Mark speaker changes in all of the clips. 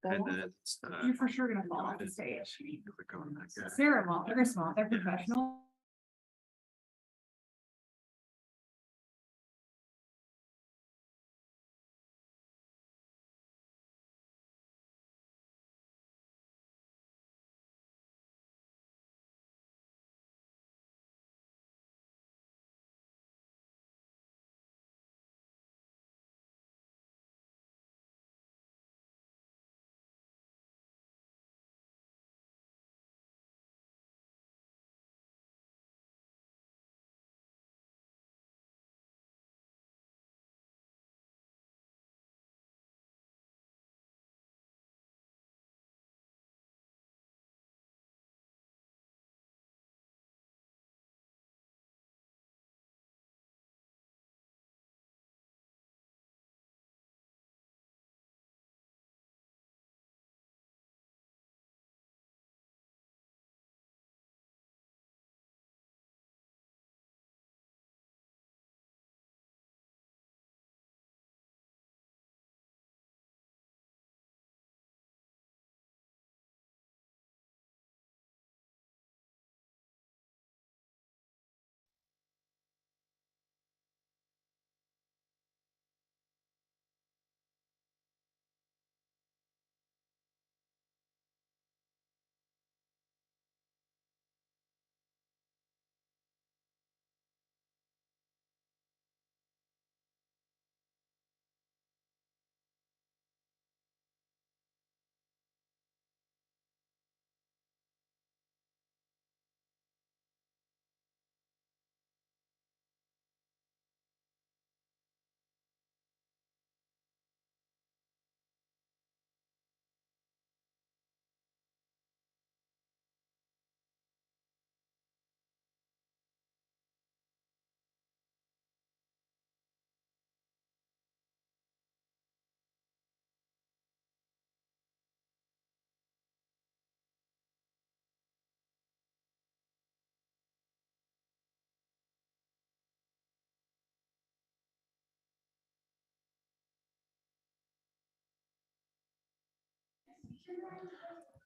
Speaker 1: And then you're for sure gonna fall off the stage. Sarah won't, Chris won't, they're professional.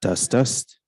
Speaker 2: Dust, dust.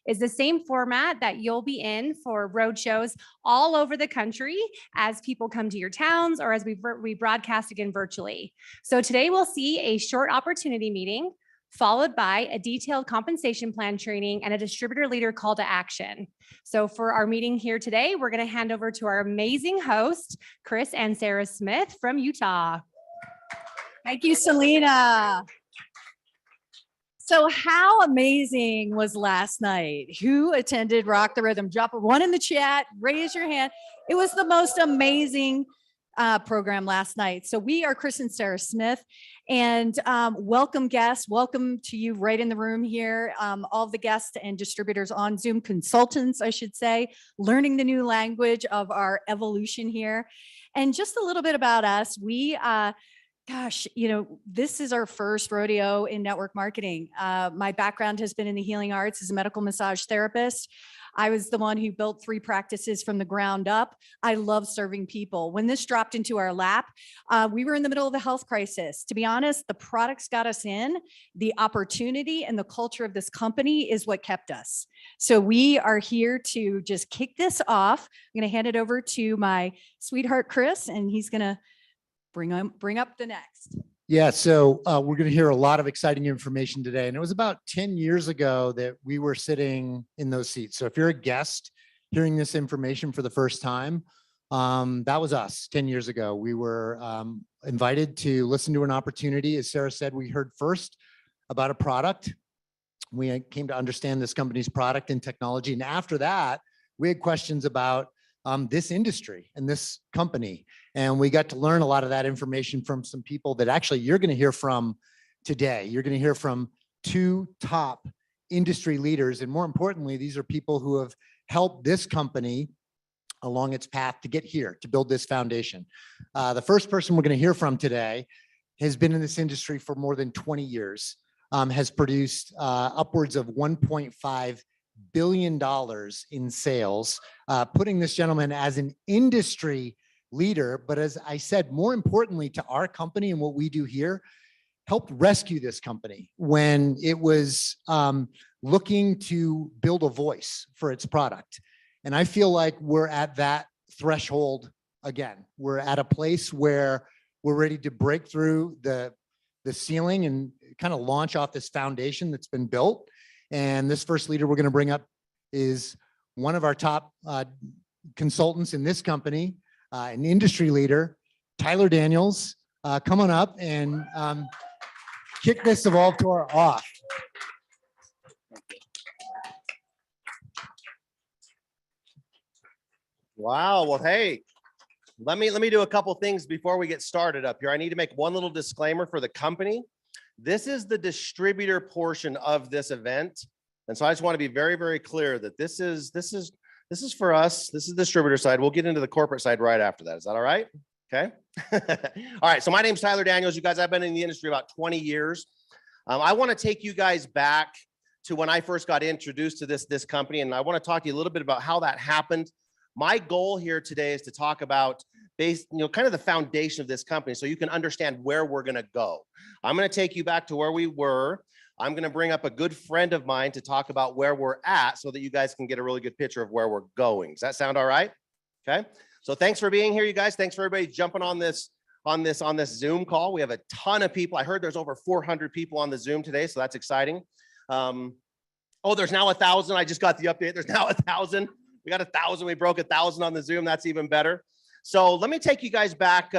Speaker 3: Is the same format that you'll be in for road shows all over the country as people come to your towns or as we broadcast again virtually. So today we'll see a short opportunity meeting followed by a detailed compensation plan training and a distributor leader call to action. So for our meeting here today, we're going to hand over to our amazing host, Chris and Sarah Smith from Utah.
Speaker 4: Thank you, Selena. So how amazing was last night? Who attended Rock the Rhythm? Drop a one in the chat, raise your hand. It was the most amazing program last night. So we are Chris and Sarah Smith, and welcome guests. Welcome to you right in the room here. All the guests and distributors on Zoom, consultants, I should say, learning the new language of our evolution here. And just a little bit about us. We Gosh, this is our first rodeo in network marketing. My background has been in the healing arts as a medical massage therapist. I was the one who built 3 practices from the ground up. I love serving people. When this dropped into our lap, we were in the middle of a health crisis. To be honest, the products got us in. The opportunity and the culture of this company is what kept us. So we are here to just kick this off. I'm going to hand it over to my sweetheart, Chris, and he's going to bring up the next.
Speaker 2: Yeah, so we're going to hear a lot of exciting information today. And it was about 10 years ago that we were sitting in those seats. So if you're a guest hearing this information for the first time, that was us 10 years ago. We were invited to listen to an opportunity. As Sarah said, we heard first about a product. We came to understand this company's product and technology. And after that, we had questions about this industry and this company. And we got to learn a lot of that information from some people that actually you're going to hear from today. You're going to hear from 2 top industry leaders. And more importantly, these are people who have helped this company along its path to get here, to build this foundation. The first person we're going to hear from today has been in this industry for more than 20 years, has produced upwards of $1.5 billion in sales, putting this gentleman as an industry leader. But as I said, more importantly to our company and what we do here, helped rescue this company when it was looking to build a voice for its product. And I feel like we're at that threshold again. We're at a place where we're ready to break through the ceiling and kind of launch off this foundation that's been built. And this first leader we're going to bring up is one of our top consultants in this company, an industry leader, Tyler Daniels. Come on up and kick this Evolve Tour off.
Speaker 5: Wow. Well, hey, let me do a couple things before we get started up here. I need to make one little disclaimer for the company. This is the distributor portion of this event. And so I just want to be very, very clear that this is for us. This is the distributor side. We'll get into the corporate side right after that. Is that all right? Okay. All right. So my name's Tyler Daniels. You guys, I've been in the industry about 20 years. I want to take you guys back to when I first got introduced to this company. And I want to talk to you a little bit about how that happened. My goal here today is to talk about kind of the foundation of this company so you can understand where we're going to go. I'm going to take you back to where we were. I'm going to bring up a good friend of mine to talk about where we're at so that you guys can get a really good picture of where we're going. Does that sound all right? Okay. So thanks for being here, you guys. Thanks for everybody jumping on this Zoom call. We have a ton of people. I heard there's over 400 people on the Zoom today, so that's exciting. Oh, there's now 1,000. I just got the update. There's now 1,000. We got 1,000. We broke 1,000 on the Zoom. That's even better. So let me take you guys back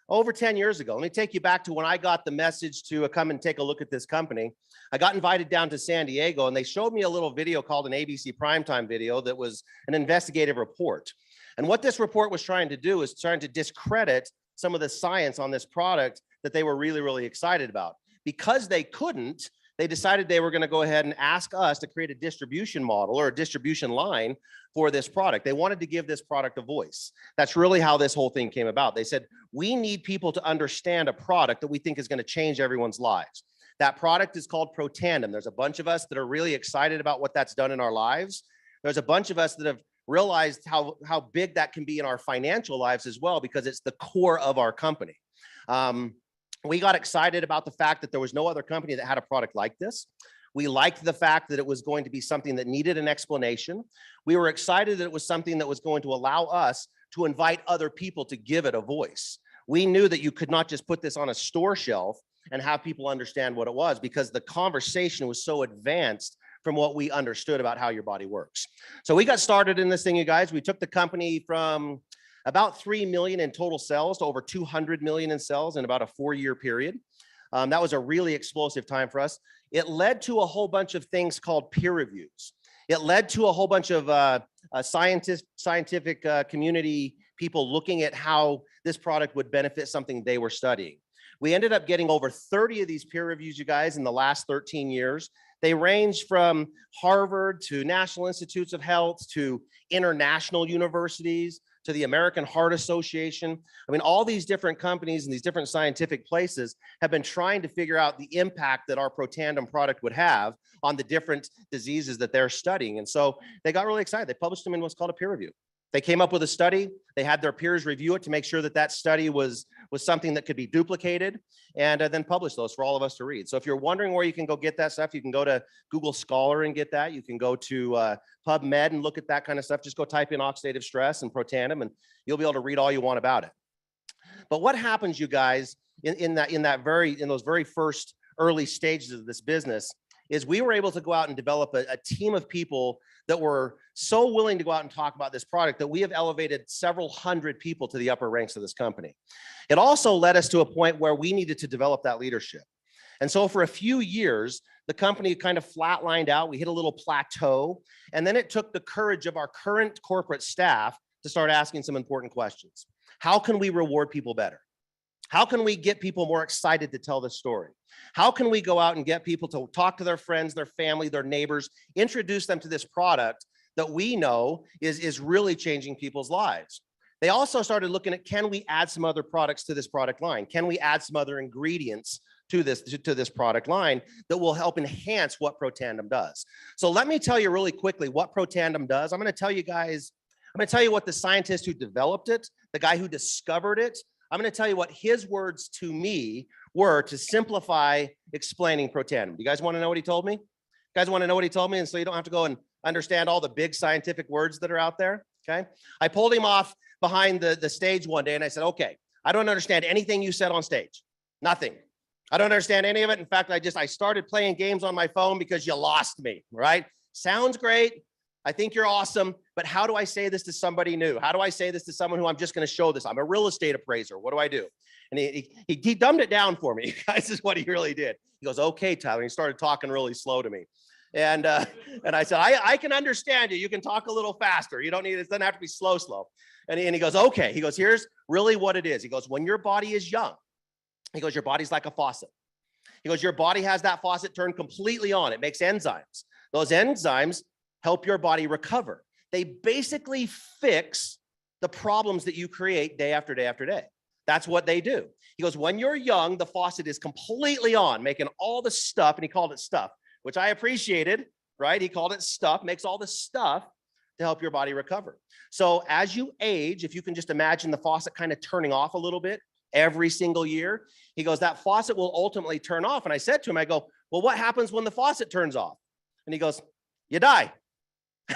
Speaker 5: over 10 years ago. Let me take you back to when I got the message to come and take a look at this company. I got invited down to San Diego, and they showed me a little video called an ABC Primetime video that was an investigative report. And what this report was trying to do is trying to discredit some of the science on this product that they were really, really excited about. Because they couldn't, they decided they were going to go ahead and ask us to create a distribution model or a distribution line for this product. They wanted to give this product a voice. That's really how this whole thing came about. They said, we need people to understand a product that we think is going to change everyone's lives. That product is called Protandim. There's a bunch of us that are really excited about what that's done in our lives. There's a bunch of us that have realized how big that can be in our financial lives as well, because it's the core of our company. We got excited about the fact that there was no other company that had a product like this. We liked the fact that it was going to be something that needed an explanation. We were excited that it was something that was going to allow us to invite other people to give it a voice. We knew that you could not just put this on a store shelf and have people understand what it was, because the conversation was so advanced from what we understood about how your body works. So we got started in this thing, you guys. We took the company from about 3 million in total sales to over 200 million in sales in about a 4-year period. That was a really explosive time for us. It led to a whole bunch of things called peer reviews. It led to a whole bunch of scientific community people looking at how this product would benefit something they were studying. We ended up getting over 30 of these peer reviews, you guys, in the last 13 years. They range from Harvard to National Institutes of Health to international universities to the American Heart Association. I mean, all these different companies and these different scientific places have been trying to figure out the impact that our Protandim product would have on the different diseases that they're studying. And so they got really excited. They published them in what's called a peer review. They came up with a study. They had their peers review it to make sure that that study was something that could be duplicated, and then publish those for all of us to read. So if you're wondering where you can go get that stuff, you can go to Google Scholar and get that. You can go to PubMed and look at that kind of stuff. Just go type in oxidative stress and Protandim, and you'll be able to read all you want about it. But what happens, you guys, in those very first early stages of this business is we were able to go out and develop a team of people that were so willing to go out and talk about this product that we have elevated several hundred people to the upper ranks of this company. It also led us to a point where we needed to develop that leadership. And so for a few years, the company kind of flatlined out. We hit a little plateau. And then it took the courage of our current corporate staff to start asking some important questions. How can we reward people better? How can we get people more excited to tell this story? How can we go out and get people to talk to their friends, their family, their neighbors, introduce them to this product that we know is really changing people's lives? They also started looking at, can we add some other products to this product line? Can we add some other ingredients to this product line that will help enhance what Protandim does? So let me tell you really quickly what Protandim does. I'm going to tell you what the scientist who developed it, the guy who discovered it, I'm going to tell you what his words to me were to simplify explaining Protandim. You guys want to know what he told me? You guys want to know what he told me? And so you don't have to go and understand all the big scientific words that are out there. Okay. I pulled him off behind the stage one day and I said, okay, I don't understand anything you said on stage. Nothing. I don't understand any of it. In fact, I started playing games on my phone because you lost me, right? Sounds great. I think you're awesome, but how do I say this to somebody new? How do I say this to someone who I'm just going to show this? I'm a real estate appraiser. What do I do? And he dumbed it down for me. You guys, this is what he really did. He goes, okay, Tyler. And he started talking really slow to me. And I said, I can understand you. You can talk a little faster. You don't need, it doesn't have to be slow. And he goes, okay. He goes, here's really what it is. He goes, when your body is young, he goes, your body's like a faucet. He goes, your body has that faucet turned completely on. It makes enzymes. Those enzymes help your body recover. They basically fix the problems that you create day after day after day. That's what they do. He goes, when you're young, the faucet is completely on, making all the stuff, and he called it stuff, which I appreciated, right? He called it stuff, makes all the stuff to help your body recover. So as you age, if you can just imagine the faucet kind of turning off a little bit every single year, he goes, that faucet will ultimately turn off. And I said to him, I go, well, what happens when the faucet turns off? And he goes, you die.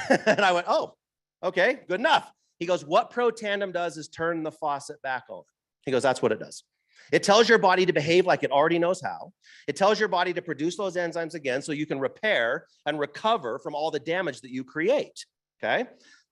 Speaker 5: And I went, oh, okay, good enough. He goes, what Protandim does is turn the faucet back on. He goes, that's what it does. It tells your body to behave like it already knows how. It tells your body to produce those enzymes again so you can repair and recover from all the damage that you create, okay?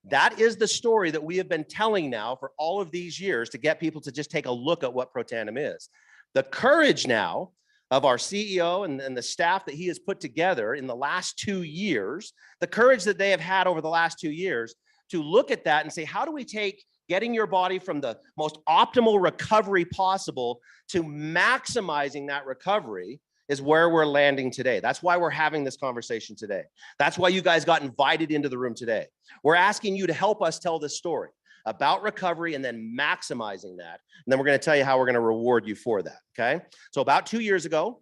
Speaker 5: That is the story that we have been telling now for all of these years to get people to just take a look at what Protandim is. The courage now of our CEO and the staff that he has put together in the last 2 years, the courage that they have had over the last 2 years to look at that and say, how do we take getting your body from the most optimal recovery possible to maximizing that recovery is where we're landing today. That's why we're having this conversation today. That's why you guys got invited into the room today. We're asking you to help us tell this story about recovery and then maximizing that. And then we're going to tell you how we're going to reward you for that. Okay. So about 2 years ago,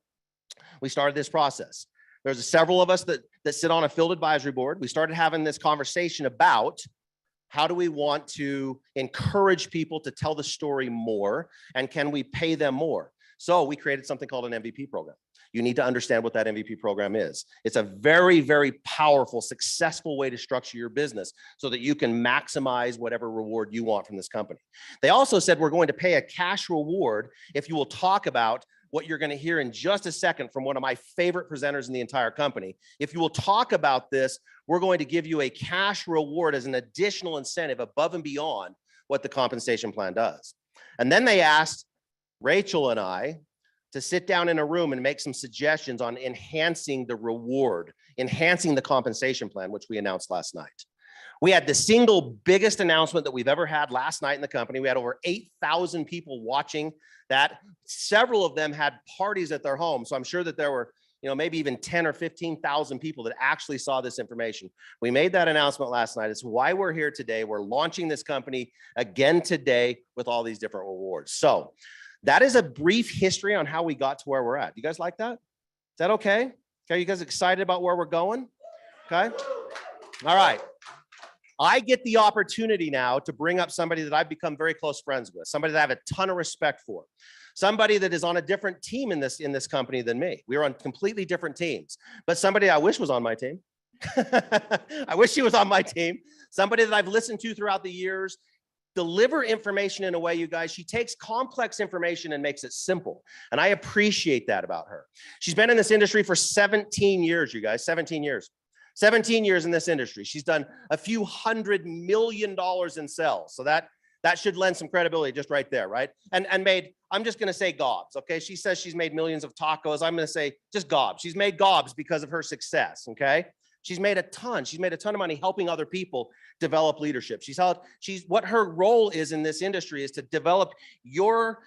Speaker 5: we started this process. There's several of us that sit on a field advisory board. We started having this conversation about how do we want to encourage people to tell the story more, and can we pay them more? So we created something called an MVP program. You need to understand what that MVP program is. It's a very, very powerful, successful way to structure your business so that you can maximize whatever reward you want from this company. They also said we're going to pay a cash reward if you will talk about what you're going to hear in just a second from one of my favorite presenters in the entire company. If you will talk about this, we're going to give you a cash reward as an additional incentive above and beyond what the compensation plan does. And then they asked Rachel and I to sit down in a room and make some suggestions on enhancing the reward, enhancing the compensation plan, which we announced last night. We had the single biggest announcement that we've ever had last night in the company. We had over 8,000 people watching that. Several of them had parties at their home. So I'm sure that there were maybe even 10 or 15,000 people that actually saw this information. We made that announcement last night. It's why we're here today. We're launching this company again today with all these different rewards. So that is a brief history on how we got to where we're at. You guys like that? Is that okay? Are you guys excited about where we're going? Okay. All right. I get the opportunity now to bring up somebody that I've become very close friends with, somebody that I have a ton of respect for, somebody that is on a different team in this company than me. We are on completely different teams, but somebody I wish was on my team. I wish she was on my team. Somebody that I've listened to throughout the years, deliver information in a way, you guys, she takes complex information and makes it simple. And I appreciate that about her. She's been in this industry for 17 years, you guys, 17 years. 17 years in this industry. She's done a few $100 million in sales. So that should lend some credibility just right there, right? And made, I'm just going to say gobs, okay? She says she's made millions of tacos. I'm going to say just gobs. She's made gobs because of her success, okay? She's made a ton of money helping other people develop leadership. What her role is in this industry is to develop your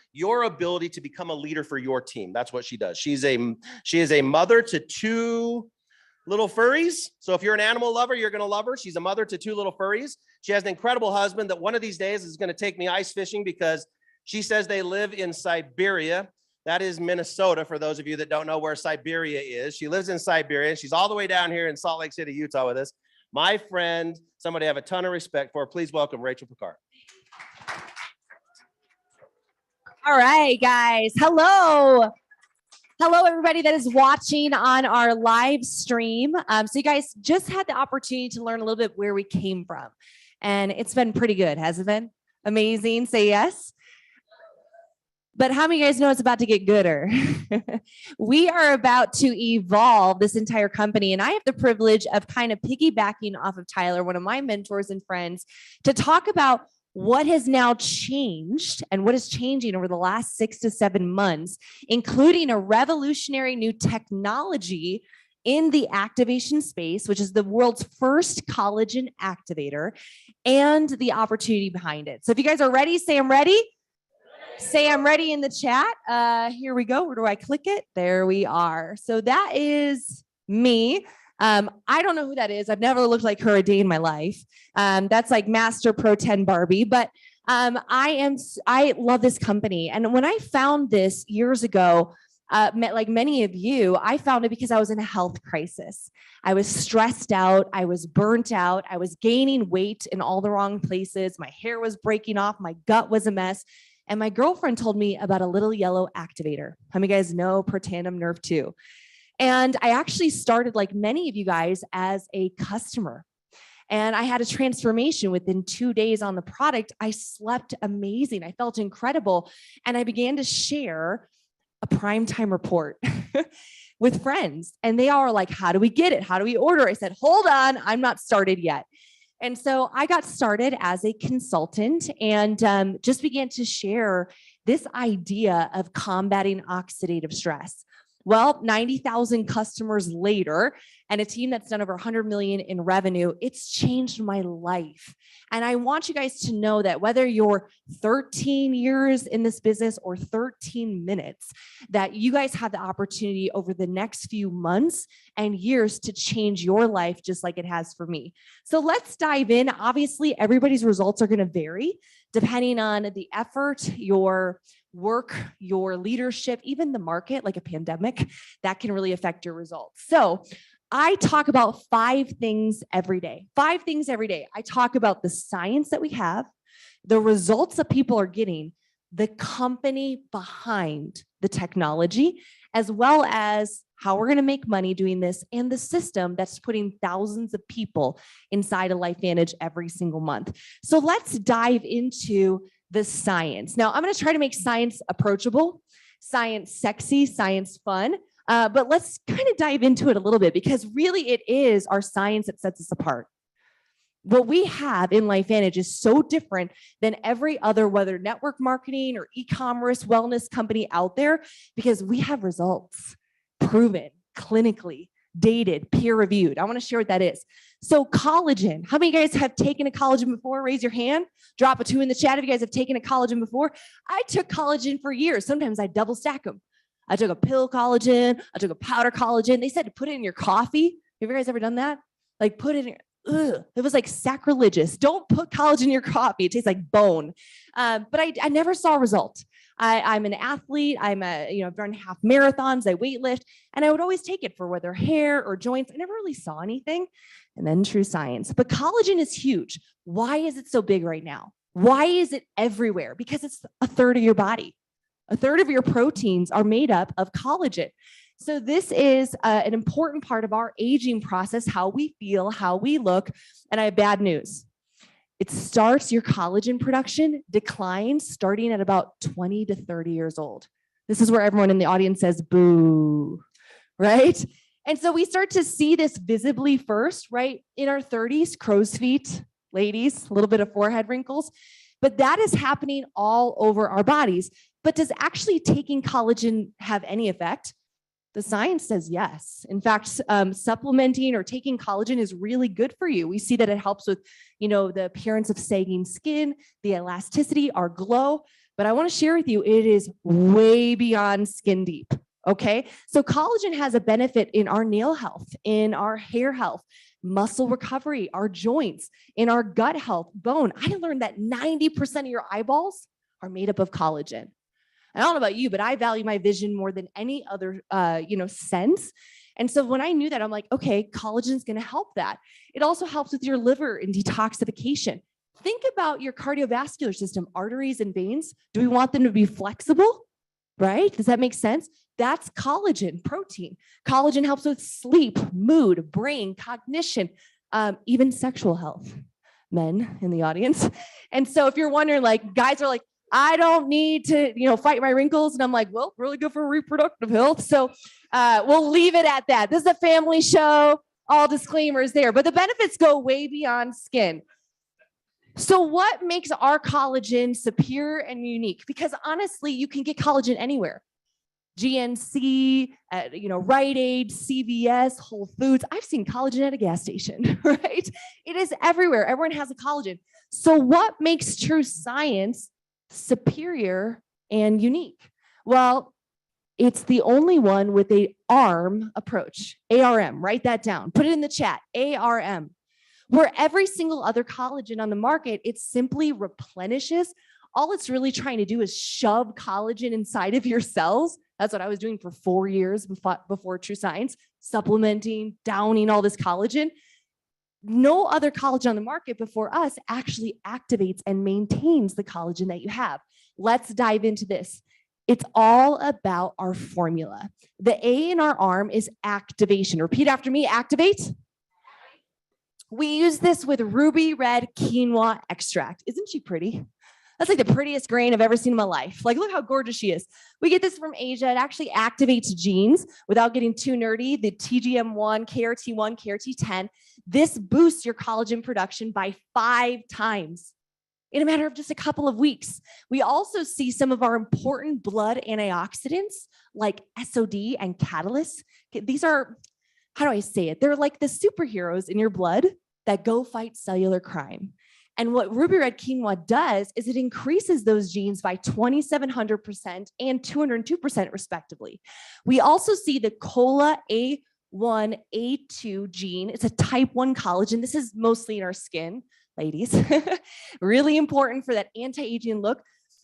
Speaker 5: ability to become a leader for your team. That's what she does. She is a mother to 2 little furries. So if you're an animal lover, you're going to love her. She's a mother to 2 little furries. She has an incredible husband that one of these days is going to take me ice fishing because she says they live in Siberia. That is Minnesota, for those of you that don't know where Siberia is. She lives in Siberia. She's all the way down here in Salt Lake City, Utah with us. My friend, somebody I have a ton of respect for. Please welcome Rachel Picard.
Speaker 6: All right, guys. Hello. Hello, everybody that is watching on our live stream. So you guys just had the opportunity to learn a little bit where we came from. And it's been pretty good, hasn't it been? Amazing. Say yes. But how many of you guys know it's about to get gooder? We are about to evolve this entire company. And I have the privilege of kind of piggybacking off of Tyler, one of my mentors and friends, to talk about what has now changed and what is changing over the last 6 to 7 months, including a revolutionary new technology in the activation space, which is the world's first collagen activator, and the opportunity behind it. So if you guys are ready, say I'm ready. Say I'm ready in the chat. Here we go. Where do I click it? There we are. So that is me. I don't know who that is. I've never looked like her a day in my life. That's like Master Pro 10 Barbie, but I love this company. And when I found this years ago, like many of you, I found it because I was in a health crisis. I was stressed out. I was burnt out. I was gaining weight in all the wrong places. My hair was breaking off. My gut was a mess. And my girlfriend told me about a little yellow activator. How many of you guys know Protandim Nerve 2? And I actually started, like many of you guys, as a customer. And I had a transformation within 2 days on the product. I slept amazing. I felt incredible. And I began to share a primetime report with friends. And they all were like, how do we get it? How do we order? I said, hold on, I'm not started yet. And so I got started as a consultant and just began to share this idea of combating oxidative stress. Well, 90,000 customers later and a team that's done over 100 million in revenue, it's changed my life. And I want you guys to know that whether you're 13 years in this business or 13 minutes, that you guys have the opportunity over the next few months and years to change your life just like it has for me. So let's dive in. Obviously, everybody's results are going to vary depending on the effort, your work, your leadership, even the market, like a pandemic, that can really affect your results. So I talk about 5 things every day. 5 things every day. I talk about the science that we have, the results that people are getting, the company behind the technology, as well as how we're going to make money doing this, and the system that's putting thousands of people inside of LifeVantage every single month. So let's dive into the science. Now, I'm going to try to make science approachable, science sexy, science fun, but let's kind of dive into it a little bit because really it is our science that sets us apart. What we have in LifeVantage is so different than every other, whether network marketing or e-commerce wellness company out there, because we have results proven clinically, dated, peer-reviewed. I want to share what that is. So collagen, how many of you guys have taken a collagen before? Raise your hand. Drop a 2 in the chat if you guys have taken a collagen before. I took collagen for years. Sometimes I double stack them. I took a pill collagen. I took a powder collagen. They said to put it in your coffee. Have you guys ever done that? Like put it in, it was like sacrilegious. Don't put collagen in your coffee. It tastes like bone. But I never saw a result. I'm an athlete. I've run half marathons. I weightlift, and I would always take it for whether hair or joints. I never really saw anything. And then True Science. But collagen is huge. Why is it so big right now? Why is it everywhere? Because it's a third of your body. A third of your proteins are made up of collagen. So this is an important part of our aging process, how we feel, how we look. And I have bad news. It starts, your collagen production declines starting at about 20 to 30 years old. This is where everyone in the audience says, boo, right? And so we start to see this visibly first, right? In our 30s, crow's feet, ladies, a little bit of forehead wrinkles, but that is happening all over our bodies. But does actually taking collagen have any effect? The science says yes. In fact, supplementing or taking collagen is really good for you. We see that it helps with, the appearance of sagging skin, the elasticity, our glow. But I want to share with you, it is way beyond skin deep. Okay. So collagen has a benefit in our nail health, in our hair health, muscle recovery, our joints, in our gut health, bone. I learned that 90% of your eyeballs are made up of collagen. I don't know about you, but I value my vision more than any other, sense. And so when I knew that, I'm like, okay, collagen is going to help that. It also helps with your liver and detoxification. Think about your cardiovascular system, arteries and veins. Do we want them to be flexible? Right? Does that make sense? That's collagen, protein. Collagen helps with sleep, mood, brain, cognition, even sexual health. Men in the audience. And so if you're wondering, like, guys are like, I don't need to, fight my wrinkles. And I'm like, well, really good for reproductive health. So we'll leave it at that. This is a family show, all disclaimers there, but the benefits go way beyond skin. So what makes our collagen superior and unique? Because honestly, you can get collagen anywhere. GNC, Rite Aid, CVS, Whole Foods. I've seen collagen at a gas station, right? It is everywhere. Everyone has a collagen. So what makes True Science superior and unique? Well, it's the only one with a ARM approach, ARM, write that down, put it in the chat, ARM, where every single other collagen on the market, it simply replenishes. All it's really trying to do is shove collagen inside of your cells. That's what I was doing for 4 years before True Science, supplementing, downing all this collagen. No other collagen on the market before us actually activates and maintains the collagen that you have. Let's dive into this. It's all about our formula. The A in our ARM is activation. Repeat after me, activate. We use this with ruby red quinoa extract. Isn't she pretty? That's like the prettiest grain I've ever seen in my life. Like, look how gorgeous she is. We get this from Asia. It actually activates genes without getting too nerdy. The TGM1, KRT1, KRT10. This boosts your collagen production by 5 times in a matter of just a couple of weeks. We also see some of our important blood antioxidants like SOD and catalysts. These are, how do I say it? They're like the superheroes in your blood that go fight cellular crime. And what Ruby Red Quinoa does is it increases those genes by 2,700% and 202% respectively. We also see the COLA A1, A2 gene. It's a type 1 collagen. This is mostly in our skin, ladies. Really important for that anti-aging look.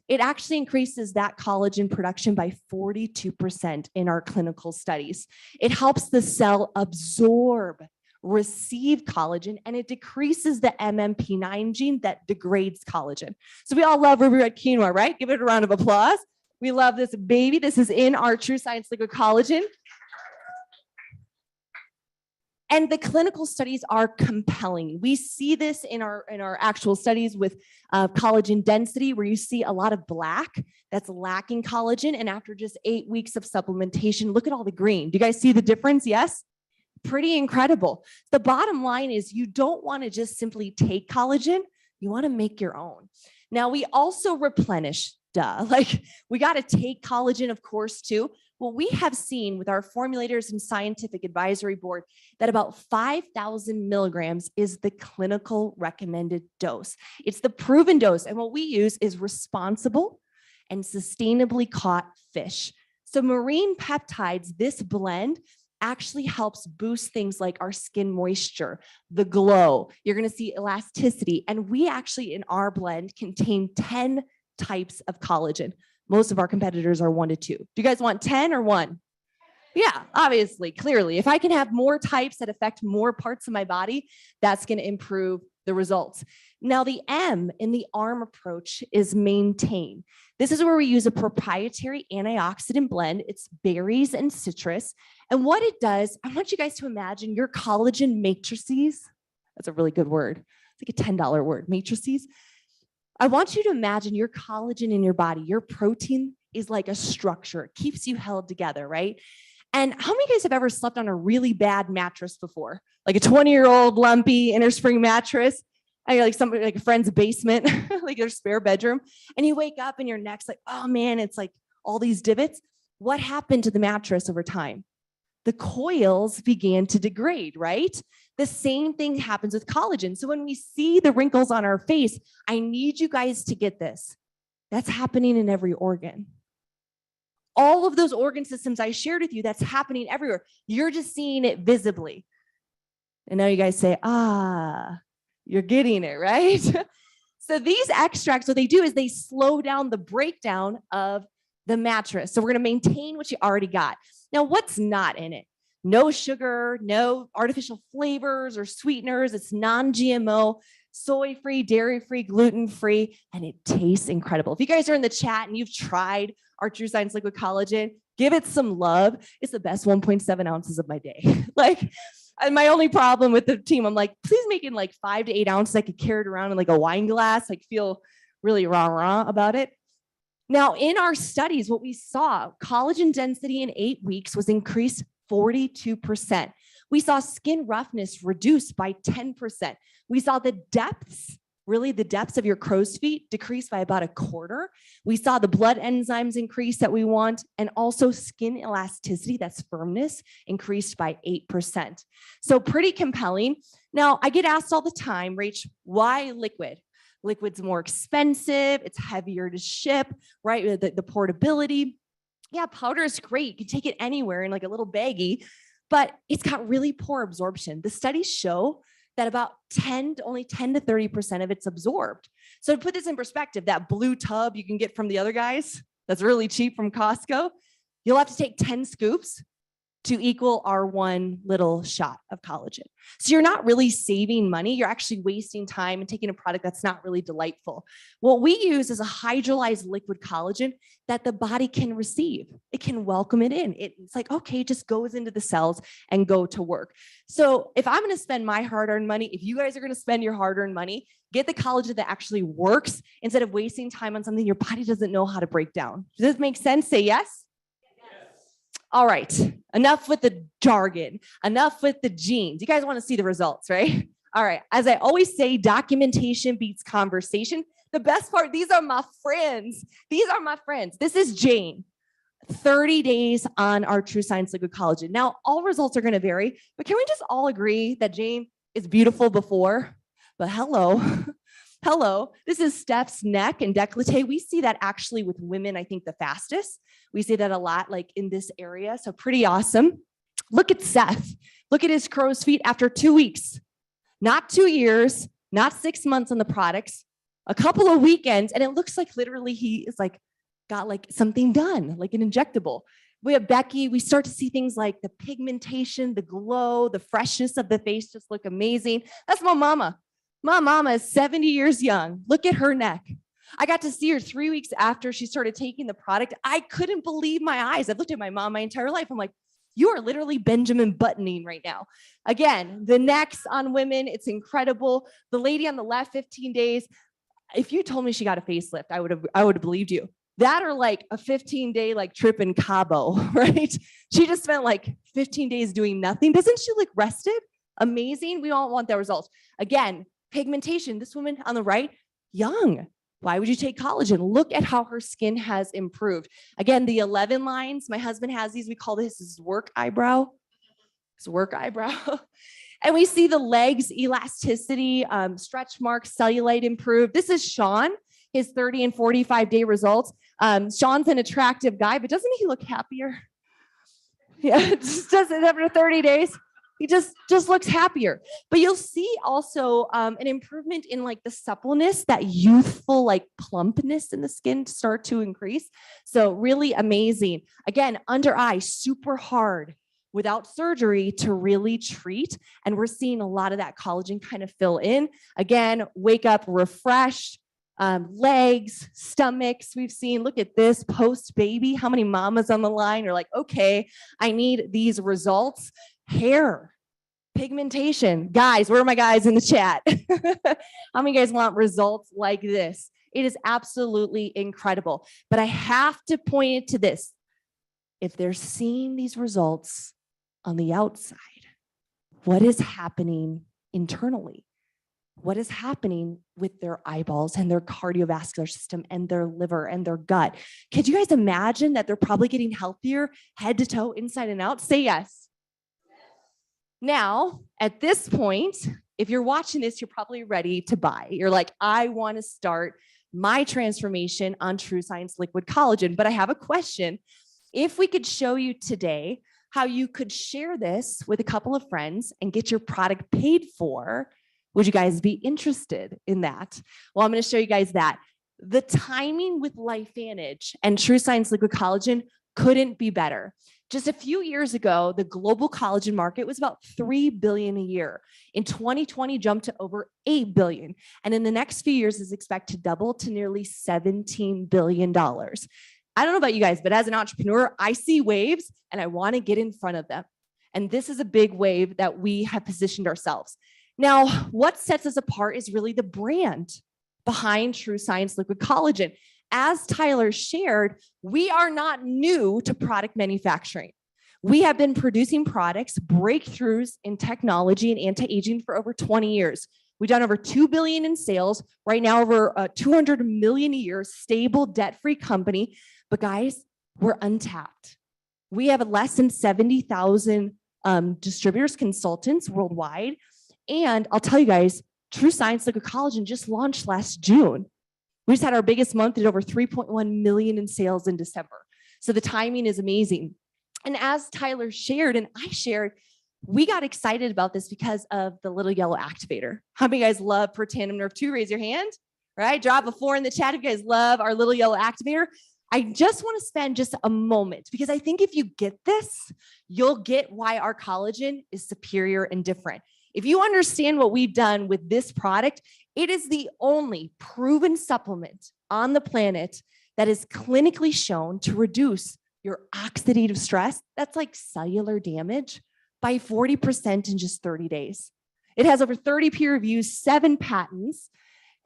Speaker 6: It actually increases that collagen production by 42% in our clinical studies. It helps the cell absorb, receive collagen, and it decreases the MMP9 gene that degrades collagen. So we all love Ruby Red Quinoa, right? Give it a round of applause. We love this baby. This is in our True Science Liquid Collagen. And the clinical studies are compelling. We see this in our actual studies with collagen density, where you see a lot of black that's lacking collagen. And after just 8 weeks of supplementation, look at all the green. Do you guys see the difference? Yes? Pretty incredible. The bottom line is you don't want to just simply take collagen. You want to make your own. Now, we also replenish, like we got to take collagen, of course, too. Well, we have seen with our formulators and scientific advisory board that about 5,000 milligrams is the clinical recommended dose. It's the proven dose. And what we use is responsible and sustainably caught fish. So marine peptides, this blend actually helps boost things like our skin moisture, the glow. You're going to see elasticity. And we actually in our blend contain 10 types of collagen. Most of our competitors are 1 to 2. Do you guys want 10 or 1? Yeah, obviously, clearly. If I can have more types that affect more parts of my body, that's going to improve the results. Now, the M in the ARM approach is maintain. This is where we use a proprietary antioxidant blend. It's berries and citrus. And what it does, I want you guys to imagine your collagen matrices. That's a really good word. It's like a $10 word, matrices. I want you to imagine your collagen in your body, your protein is like a structure. It keeps you held together, right? And how many of you guys have ever slept on a really bad mattress before? Like a 20-year-old lumpy innerspring mattress? And you're like somebody like a friend's basement, like your spare bedroom. And you wake up and your neck's like, oh man, it's like all these divots. What happened to the mattress over time? The coils began to degrade, right? The same thing happens with collagen. So when we see the wrinkles on our face, I need you guys to get this. That's happening in every organ. All of those organ systems I shared with you, that's happening everywhere. You're just seeing it visibly. And now you guys say, you're getting it, right? So these extracts, what they do is they slow down the breakdown of the mattress. So we're going to maintain what you already got. Now, what's not in it? No sugar, no artificial flavors or sweeteners. It's non-GMO, soy-free, dairy-free, gluten-free, and it tastes incredible. If you guys are in the chat and you've tried our True Science Liquid Collagen, give it some love. It's the best 1.7 ounces of my day. And my only problem with the team, I'm like, please make it like 5 to 8 ounces. I could carry it around in like a wine glass, like feel really rah-rah about it. Now, in our studies, what we saw, collagen density in 8 weeks was increased 42%. We saw skin roughness reduced by 10%. We saw the depths, really the depths of your crow's feet decrease by about 1/4. We saw the blood enzymes increase that we want, and also skin elasticity, that's firmness, increased by 8%. So pretty compelling. Now, I get asked all the time, Rach, why liquid? Liquid's more expensive, it's heavier to ship, right? The portability. Yeah, powder is great. You can take it anywhere in like a little baggie, but it's got really poor absorption. The studies show that about only 10 to 30% of it's absorbed. So to put this in perspective, that blue tub you can get from the other guys, that's really cheap from Costco, you'll have to take 10 scoops to equal our 1 little shot of collagen. So you're not really saving money, you're actually wasting time and taking a product that's not really delightful. What we use is a hydrolyzed liquid collagen that the body can receive. It can welcome it in. It's like, okay, it just goes into the cells and go to work. So if I'm gonna spend my hard-earned money, if you guys are gonna spend your hard-earned money, get the collagen that actually works instead of wasting time on something your body doesn't know how to break down. Does this make sense? Say yes. All right, enough with the jargon, enough with the genes. You guys want to see the results, right? All right, as I always say, documentation beats conversation. The best part, these are my friends. These are my friends. This is Jane, 30 days on our True Science Liquid Collagen. Now, all results are going to vary, but can we just all agree that Jane is beautiful before? But hello. Hello, this is Steph's neck and décolleté. We see that actually with women, I think the fastest. We see that a lot like in this area, so pretty awesome. Look at Seth. Look at his crow's feet after 2 weeks. Not 2 years, not 6 months on the products, a couple of weekends, and it looks like literally he is like, got like something done, like an injectable. We have Becky, we start to see things like the pigmentation, the glow, the freshness of the face just look amazing. That's my mama. My mama is 70 years young. Look at her neck. I got to see her 3 weeks after she started taking the product. I couldn't believe my eyes. I've looked at my mom my entire life. I'm like, you are literally Benjamin Buttoning right now. Again, the necks on women, it's incredible. The lady on the left, 15 days. If you told me she got a facelift, I would have believed you. That or like a 15-day like trip in Cabo, right? She just spent like 15 days doing nothing. Doesn't she look rested? Amazing. We all want that result. Again, pigmentation, this woman on the right, young. Why would you take collagen? Look at how her skin has improved. Again, the 11 lines, my husband has these, we call this his work eyebrow. His work eyebrow. And we see the legs, elasticity, stretch marks, cellulite improved. This is Sean, his 30 and 45 day results. Sean's an attractive guy, but doesn't he look happier? Yeah, just doesn't after 30 days. He just looks happier. But you'll see also an improvement in like the suppleness, that youthful like plumpness in the skin start to increase. So really amazing. Again, under eye, super hard without surgery to really treat. And we're seeing a lot of that collagen kind of fill in. Again, wake up refreshed. Legs, stomachs, we've seen, look at this post baby. How many mamas on the line are like, okay, I need these results. Hair, pigmentation. Guys, where are my guys in the chat? How many guys want results like this? It is absolutely incredible. But I have to point it to this. If they're seeing these results on the outside, what is happening internally? What is happening with their eyeballs and their cardiovascular system and their liver and their gut? Could you guys imagine that they're probably getting healthier head to toe, inside and out? Say yes. Now, at this point, if you're watching this, you're probably ready to buy. You're like, I want to start my transformation on TrueScience Liquid Collagen. But I have a question. If we could show you today how you could share this with a couple of friends and get your product paid for, would you guys be interested in that? Well, I'm going to show you guys that. The timing with LifeVantage and TrueScience Liquid Collagen couldn't be better. Just a few years ago, the global collagen market was about $3 billion a year. In 2020, jumped to over $8 billion. And in the next few years is expected to double to nearly $17 billion. I don't know about you guys, but as an entrepreneur, I see waves and I want to get in front of them. And this is a big wave that we have positioned ourselves. Now, what sets us apart is really the brand behind TrueScience Liquid Collagen. As Tyler shared, we are not new to product manufacturing. We have been producing products, breakthroughs in technology and anti-aging for over 20 years. We've done over $2 billion in sales, right now over $200 million a year, stable, debt-free company. But guys, we're untapped. We have less than 70,000 distributors, consultants worldwide. And I'll tell you guys, TrueScience Liquid Collagen just launched last June. We just had our biggest month at over 3.1 million in sales in December. So the timing is amazing. And as Tyler shared and I shared, we got excited about this because of the little yellow activator. How many of you guys love Protandim Nerve 2? Raise your hand. All right, drop a 4 in the chat if you guys love our little yellow activator. I just want to spend just a moment because I think if you get this, you'll get why our collagen is superior and different. If you understand what we've done with this product, it is the only proven supplement on the planet that is clinically shown to reduce your oxidative stress, that's like cellular damage, by 40% in just 30 days. It has over 30 peer reviews, 7 patents.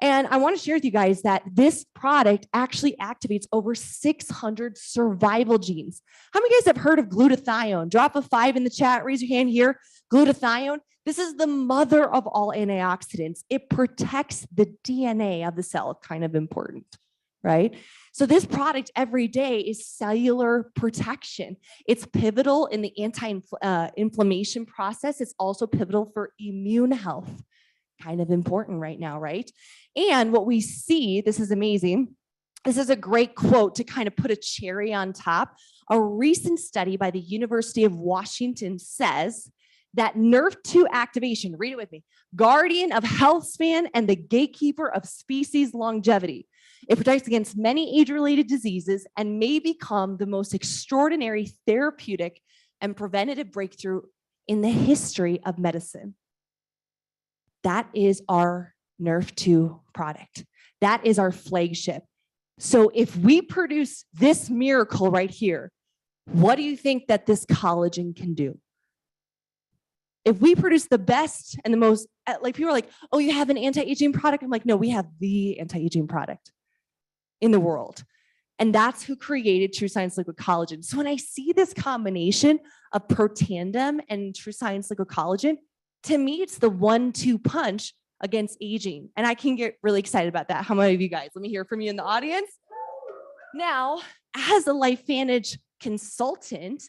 Speaker 6: And I want to share with you guys that this product actually activates over 600 survival genes. How many of you guys have heard of glutathione? Drop a 5 in the chat, raise your hand here. Glutathione. This is the mother of all antioxidants. It protects the DNA of the cell, kind of important, right? So this product every day is cellular protection. It's pivotal in the anti-inflammation process. It's also pivotal for immune health, kind of important right now, right? And what we see, this is amazing. This is a great quote to kind of put a cherry on top. A recent study by the University of Washington says that NRF2 activation, read it with me, guardian of health span and the gatekeeper of species longevity. It protects against many age-related diseases and may become the most extraordinary therapeutic and preventative breakthrough in the history of medicine. That is our NRF2 product. That is our flagship. So if we produce this miracle right here, what do you think that this collagen can do? If we produce the best and the most, like people are like, oh, you have an anti-aging product? I'm like, no, we have the anti-aging product in the world. And that's who created TrueScience Liquid Collagen. So when I see this combination of Protandim and TrueScience Liquid Collagen, to me, it's the 1-2 punch against aging. And I can get really excited about that. How many of you guys? Let me hear from you in the audience. Now, as a LifeVantage consultant,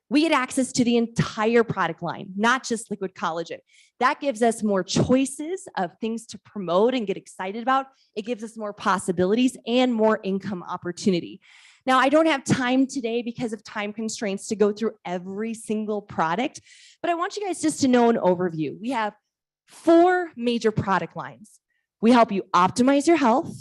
Speaker 6: We get access to the entire product line, not just liquid collagen. That gives us more choices of things to promote and get excited about. It gives us more possibilities and more income opportunity. Now, I don't have time today because of time constraints to go through every single product, but I want you guys just to know an overview. We have 4 major product lines. We help you optimize your health.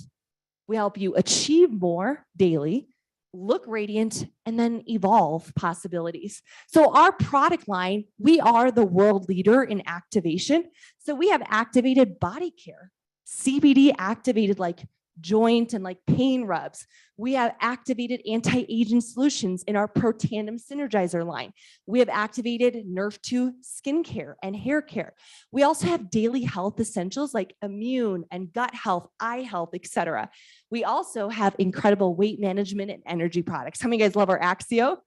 Speaker 6: We help you achieve more daily, look radiant, and then evolve possibilities. So our product line, we are the world leader in activation. So we have activated body care, CBD activated like joint and like pain rubs. We have activated anti-aging solutions in our Pro Tandem Synergizer line. We have activated Nerve 2 skincare and hair care. We also have daily health essentials like immune and gut health, eye health, etc. We also have incredible weight management and energy products. How many of you guys love our Axio?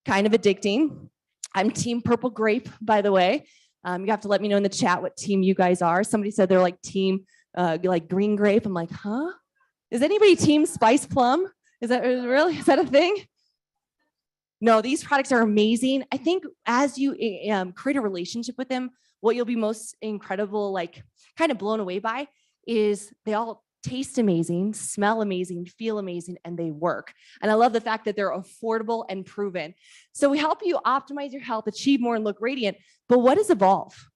Speaker 6: Kind of addicting. I'm team purple grape, by the way. You have to let me know in the chat what team you guys are. Somebody said they're like team like green grape. I'm like, huh? Is anybody team spice plum? Is that a thing? No, these products are amazing. I think as you create a relationship with them, what you'll be most incredible, like kind of blown away by is they all taste amazing, smell amazing, feel amazing, and they work. And I love the fact that they're affordable and proven. So we help you optimize your health, achieve more, and look radiant. But what is Evolve?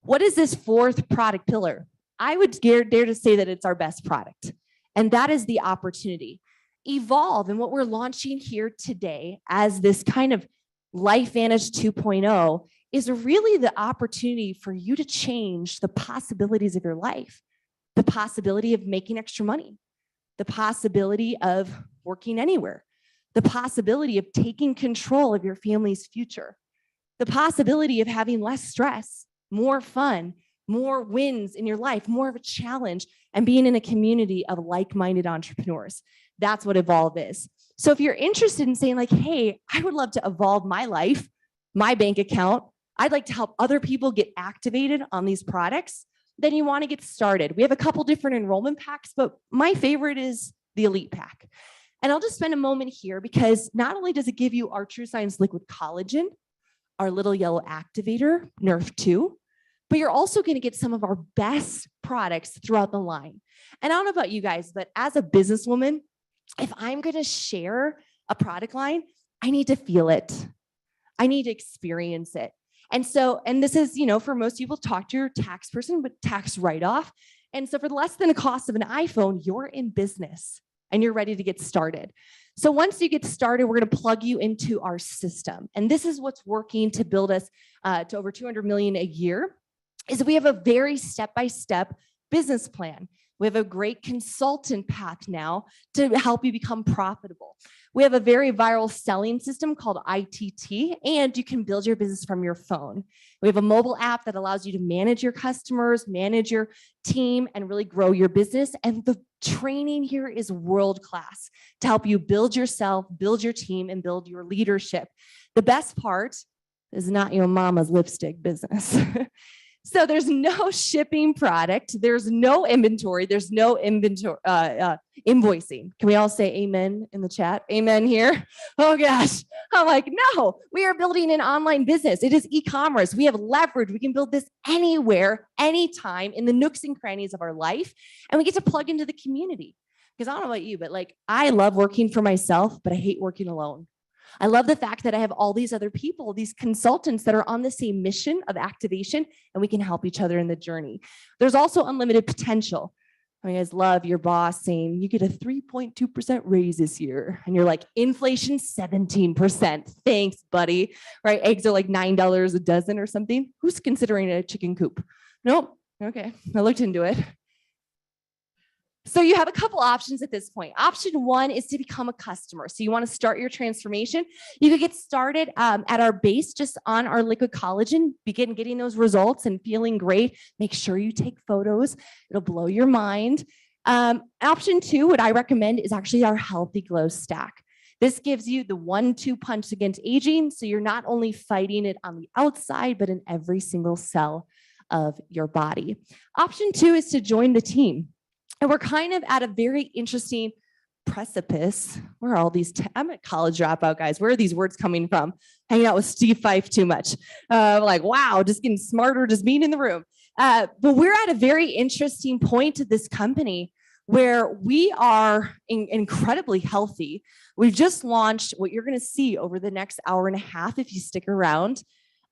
Speaker 6: What is this 4th product pillar? I would dare to say that it's our best product. And that is the opportunity. Evolve, and what we're launching here today as this kind of LifeVantage 2.0 is really the opportunity for you to change the possibilities of your life, the possibility of making extra money, the possibility of working anywhere, the possibility of taking control of your family's future, the possibility of having less stress, more fun, more wins in your life, more of a challenge, and being in a community of like-minded entrepreneurs. That's what Evolve is. So if you're interested in saying like, hey, I would love to evolve my life, my bank account, I'd like to help other people get activated on these products, then you want to get started. We have a couple different enrollment packs, but my favorite is the Elite Pack. And I'll just spend a moment here because not only does it give you our TrueScience Liquid Collagen, our little yellow activator, Nerve 2, but you're also going to get some of our best products throughout the line. And I don't know about you guys, but as a businesswoman, if I'm going to share a product line, I need to feel it. I need to experience it. And so, and this is, for most people, talk to your tax person, but tax write-off. And so for less than the cost of an iPhone, you're in business and you're ready to get started. So once you get started, we're going to plug you into our system. And this is what's working to build us to over 200 million a year. Is we have a very step-by-step business plan. We have a great consultant path now to help you become profitable. We have a very viral selling system called ITT, and you can build your business from your phone. We have a mobile app that allows you to manage your customers, manage your team, and really grow your business. And the training here is world-class to help you build yourself, build your team, and build your leadership. The best part is not your mama's lipstick business. So there's no shipping product. There's no inventory. There's no inventory invoicing. Can we all say amen in the chat? Amen here. Oh gosh. I'm like, no, we are building an online business. It is e-commerce. We have leverage. We can build this anywhere, anytime in the nooks and crannies of our life. And we get to plug into the community. Because I don't know about you, but like, I love working for myself, but I hate working alone. I love the fact that I have all these other people, these consultants that are on the same mission of activation, and we can help each other in the journey. There's also unlimited potential. I guys love your boss saying you get a 3.2% raise this year. And you're like, inflation 17%. Thanks, buddy. Right? Eggs are like $9 a dozen or something. Who's considering a chicken coop? Nope. Okay. I looked into it. So you have a couple options at this point. Option 1 is to become a customer. So you want to start your transformation. You could get started at our base, just on our liquid collagen, begin getting those results and feeling great. Make sure you take photos. It'll blow your mind. Option 2, what I recommend is actually our Healthy Glow Stack. This gives you the 1-2 punch against aging. So you're not only fighting it on the outside, but in every single cell of your body. Option 2 is to join the team. And we're kind of at a very interesting precipice. Where are all these? I'm a college dropout, guys. Where are these words coming from? Hanging out with Steve Fife too much. Like, wow, just getting smarter, just being in the room. But we're at a very interesting point to this company where we are incredibly healthy. We've just launched what you're going to see over the next hour and a half if you stick around.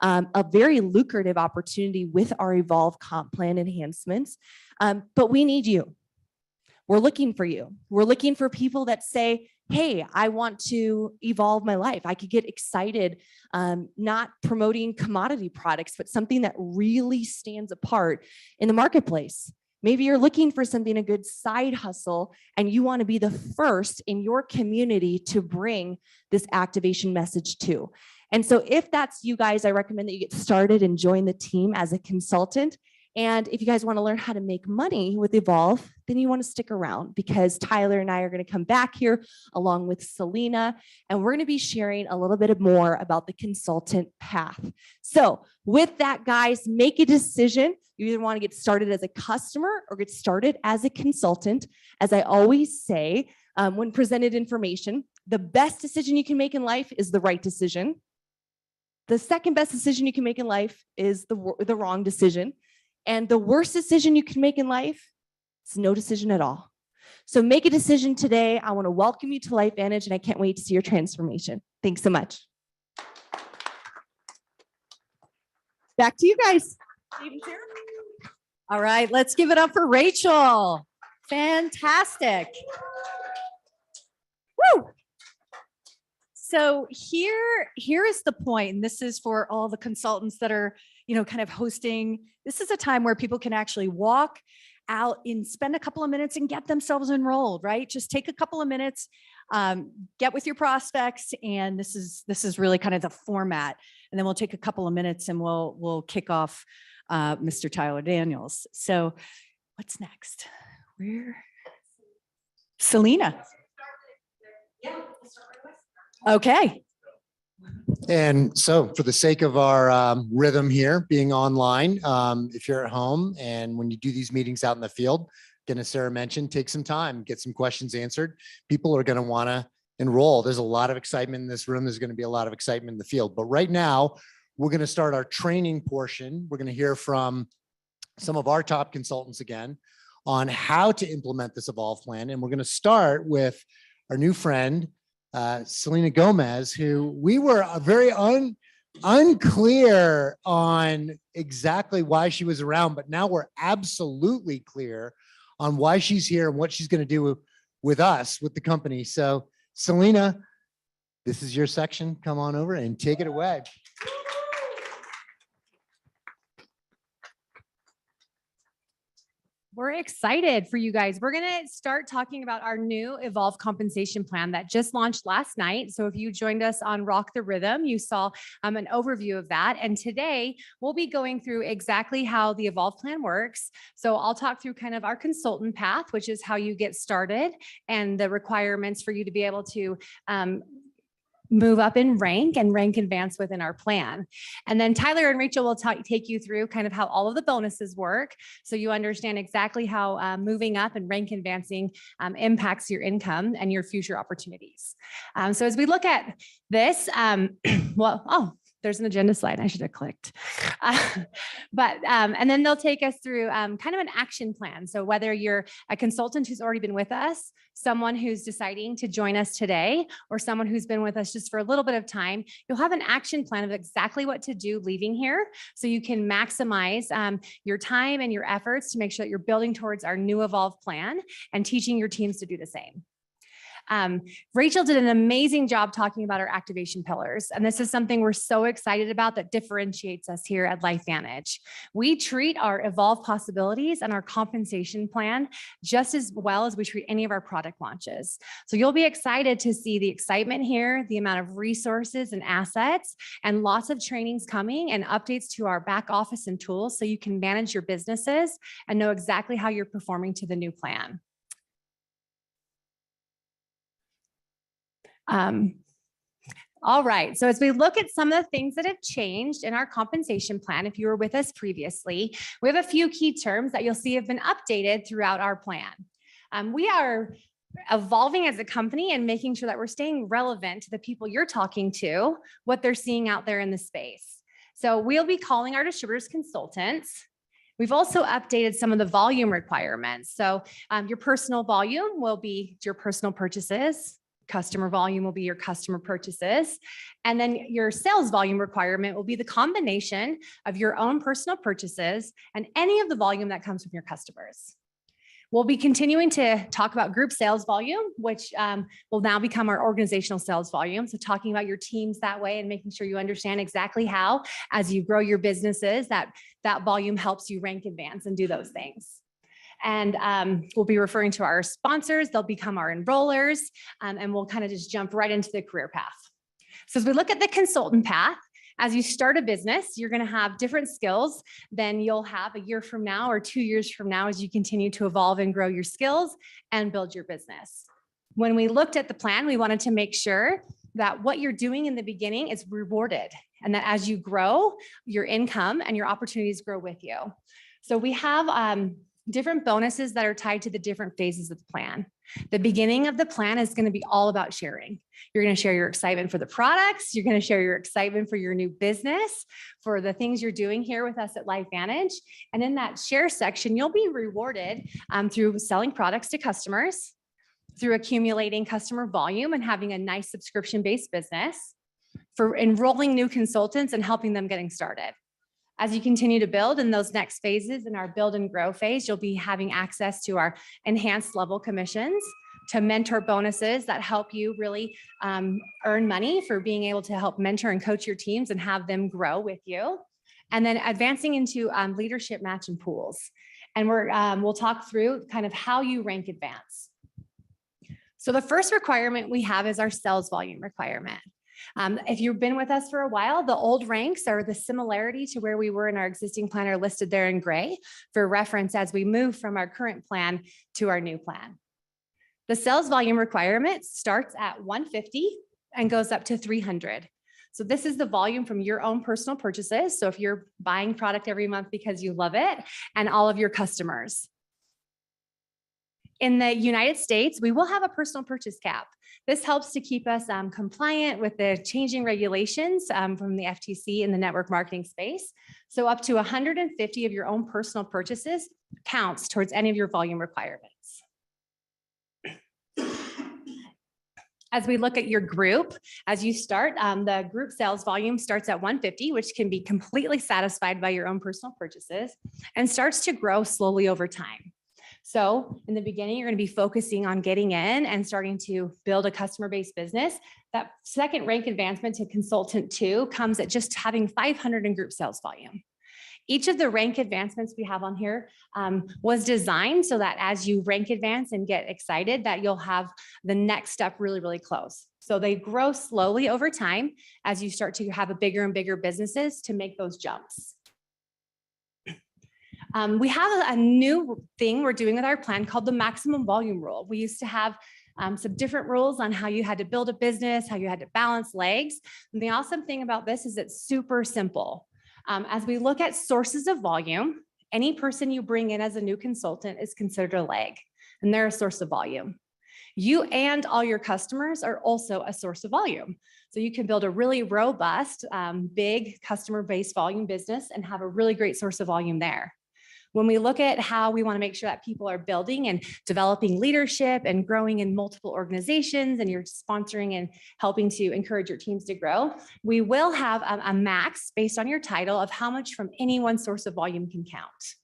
Speaker 6: A very lucrative opportunity with our Evolve Comp Plan enhancements. But we need you. We're looking for you. We're looking for people that say, hey, I want to evolve my life. I could get excited, not promoting commodity products, but something that really stands apart in the marketplace. Maybe you're looking for something, a good side hustle, and you want to be the first in your community to bring this activation message to. And so if that's you guys, I recommend that you get started and join the team as a consultant. And if you guys want to learn how to make money with Evolve, then you want to stick around because Tyler and I are going to come back here along with Selena, and we're going to be sharing a little bit more about the consultant path. So with that, guys, make a decision. You either want to get started as a customer or get started as a consultant. As I always say, when presented information, the best decision you can make in life is the right decision. The second best decision you can make in life is the wrong decision. And the worst decision you can make in life is no decision at all. So make a decision today. I want to welcome you to LifeVantage, and I can't wait to see your transformation. Thanks so much. Back to you guys.
Speaker 4: All right, let's give it up for Rachel. Fantastic. Woo! So here is the point, and this is for all the consultants that are, kind of hosting. This is a time where people can actually walk out and spend a couple of minutes and get themselves enrolled, right? Just take a couple of minutes, get with your prospects, and this is really kind of the format. And then we'll take a couple of minutes and we'll kick off Mr. Tyler Daniels. So what's next? Selena. Okay.
Speaker 2: And so for the sake of our rhythm here, being online, if you're at home and when you do these meetings out in the field, again, as Sarah mentioned, take some time, get some questions answered. People are going to want to enroll. There's a lot of excitement in this room. There's going to be a lot of excitement in the field. But right now, we're going to start our training portion. We're going to hear from some of our top consultants again on how to implement this Evolve plan. And we're going to start with our new friend, Selena Gomez, who we were very unclear on exactly why she was around, but now we're absolutely clear on why she's here and what she's going to do with us, with the company. So Selena, this is your section. Come on over and take it away.
Speaker 3: We're excited for you guys. We're going to start talking about our new Evolve compensation plan that just launched last night. So if you joined us on Rock the Rhythm, you saw an overview of that. And today we'll be going through exactly how the Evolve plan works. So I'll talk through kind of our consultant path, which is how you get started and the requirements for you to be able to move up in rank and rank advance within our plan. And then Tyler and Rachel will take you through kind of how all of the bonuses work. So you understand exactly how moving up and rank advancing impacts your income and your future opportunities. So as we look at this, there's an agenda slide. I should have clicked. And then they'll take us through kind of an action plan. So whether you're a consultant who's already been with us, someone who's deciding to join us today, or someone who's been with us just for a little bit of time, you'll have an action plan of exactly what to do leaving here. So you can maximize your time and your efforts to make sure that you're building towards our new Evolve plan and teaching your teams to do the same. Rachel did an amazing job talking about our activation pillars. And this is something we're so excited about that differentiates us here at LifeVantage. We treat our Evolve possibilities and our compensation plan just as well as we treat any of our product launches. So you'll be excited to see the excitement here, the amount of resources and assets, and lots of trainings coming and updates to our back office and tools so you can manage your businesses and know exactly how you're performing to the new plan. All right, so as we look at some of the things that have changed in our compensation plan, if you were with us previously, we have a few key terms that you'll see have been updated throughout our plan. We are evolving as a company and making sure that we're staying relevant to the people you're talking to, what they're seeing out there in the space. So we'll be calling our distributors consultants. We've also updated some of the volume requirements. So your personal volume will be your personal purchases. Customer volume will be your customer purchases. And then your sales volume requirement will be the combination of your own personal purchases and any of the volume that comes from your customers. We'll be continuing to talk about group sales volume, which will now become our organizational sales volume. So talking about your teams that way and making sure you understand exactly how, as you grow your businesses, that volume helps you rank, advance, and do those things. And we'll be referring to our sponsors. They'll become our enrollers, and we'll kind of just jump right into the career path. So as we look at the consultant path, as you start a business, you're going to have different skills than you'll have a year from now or 2 years from now as you continue to evolve and grow your skills and build your business. When we looked at the plan, we wanted to make sure that what you're doing in the beginning is rewarded and that as you grow, your income and your opportunities grow with you. So we have different bonuses that are tied to the different phases of the plan. The beginning of the plan is going to be all about sharing. You're going to share your excitement for the products. You're going to share your excitement for your new business, for the things you're doing here with us at LifeVantage. And in that share section, you'll be rewarded through selling products to customers, through accumulating customer volume and having a nice subscription-based business, for enrolling new consultants and helping them getting started. As you continue to build in those next phases in our build and grow phase, you'll be having access to our enhanced level commissions, to mentor bonuses that help you really earn money for being able to help mentor and coach your teams and have them grow with you. And then advancing into leadership match and pools. And we'll talk through kind of how you rank advance. So the first requirement we have is our sales volume requirement. If you've been with us for a while, the old ranks are the similarity to where we were in our existing plan are listed there in gray for reference as we move from our current plan to our new plan. The sales volume requirement starts at 150 and goes up to 300. So this is the volume from your own personal purchases. So if you're buying product every month because you love it, and all of your customers. In the United States, we will have a personal purchase cap. This helps to keep us compliant with the changing regulations from the FTC in the network marketing space. So up to 150 of your own personal purchases counts towards any of your volume requirements. As we look at your group, as you start, the group sales volume starts at 150, which can be completely satisfied by your own personal purchases and starts to grow slowly over time. So in the beginning, you're going to be focusing on getting in and starting to build a customer-based business. That second rank advancement to consultant 2 comes at just having 500 in group sales volume. Each of the rank advancements we have on here was designed so that as you rank advance and get excited, that you'll have the next step really, really close. So they grow slowly over time as you start to have a bigger and bigger businesses to make those jumps. We have a new thing we're doing with our plan called the maximum volume rule. We used to have some different rules on how you had to build a business, how you had to balance legs. And the awesome thing about this is it's super simple. As we look at sources of volume, any person you bring in as a new consultant is considered a leg, and they're a source of volume. You and all your customers are also a source of volume. So you can build a really robust, big customer-based volume business and have a really great source of volume there. When we look at how we want to make sure that people are building and developing leadership and growing in multiple organizations, and you're sponsoring and helping to encourage your teams to grow, we will have a max based on your title of how much from any one source of volume can count.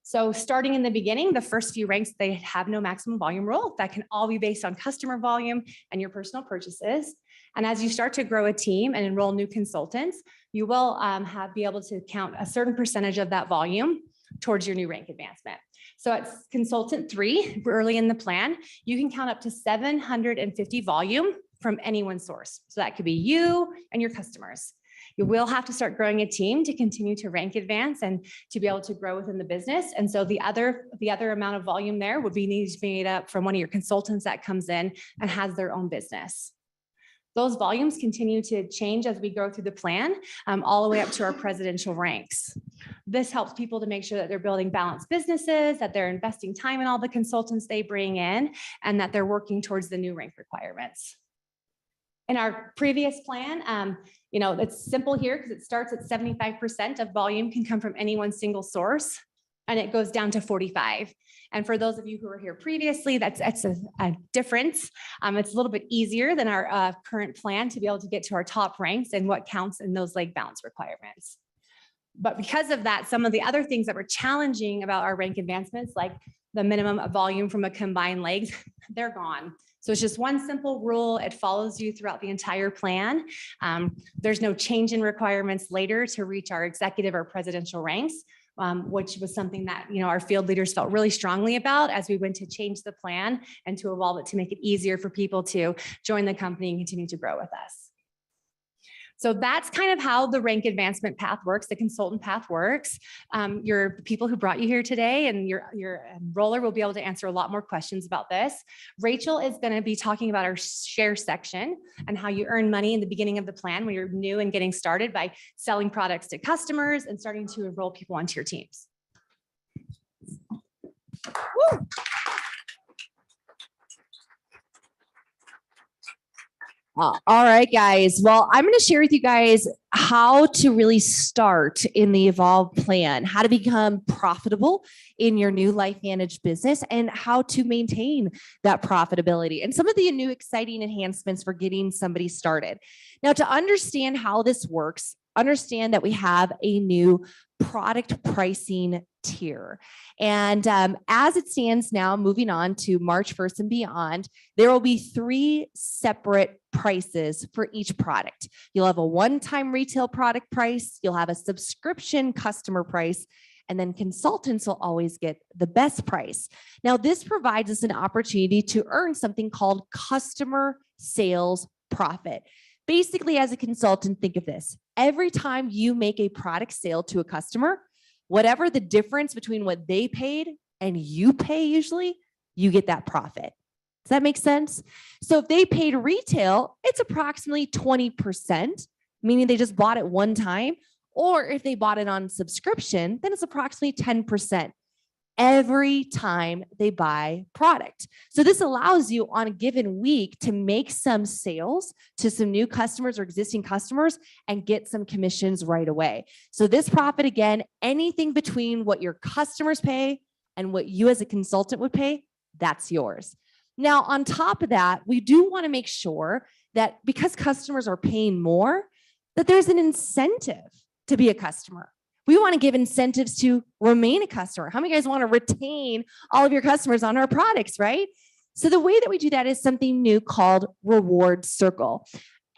Speaker 3: So starting in the beginning, the first few ranks, they have no maximum volume rule. That can all be based on customer volume and your personal purchases. And as you start to grow a team and enroll new consultants, you will be able to count a certain percentage of that volume towards your new rank advancement. So at consultant 3, early in the plan, you can count up to 750 volume from any one source. So that could be you and your customers. You will have to start growing a team to continue to rank advance and to be able to grow within the business. And so the other amount of volume there would be needs to be made up from one of your consultants that comes in and has their own business. Those volumes continue to change as we go through the plan, all the way up to our presidential ranks. This helps people to make sure that they're building balanced businesses, that they're investing time in all the consultants they bring in, and that they're working towards the new rank requirements. In our previous plan, it's simple here because it starts at 75% of volume can come from any one single source, and it goes down to 45. And for those of you who were here previously, that's a difference. It's a little bit easier than our current plan to be able to get to our top ranks and what counts in those leg balance requirements. But because of that, some of the other things that were challenging about our rank advancements, like the minimum of volume from a combined legs, they're gone. So it's just one simple rule. It follows you throughout the entire plan. There's no change in requirements later to reach our executive or presidential ranks, which was something that our field leaders felt really strongly about as we went to change the plan and to evolve it to make it easier for people to join the company and continue to grow with us. So that's kind of how the rank advancement path works, the consultant path works. Your people who brought you here today and your enroller will be able to answer a lot more questions about this. Rachel is going to be talking about our share section and how you earn money in the beginning of the plan when you're new and getting started by selling products to customers and starting to enroll people onto your teams. Woo!
Speaker 6: All right, guys. Well, I'm going to share with you guys how to really start in the Evolve plan, how to become profitable in your new LifeVantage business, and how to maintain that profitability and some of the new exciting enhancements for getting somebody started. Now, to understand how this works, understand that we have a new product pricing tier. And as it stands now, moving on to March 1st and beyond, there will be 3 separate prices for each product. You'll have a one-time retail product price, you'll have a subscription customer price, and then consultants will always get the best price. Now, this provides us an opportunity to earn something called customer sales profit. Basically, as a consultant, think of this. Every time you make a product sale to a customer, whatever the difference between what they paid and you pay usually, you get that profit. Does that make sense? So if they paid retail, it's approximately 20%, meaning they just bought it one time. Or if they bought it on subscription, then it's approximately 10% every time they buy product. So this allows you on a given week to make some sales to some new customers or existing customers and get some commissions right away. So this profit, again, anything between what your customers pay and what you as a consultant would pay, that's yours. Now, on top of that, we do want to make sure that because customers are paying more, that there's an incentive to be a customer. We want to give incentives to remain a customer. How many of you guys want to retain all of your customers on our products, right? So the way that we do that is something new called Reward Circle.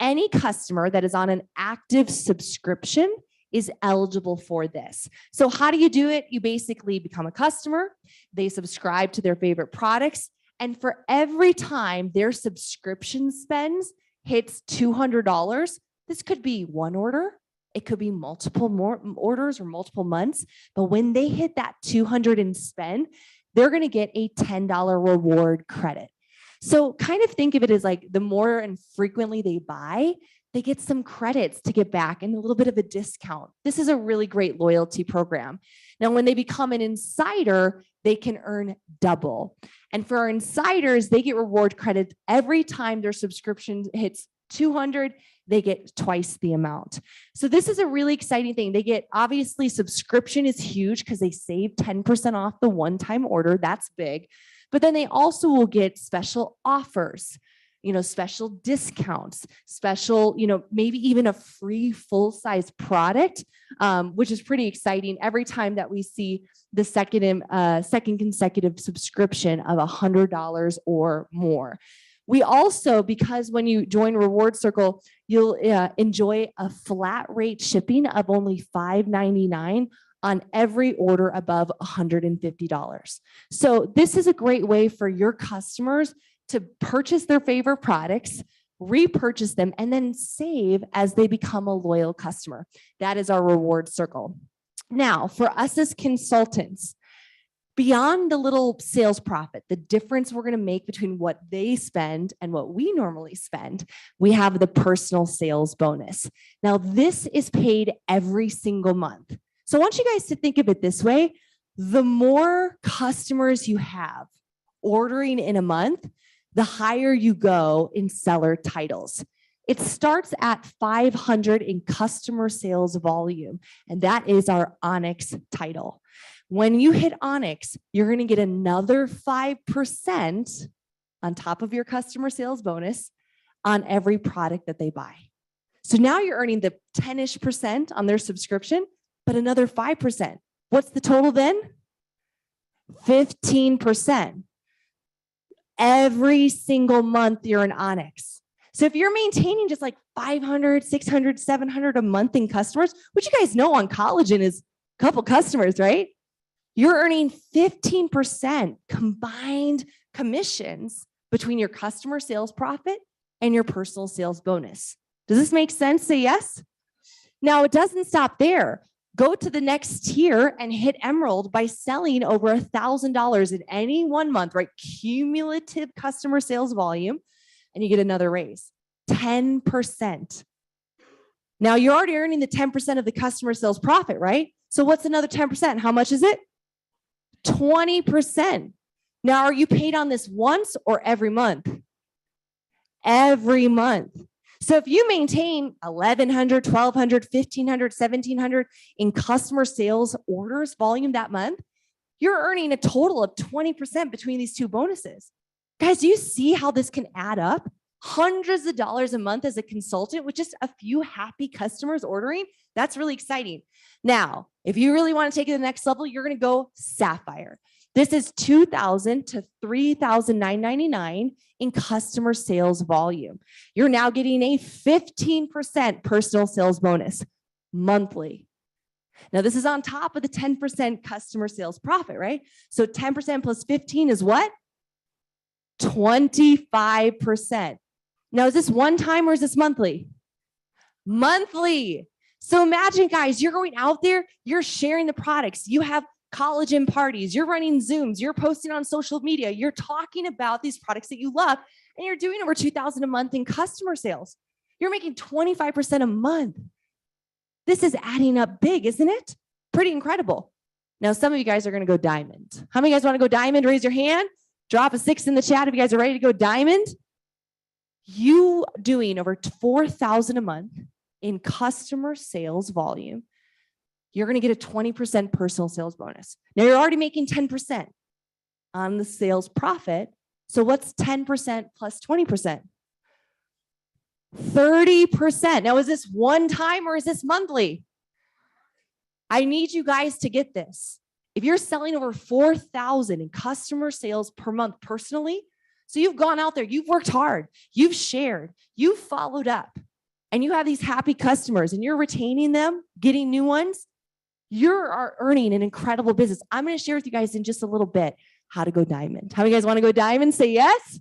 Speaker 6: Any customer that is on an active subscription is eligible for this. So how do you do it? You basically become a customer, they subscribe to their favorite products, and for every time their subscription spends hits $200, this could be one order, it could be multiple more orders or multiple months, but when they hit that 200 and spend, they're going to get a $10 reward credit. So kind of think of it as like the more and frequently they buy, they get some credits to get back and a little bit of a discount. This is a really great loyalty program. Now, when they become an insider, they can earn double. And for our insiders, they get reward credits every time their subscription hits 200, they get twice the amount. So this is a really exciting thing. They get, obviously, subscription is huge because they save 10% off the one-time order. That's big. But then they also will get special offers, special discounts, special, maybe even a free full-size product, which is pretty exciting every time that we see the second consecutive subscription of $100 or more. We also, because when you join Reward Circle, you'll enjoy a flat rate shipping of only $5.99 on every order above $150. So this is a great way for your customers to purchase their favorite products, repurchase them, and then save as they become a loyal customer. That is our Reward Circle. Now, for us as consultants, beyond the little sales profit, the difference we're going to make between what they spend and what we normally spend, we have the personal sales bonus. Now, this is paid every single month. So I want you guys to think of it this way. The more customers you have ordering in a month, the higher you go in seller titles. It starts at 500 in customer sales volume, and that is our Onyx title. When you hit Onyx, you're going to get another 5% on top of your customer sales bonus on every product that they buy. So now you're earning the 10-ish% on their subscription, but another 5%. What's the total then? 15%. Every single month you're in Onyx. So if you're maintaining just like 500, 600, 700 a month in customers, which you guys know on collagen is a couple customers, right? You're earning 15% combined commissions between your customer sales profit and your personal sales bonus. Does this make sense? Say yes. Now it doesn't stop there. Go to the next tier and hit Emerald by selling over $1,000 in any 1 month, right? Cumulative customer sales volume, and you get another raise, 10%. Now you're already earning the 10% of the customer sales profit, right? So what's another 10%? How much is it? 20%. Now, are you paid on this once or every month? Every month. So if you maintain 1,100, 1,200, 1,500, 1,700 in customer sales orders volume that month, you're earning a total of 20% between these two bonuses. Guys, do you see how this can add up? Hundreds of dollars a month as a consultant with just a few happy customers ordering. That's really exciting. Now, if you really want to take it to the next level, you're going to go Sapphire. This is $2,000 to $3,999 in customer sales volume. You're now getting a 15% personal sales bonus monthly. Now, this is on top of the 10% customer sales profit, right? So 10% plus 15 is what? 25%. Now, is this one time or is this monthly? Monthly. So imagine, guys, you're going out there, you're sharing the products, you have collagen parties, you're running Zooms, you're posting on social media, you're talking about these products that you love, and you're doing over $2,000 a month in customer sales. You're making 25% a month. This is adding up big, isn't it? Pretty incredible. Now, some of you guys are going to go diamond. How many of you guys want to go diamond? Raise your hand. Drop a 6 in the chat if you guys are ready to go diamond. You doing over $4,000 a month in customer sales volume, you're going to get a 20% personal sales bonus. Now you're already making 10% on the sales profit. So what's 10% plus 20%? 30%. Now, is this one time or is this monthly? I need you guys to get this. If you're selling over 4,000 in customer sales per month personally, so you've gone out there, you've worked hard, you've shared, you've followed up, and you have these happy customers and you're retaining them, getting new ones, you're earning an incredible business. I'm going to share with you guys in just a little bit how to go diamond. How many of you guys want to go diamond? Say yes.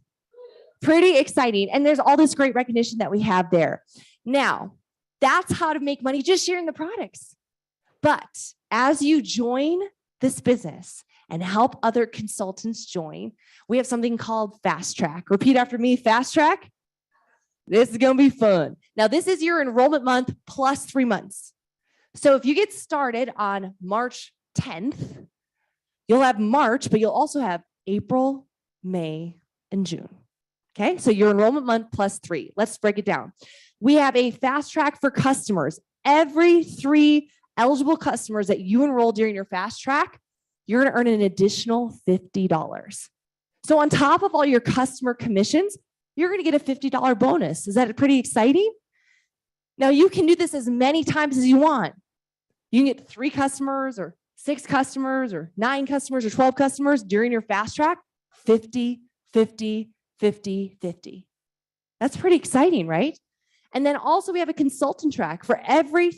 Speaker 6: Pretty exciting. And there's all this great recognition that we have there. Now, that's how to make money, just sharing the products. But as you join this business and help other consultants join, we have something called Fast Track. Repeat after me, Fast Track. This is going to be fun. Now, this is your enrollment month plus 3 months. So if you get started on March 10th, you'll have March, but you'll also have April, May, and June. Okay, so your enrollment month plus 3. Let's break it down. We have a Fast Track for customers. Every 3 eligible customers that you enroll during your Fast Track, you're going to earn an additional $50. So on top of all your customer commissions, you're going to get a $50 bonus. Is that pretty exciting? Now you can do this as many times as you want. You can get 3 customers or 6 customers or 9 customers or 12 customers during your Fast Track, 50, 50, 50, 50. That's pretty exciting, right? And then also we have a consultant track for every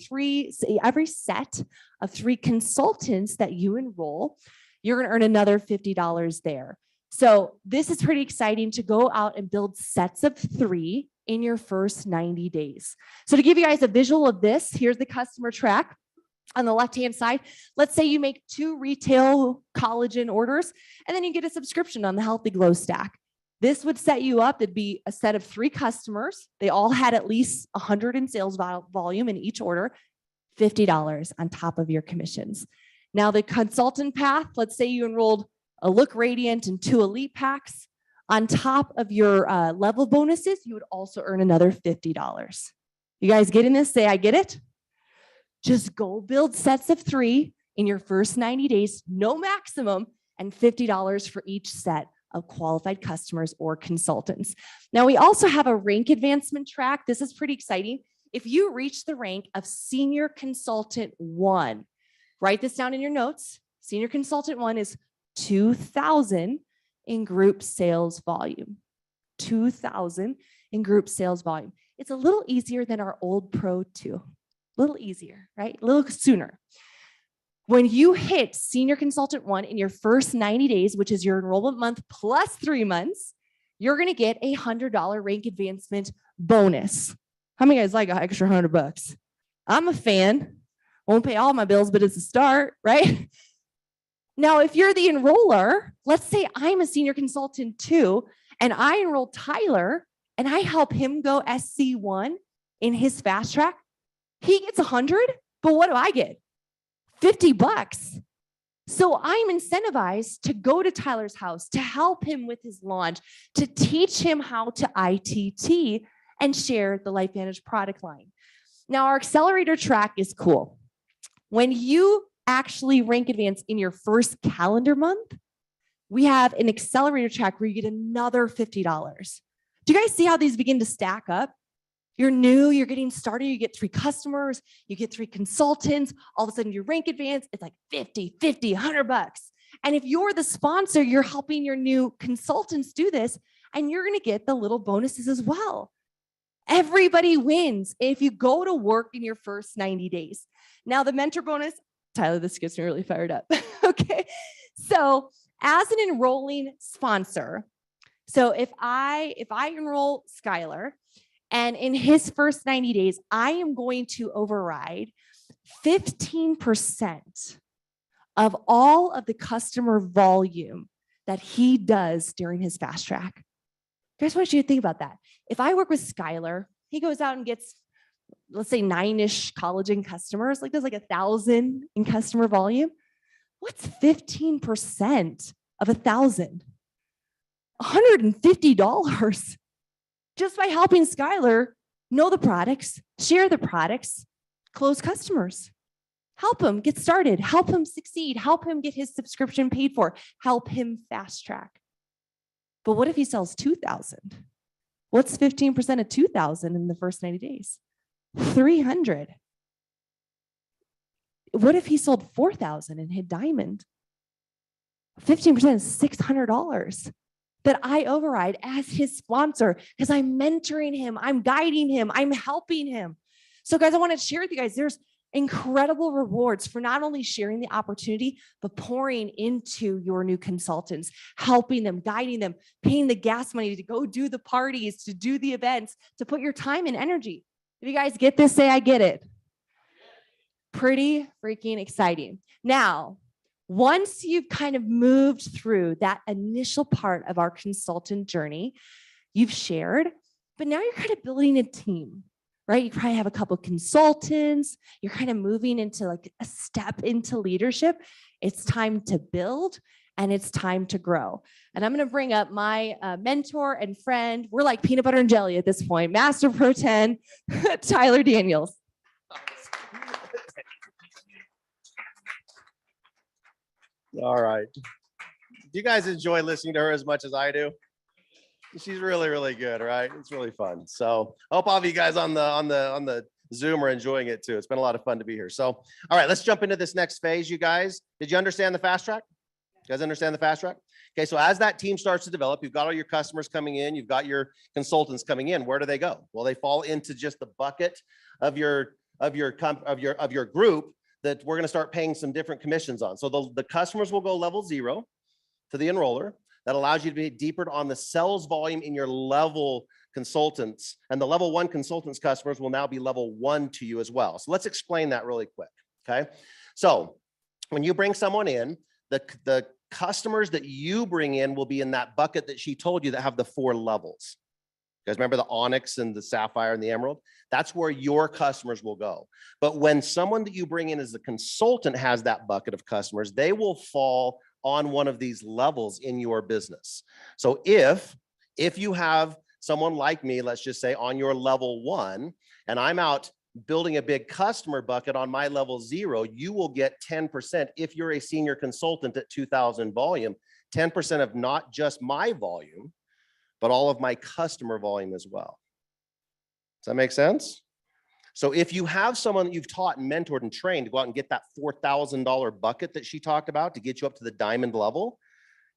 Speaker 6: set of 3 consultants that you enroll, you're going to earn another $50 there. So this is pretty exciting to go out and build sets of 3 in your first 90 days. So to give you guys a visual of this, here's the customer track on the left-hand side. Let's say you make 2 retail collagen orders, and then you get a subscription on the Healthy Glow Stack. This would set you up. It'd be a set of 3 customers. They all had at least 100 in sales volume in each order. $50 on top of your commissions. Now the consultant path, let's say you enrolled a Look Radiant and 2 Elite packs. On top of your level bonuses, you would also earn another $50. You guys getting this? Say, I get it. Just go build sets of 3 in your first 90 days, no maximum, and $50 for each set of qualified customers or consultants. Now, we also have a rank advancement track. This is pretty exciting. If you reach the rank of Senior Consultant 1, write this down in your notes. Senior Consultant 1 is 2,000 in group sales volume. 2,000 in group sales volume. It's a little easier than our old Pro 2. A little easier, right? A little sooner. When you hit Senior Consultant 1 in your first 90 days, which is your enrollment month plus 3 months, you're going to get a $100 rank advancement bonus. How many guys like an extra $100? I'm a fan. Won't pay all my bills, but it's a start, right? Now, if you're the enroller, let's say I'm a senior consultant too, and I enroll Tyler and I help him go SC1 in his fast track. He gets 100, but what do I get? $50. So I'm incentivized to go to Tyler's house, to help him with his launch, to teach him how to ITT and share the LifeVantage product line. Now, our accelerator track is cool. When you actually rank advance in your first calendar month, we have an accelerator track where you get another $50. Do you guys see how these begin to stack up? You're new, you're getting started, you get 3 customers, you get 3 consultants, all of a sudden you rank advance, it's like 50, $100. And if you're the sponsor, you're helping your new consultants do this, and you're gonna get the little bonuses as well. Everybody wins if you go to work in your first 90 days. Now the mentor bonus, Tyler, this gets me really fired up. Okay, so as an enrolling sponsor, so if I enroll Skylar, and in his first 90 days, I am going to override 15% of all of the customer volume that he does during his fast track. I just want you to think about that. If I work with Skylar, he goes out and gets, let's say 9-ish collagen customers, like does like 1,000 in customer volume. What's 15% of 1,000? $150. Just by helping Skylar know the products, share the products, close customers. Help him get started, help him succeed, help him get his subscription paid for, help him fast track. But what if he sells 2,000? What's 15% of 2,000 in the first 90 days? 300. What if he sold 4,000 and hit diamond? 15% is $600 that I override as his sponsor because I'm mentoring him, I'm guiding him, I'm helping him. So guys, I want to share with you guys, there's incredible rewards for not only sharing the opportunity, but pouring into your new consultants, helping them, guiding them, paying the gas money to go do the parties, to do the events, to put your time and energy. If you guys get this, say, I get it. Pretty freaking exciting. Now, once you've kind of moved through that initial part of our consultant journey, you've shared, but now you're kind of building a team, right? You probably have a couple of consultants. You're kind of moving into like a step into leadership. It's time to build and it's time to grow. And I'm going to bring up my mentor and friend. We're like peanut butter and jelly at this point. Master Pro 10, Tyler Daniels.
Speaker 5: All right. Do you guys enjoy listening to her as much as I do? She's really, really good, right? It's really fun. So I hope all of you guys on the Zoom are enjoying it too. It's been a lot of fun to be here. So, all right, let's jump into this next phase, you guys. Did you understand the fast track? You guys understand the fast track? Okay, so as that team starts to develop, you've got all your customers coming in, you've got your consultants coming in. Where do they go? Well, they fall into just the bucket of your group that we're going to start paying some different commissions on. So the customers will go level 0 to the enroller. That allows you to be deeper on the sales volume in your level consultants. And the level 1 consultants customers will now be level 1 to you as well. So let's explain that really quick, okay? So when you bring someone in, the customers that you bring in will be in that bucket that she told you that have the 4 levels. You guys remember the onyx and the sapphire and the emerald? That's where your customers will go. But when someone that you bring in as a consultant has that bucket of customers, they will fall on one of these levels in your business. So if you have someone like me, let's just say on your level 1, and I'm out building a big customer bucket on my level 0, you will get 10% if you're a senior consultant at 2,000 volume, 10% of not just my volume, but all of my customer volume as well. Does that make sense? So if you have someone that you've taught and mentored and trained to go out and get that $4,000 bucket that she talked about to get you up to the diamond level,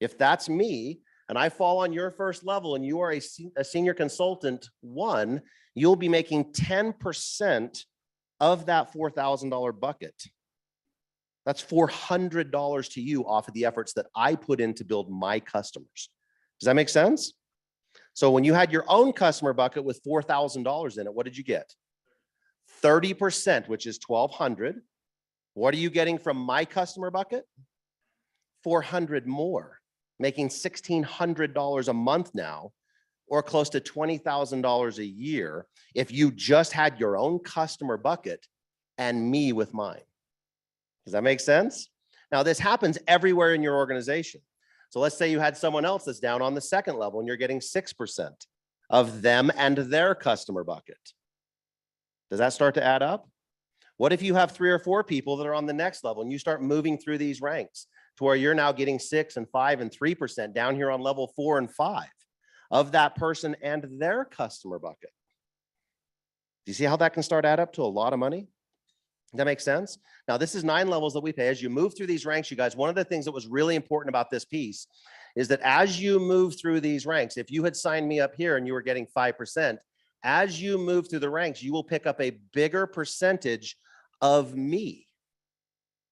Speaker 5: if that's me and I fall on your first level and you are a senior consultant 1, you'll be making 10% of that $4,000 bucket. That's $400 to you off of the efforts that I put in to build my customers. Does that make sense? So when you had your own customer bucket with $4,000 in it, what did you get? 30%, which is $1,200. What are you getting from my customer bucket? $400 more, making $1,600 a month now, or close to $20,000 a year if you just had your own customer bucket and me with mine. Does that make sense? Now, this happens everywhere in your organization. So let's say you had someone else that's down on the second level and you're getting 6% of them and their customer bucket. Does that start to add up? What if you have 3 or 4 people that are on the next level and you start moving through these ranks to where you're now getting 6 and 5 and 3% down here on level 4 and 5 of that person and their customer bucket? Do you see how that can start to add up to a lot of money? Does that make sense? Now, this is 9 levels that we pay. As you move through these ranks, you guys, one of the things that was really important about this piece is that as you move through these ranks, if you had signed me up here and you were getting 5%, as you move through the ranks, you will pick up a bigger percentage of me.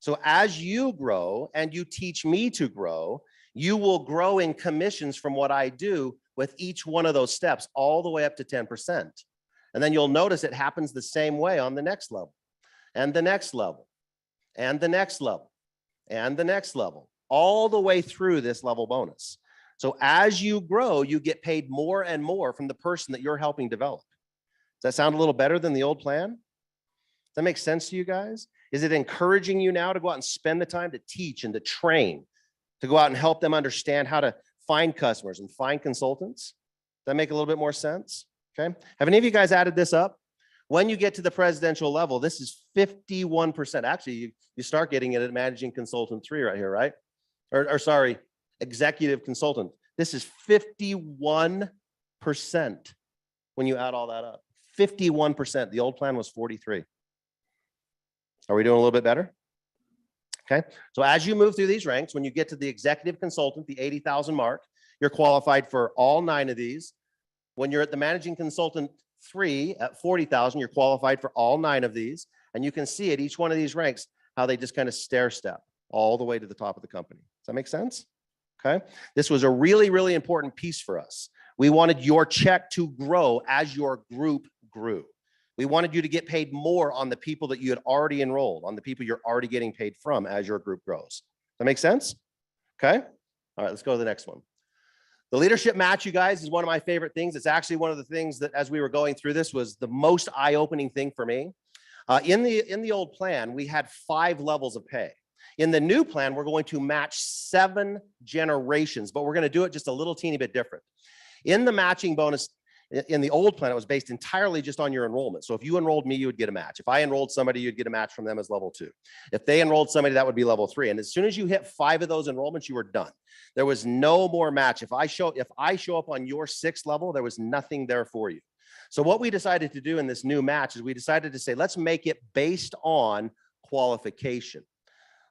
Speaker 5: So as you grow and you teach me to grow, you will grow in commissions from what I do with each one of those steps all the way up to 10%. And then you'll notice it happens the same way on the next level, and the next level, and the next level, and the next level, all the way through this level bonus. So as you grow, you get paid more and more from the person that you're helping develop. Does that sound a little better than the old plan? Does that make sense to you guys? Is it encouraging you now to go out and spend the time to teach and to train, to go out and help them understand how to find customers and find consultants? Does that make a little bit more sense? Okay. Have any of you guys added this up? When you get to the presidential level, this is 51%. Actually, you start getting it at managing consultant 3 right here, right? Or sorry, executive consultant. This is 51% when you add all that up. 51%. The old plan was 43. Are we doing a little bit better? Okay. So as you move through these ranks, when you get to the executive consultant, the 80,000 mark, you're qualified for all 9 of these. When you're at the managing consultant 3 at 40,000, you're qualified for all 9 of these. And you can see at each one of these ranks how they just kind of stair step all the way to the top of the company. Does that make sense? Okay. This was a really, really important piece for us. We wanted your check to grow as your group grew. We wanted you to get paid more on the people that you had already enrolled, on the people you're already getting paid from as your group grows. Does that make sense? Okay. All right, let's go to the next one. The leadership match, you guys, is one of my favorite things. It's actually one of the things that, as we were going through this, was the most eye-opening thing for me. In the old plan, we had 5 levels of pay. In the new plan, we're going to match 7 generations, but we're going to do it just a little teeny bit different. In the matching bonus, in the old plan, it was based entirely just on your enrollment. So if you enrolled me, you would get a match. If I enrolled somebody, you'd get a match from them as level 2. If they enrolled somebody, that would be level 3. And as soon as you hit 5 of those enrollments, you were done. There was no more match. If I show up on your 6th level, there was nothing there for you. So what we decided to do in this new match is we decided to say, let's make it based on qualification.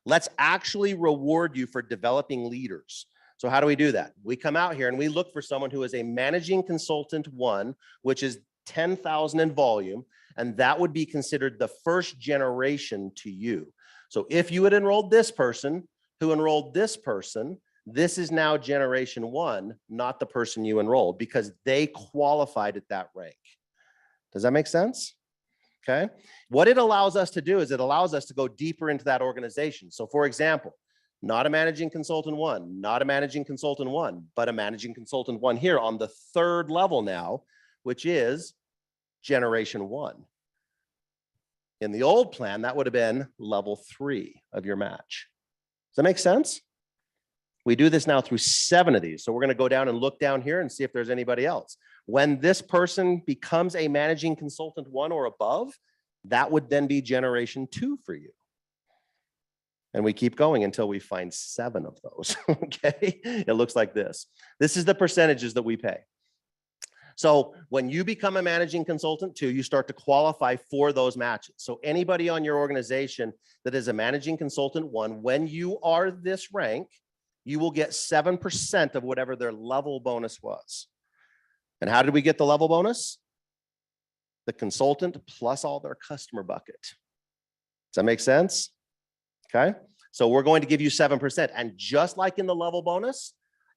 Speaker 5: Let's actually reward you for developing leaders. So how do we do that? We come out here and we look for someone who is a managing consultant 1, which is 10,000 in volume, and that would be considered the first generation to you. So if you had enrolled this person, who enrolled this person, this is now generation 1, not the person you enrolled, because they qualified at that rank. Does that make sense? Okay. What it allows us to do is it allows us to go deeper into that organization. So for example, not a managing consultant 1, not a managing consultant 1, but a managing consultant 1 here on the 3rd level now which is generation 1. In the old plan, that would have been level 3 of your match. Does that make sense? We do this now through 7 of these. So we're going to go down and look down here and see if there's anybody else. When this person becomes a managing consultant 1 or above, that would then be generation 2 for you. And we keep going until we find 7 of those, okay? It looks like this. This is the percentages that we pay. So when you become a managing consultant 2, you start to qualify for those matches. So anybody on your organization that is a managing consultant 1, when you are this rank, you will get 7% of whatever their level bonus was. And how did we get the level bonus? The consultant plus all their customer bucket. Does that make sense? Okay. So we're going to give you 7%. And just like in the level bonus,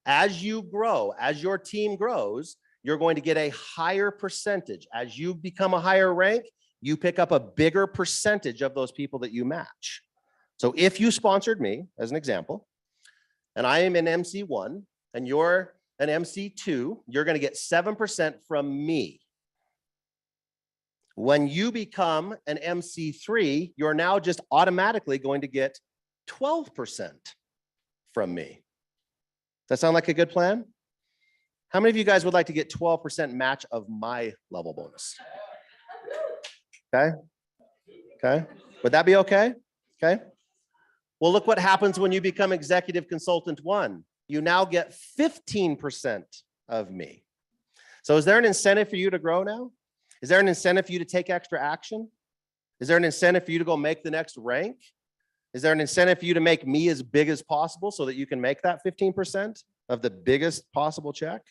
Speaker 5: as you grow, as your team grows, you're going to get a higher percentage. As you become a higher rank, you pick up a bigger percentage of those people that you match. So if you sponsored me, as an example, and I am an MC1 and you're an MC2, you're going to get 7% from me. When you become an MC3, you're now just automatically going to get 12% from me. Does that sound like a good plan? How many of you guys would like to get 12% match of my level bonus? Okay. Okay. Would that be okay? Okay. Well, look what happens when you become executive consultant 1. You now get 15% of me. So is there an incentive for you to grow now? Is there an incentive for you to take extra action? Is there an incentive for you to go make the next rank? Is there an incentive for you to make me as big as possible so that you can make that 15% of the biggest possible check?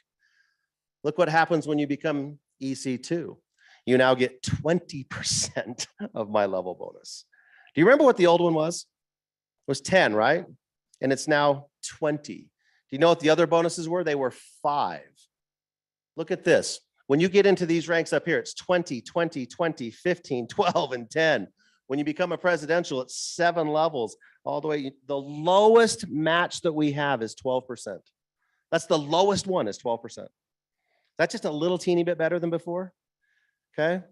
Speaker 5: Look what happens when you become EC2. You now get 20% of my level bonus. Do you remember what the old one was? It was 10, right? And it's now 20. Do you know what the other bonuses were? They were 5. Look at this. When you get into these ranks up here, it's 20, 20, 20, 15, 12, and 10. When you become a presidential, it's 7 levels all the way. The lowest match that we have is 12%. That's the lowest one is 12%. That's just a little teeny bit better than before. Okay.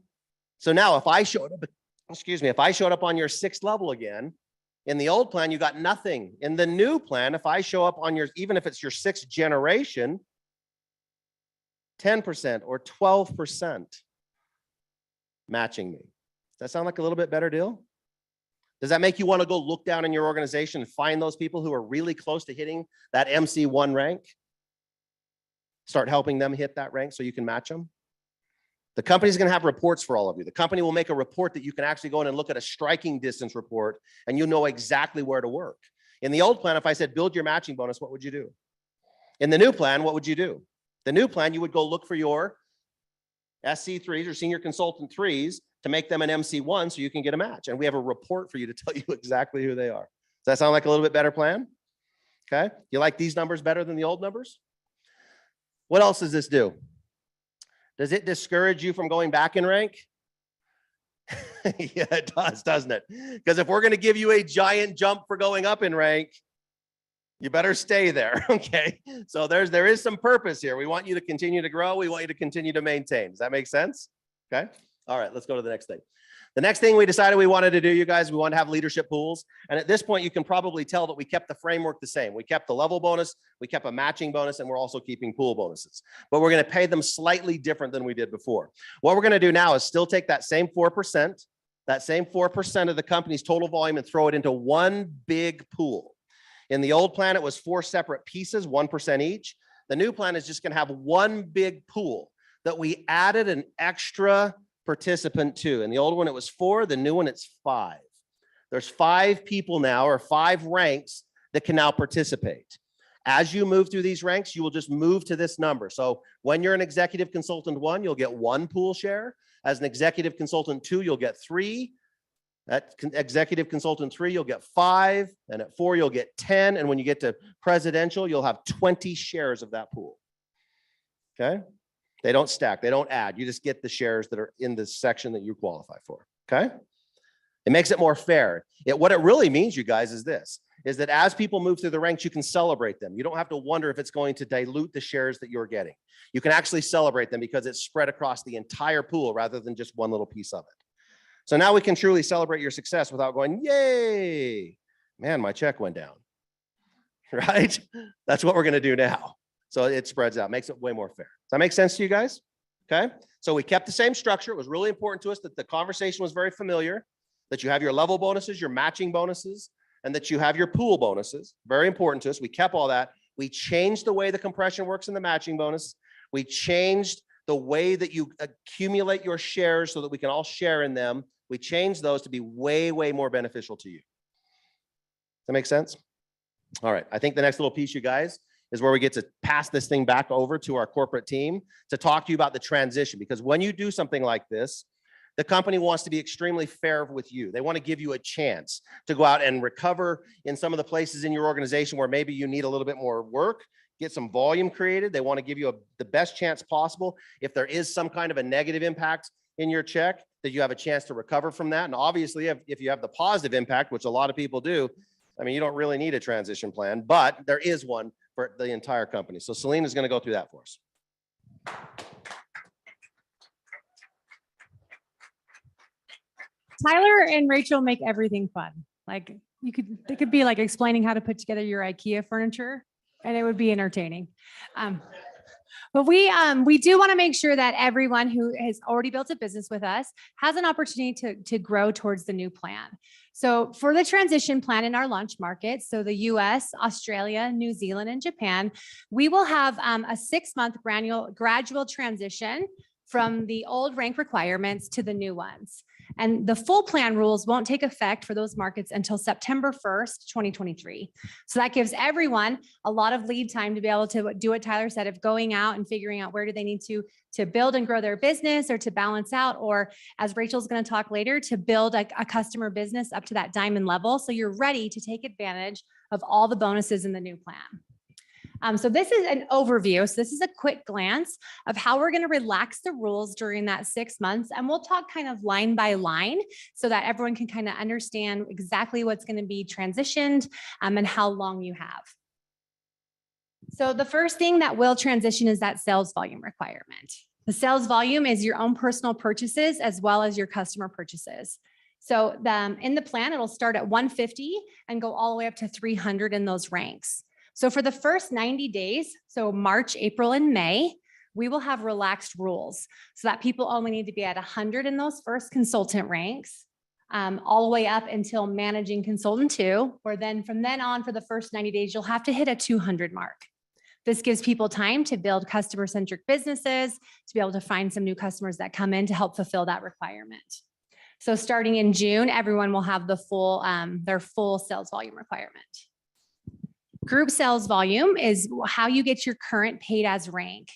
Speaker 5: So now if I showed up, if I showed up on your 6th level again, in the old plan, you got nothing. In the new plan, if I show up on your, even if it's your 6th generation, 10% or 12% matching me. Does that sound like a little bit better deal? Does that make you want to go look down in your organization and find those people who are really close to hitting that MC1 rank? Start helping them hit that rank so you can match them. The company's going to have reports for all of you. The company will make a report that you can actually go in and look at a striking distance report and you know exactly where to work. In the old plan, if I said build your matching bonus, what would you do? In the new plan, what would you do? The new plan, you would go look for your SC3s or senior consultant 3s to make them an MC1 so you can get a match. And we have a report for you to tell you exactly who they are. Does that sound like a little bit better plan? Okay. You like these numbers better than the old numbers? What else does this do? Does it discourage you from going back in rank? Yeah, it does, doesn't it? Because if we're going to give you a giant jump for going up in rank, you better stay there, okay? So there is some purpose here. We want you to continue to grow. We want you to continue to maintain. Does that make sense? Okay. All right, let's go to the next thing. The next thing we decided we wanted to do, you guys, we want to have leadership pools. And at this point, you can probably tell that we kept the framework the same. We kept the level bonus, we kept a matching bonus, and we're also keeping pool bonuses. But we're going to pay them slightly different than we did before. What we're going to do now is still take that same 4%, of the company's total volume and throw it into one big pool. In the old plan, it was 4 separate pieces, 1% each. The new plan is just going to have one big pool that we added an extra participant to. In the old one, it was 4. The new one, it's 5. There's 5 people now, or 5 ranks that can now participate. As you move through these ranks, you will just move to this number. So when you're an executive consultant 1, you'll get 1 pool share. As an executive consultant 2, you'll get 3. At executive consultant 3, you'll get 5. And at 4, you'll get 10. And when you get to presidential, you'll have 20 shares of that pool. Okay? They don't stack. They don't add. You just get the shares that are in the section that you qualify for. Okay? It makes it more fair. What it really means, you guys, is this. is that as people move through the ranks, you can celebrate them. You don't have to wonder if it's going to dilute the shares that you're getting. You can actually celebrate them because it's spread across the entire pool rather than just one little piece of it. So now we can truly celebrate your success without going, yay, man, my check went down, right? That's what we're going to do now. So it spreads out, makes it way more fair. Does that make sense to you guys? Okay. So we kept the same structure. It was really important to us that the conversation was very familiar, that you have your level bonuses, your matching bonuses, and that you have your pool bonuses. Very important to us. We kept all that. We changed the way the compression works in the matching bonus. We changed the way that you accumulate your shares so that we can all share in them. We changed those to be way, way more beneficial to you. Does that make sense? All right. I think the next little piece, you guys, is where we get to pass this thing back over to our corporate team to talk to you about the transition. Because when you do something like this, the company wants to be extremely fair with you. They want to give you a chance to go out and recover in some of the places in your organization where maybe you need a little bit more work, get some volume created. They want to give you the best chance possible. If there is some kind of a negative impact in your check, that you have a chance to recover from that. And obviously, if you have the positive impact, which a lot of people do, I mean, you don't really need a transition plan, but there is one for the entire company. So Celine is going to go through that for us.
Speaker 3: Tyler and Rachel make everything fun. Like it could be like explaining how to put together your IKEA furniture, and it would be entertaining. But we do want to make sure that everyone who has already built a business with us has an opportunity to grow towards the new plan. So for the transition plan in our launch markets, so the US, Australia, New Zealand, and Japan, we will have a 6-month gradual transition from the old rank requirements to the new ones. And the full plan rules won't take effect for those markets until September 1st, 2023. So that gives everyone a lot of lead time to be able to do what Tyler said of going out and figuring out where do they need to build and grow their business, or to balance out, or as Rachel's going to talk later, to build a customer business up to that diamond level. So you're ready to take advantage of all the bonuses in the new plan. So this is an overview. So this is a quick glance of how we're going to relax the rules during that 6 months. And we'll talk kind of line by line so that everyone can kind of understand exactly what's going to be transitioned and how long you have. So the first thing that will transition is that sales volume requirement. The sales volume is your own personal purchases as well as your customer purchases. So in the plan, it'll start at 150 and go all the way up to 300 in those ranks. So for the first 90 days, so March, April, and May, we will have relaxed rules so that people only need to be at 100 in those first consultant ranks, all the way up until managing consultant 2, or then from then on for the first 90 days, you'll have to hit a 200 mark. This gives people time to build customer-centric businesses, to be able to find some new customers that come in to help fulfill that requirement. So starting in June, everyone will have the full, their full sales volume requirement. Group sales volume is how you get your current paid as rank.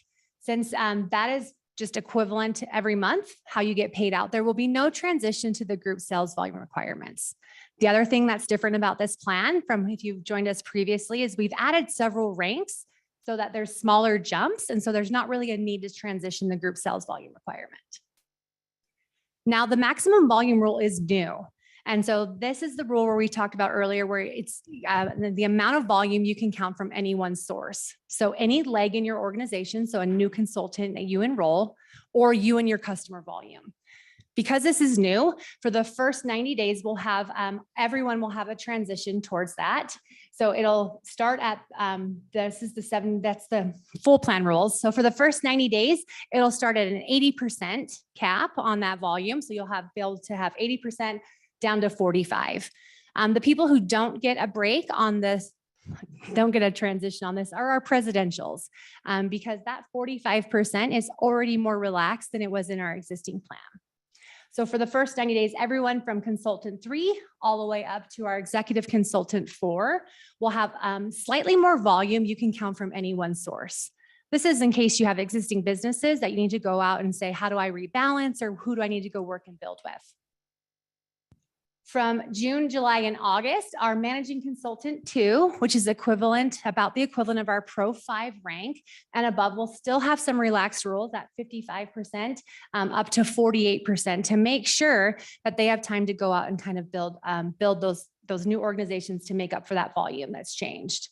Speaker 3: Since that is just equivalent to every month, how you get paid out, there will be no transition to the group sales volume requirements. The other thing that's different about this plan from if you've joined us previously is we've added several ranks so that there's smaller jumps. And so there's not really a need to transition the group sales volume requirement. Now the maximum volume rule is new. And so this is the rule where we talked about earlier, where it's the amount of volume you can count from any one source. So any leg in your organization, so a new consultant that you enroll, or you and your customer volume. Because this is new, for the first 90 days, we'll have, everyone will have a transition towards that. So it'll start at, that's the full plan rules. So for the first 90 days, it'll start at an 80% cap on that volume. So you'll be able to have 80% down to 45. The people who don't get a break on this, don't get a transition on this, are our presidentials, because that 45% is already more relaxed than it was in our existing plan. So for the first 90 days, everyone from consultant 3 all the way up to our executive consultant 4 will have slightly more volume you can count from any one source. This is in case you have existing businesses that you need to go out and say, how do I rebalance, or who do I need to go work and build with? From June, July, and August, our managing consultant 2, which is about the equivalent of our Pro 5 rank and above, will still have some relaxed rules at 55% up to 48% to make sure that they have time to go out and kind of build those new organizations to make up for that volume that's changed.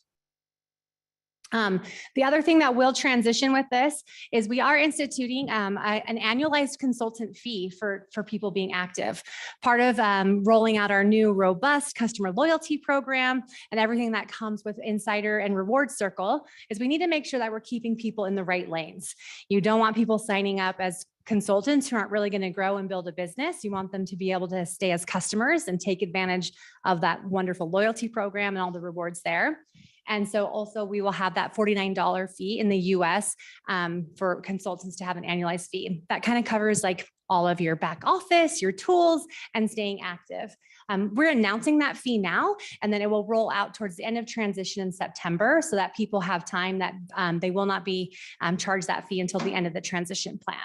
Speaker 3: The other thing that will transition with this is we are instituting an annualized consultant fee for people being active. Part of rolling out our new robust customer loyalty program and everything that comes with Insider and Reward Circle is we need to make sure that we're keeping people in the right lanes. You don't want people signing up as consultants who aren't really going to grow and build a business. You want them to be able to stay as customers and take advantage of that wonderful loyalty program and all the rewards there. And so also we will have that $49 fee in the US for consultants to have an annualized fee. That kind of covers like all of your back office, your tools, and staying active. We're announcing that fee now, and then it will roll out towards the end of transition in September so that people have time that they will not be charged that fee until the end of the transition plan.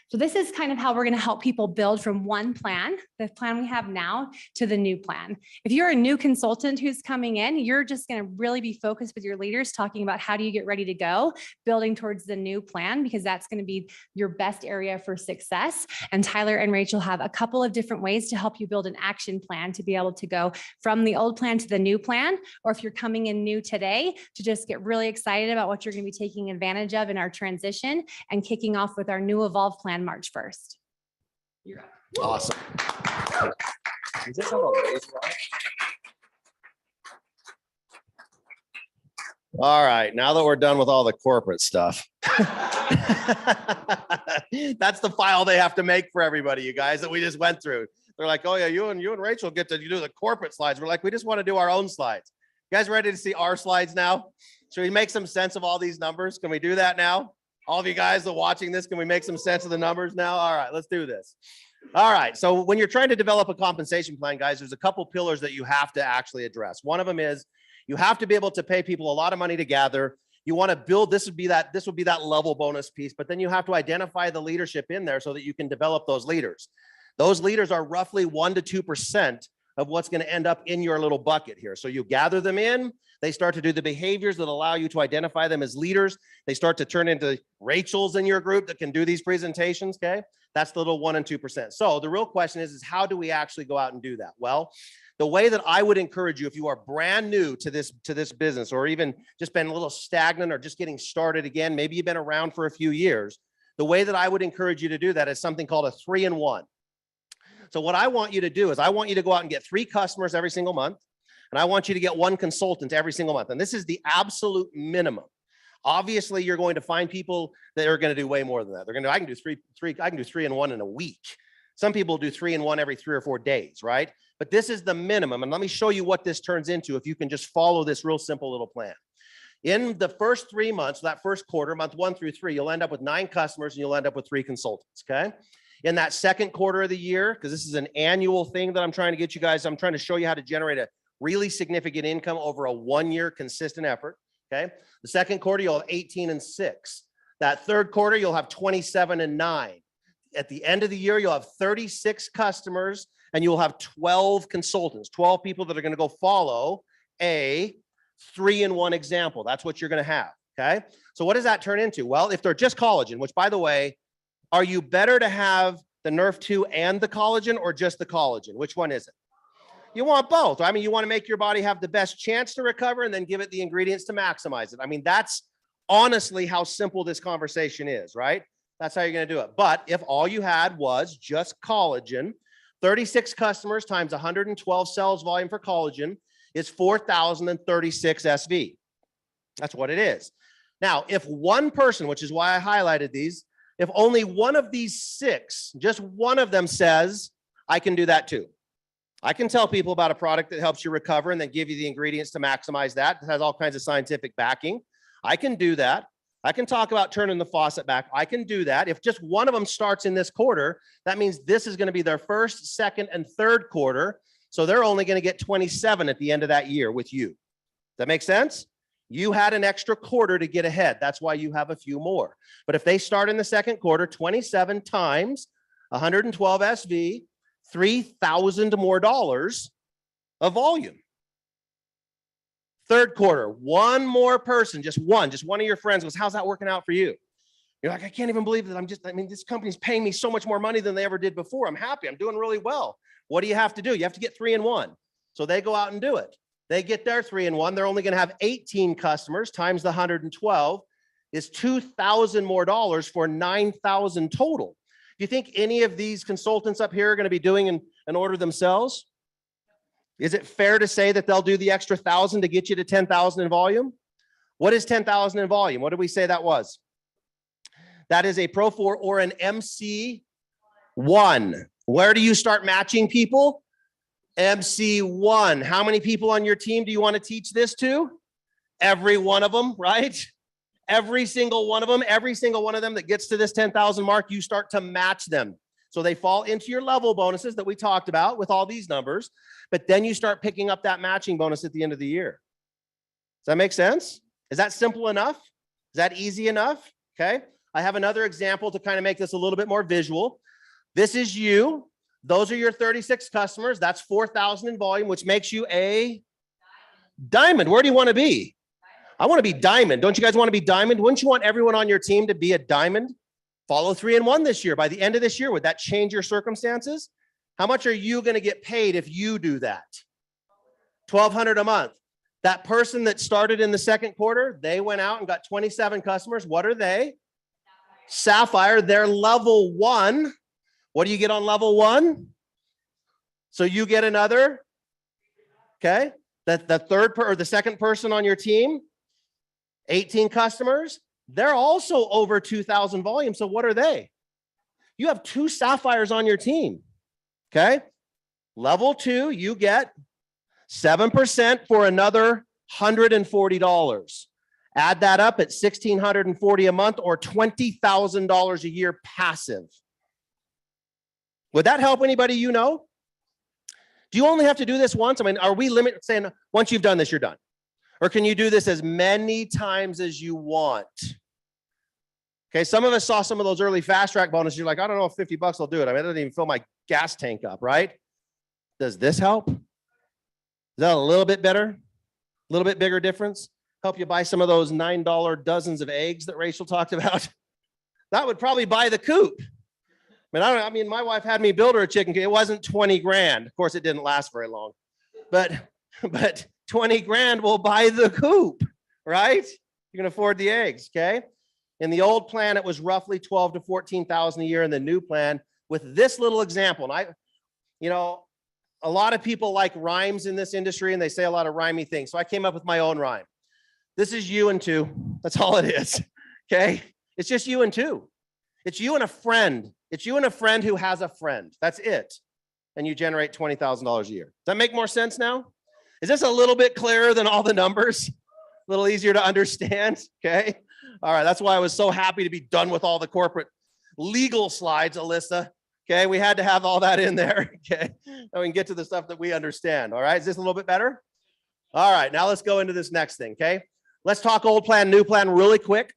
Speaker 3: So this is kind of how we're going to help people build from one plan, the plan we have now, to the new plan. If you're a new consultant who's coming in, you're just going to really be focused with your leaders talking about how do you get ready to go, building towards the new plan, because that's going to be your best area for success. And Tyler and Rachel have a couple of different ways to help you build an action plan to be able to go from the old plan to the new plan, or if you're coming in new today, to just get really excited about what you're going to be taking advantage of in our transition and kicking off with our new Evolve plan March 1st. You're up.
Speaker 5: Awesome. Is this on a raised line? All right, now that we're done with all the corporate stuff. That's the file they have to make for everybody, you guys, that we just went through. They're like, oh yeah, you and Rachel get to do the corporate slides. We're like, we just want to do our own slides. You guys ready to see our slides now? Should we make some sense of all these numbers? Can we do that now? All of you guys that are watching this, can we make some sense of the numbers now? All right, let's do this. All right, so when you're trying to develop a compensation plan, guys, there's a couple pillars that you have to actually address. One of them is you have to be able to pay people a lot of money to gather. You want to build, this would be that level bonus piece, but then you have to identify the leadership in there so that you can develop those leaders. Those leaders are roughly 1 to 2% of what's going to end up in your little bucket here. So you gather them in, they start to do the behaviors that allow you to identify them as leaders. They start to turn into Rachels in your group that can do these presentations, okay? That's the little 1 and 2%. So the real question is how do we actually go out and do that? Well, the way that I would encourage you, if you are brand new to this business, or even just been a little stagnant or just getting started again, maybe you've been around for a few years, the way that I would encourage you to do that is something called a 3-in-1. So what I want you to do is I want you to go out and get 3 customers every single month, and I want you to get 1 consultant every single month. And this is the absolute minimum. Obviously, you're going to find people that are going to do way more than that. They're going to, I can do 3-in-1 in a week. Some people do 3-in-1 every 3 or 4 days, right? But this is the minimum. And let me show you what this turns into if you can just follow this real simple little plan. In the first 3 months, that first quarter, month 1 through 3, you'll end up with 9 customers and you'll end up with 3 consultants, okay? In that second quarter of the year, because this is an annual thing that I'm trying to get you guys, I'm trying to show you how to generate a really significant income over a 1-year consistent effort, okay? The second quarter, you'll have 18 and 6. That third quarter, you'll have 27 and 9. At the end of the year, you'll have 36 customers and you'll have 12 consultants, 12 people that are going to go follow a 3-in-1 example. That's what you're going to have, okay? So what does that turn into? Well, if they're just collagen, which by the way, are you better to have the Nerf 2 and the collagen or just the collagen? Which one is it? You want both. I mean, you want to make your body have the best chance to recover and then give it the ingredients to maximize it. I mean, that's honestly how simple this conversation is, right? That's how you're going to do it. But if all you had was just collagen, 36 customers times 112 cells volume for collagen is 4,036 SV. That's what it is. Now, if one person, which is why I highlighted these, if only one of these 6, just one of them says, I can do that too. I can tell people about a product that helps you recover and then give you the ingredients to maximize that. It has all kinds of scientific backing. I can do that. I can talk about turning the faucet back. I can do that. If just one of them starts in this quarter, that means this is going to be their first, second, and third quarter. So they're only going to get 27 at the end of that year with you. Does that make sense? You had an extra quarter to get ahead. That's why you have a few more. But if they start in the second quarter, 27 times 112 SV, $3,000 more of volume. Third quarter, one more person, just one of your friends goes, how's that working out for you? You're like, I can't even believe that this company's paying me so much more money than they ever did before. I'm happy. I'm doing really well. What do you have to do? You have to get 3-in-1. So they go out and do it. They get their 3-in-1. They're only going to have 18 customers times the 112 is $2,000 more dollars for 9,000 total. Do you think any of these consultants up here are going to be doing an order themselves? Is it fair to say that they'll do the extra 1,000 to get you to 10,000 in volume? What is 10,000 in volume? What did we say that was? That is a Pro 4 or an MC1. Where do you start matching people? MC1. How many people on your team do you want to teach this to? Every one of them, right? Every single one of them, every single one of them that gets to this 10,000 mark, you start to match them. So they fall into your level bonuses that we talked about with all these numbers, but then you start picking up that matching bonus at the end of the year. Does that make sense? Is that simple enough? Is that easy enough? Okay. I have another example to kind of make this a little bit more visual. This is you. Those are your 36 customers. That's 4,000 in volume, which makes you a diamond. Where do you want to be? I want to be diamond. Don't you guys want to be diamond? Wouldn't you want everyone on your team to be a diamond? Follow 3-in-1 this year. By the end of this year, would that change your circumstances? How much are you going to get paid if you do that? $1,200 a month. That person that started in the second quarter, they went out and got 27 customers. What are they? Sapphire. They're level 1. What do you get on level 1? So you get another. Okay. The second person on your team, 18 customers. They're also over 2,000 volume. So what are they? You have 2 sapphires on your team. Okay. Level 2, you get 7% for another $140. Add that up at $1,640 a month or $20,000 a year passive. Would that help anybody you know? Do you only have to do this once? I mean, are we saying once you've done this, you're done? Or can you do this as many times as you want? Okay, some of us saw some of those early fast track bonuses. You're like, I don't know if $50 will do it. I mean, it doesn't even fill my gas tank up, right? Does this help? Is that a little bit better? A little bit bigger difference? Help you buy some of those $9 dozens of eggs that Rachel talked about? That would probably buy the coop. I mean, my wife had me build her a chicken coop. It wasn't 20 grand. Of course, it didn't last very long. But 20 grand will buy the coop, right? You can afford the eggs, okay? In the old plan, it was roughly 12 to 14,000 a year. In the new plan, with this little example, and a lot of people like rhymes in this industry, and they say a lot of rhymey things. So I came up with my own rhyme. This is you and 2. That's all it is, okay? It's just you and 2. It's you and a friend. It's you and a friend who has a friend. That's it. And you generate $20,000 a year. Does that make more sense now? Is this a little bit clearer than all the numbers? A little easier to understand, okay? All right, that's why I was so happy to be done with all the corporate legal slides, Alyssa. Okay, we had to have all that in there, okay? And we can get to the stuff that we understand, all right? Is this a little bit better? All right, now let's go into this next thing, okay? Let's talk old plan, new plan really quick.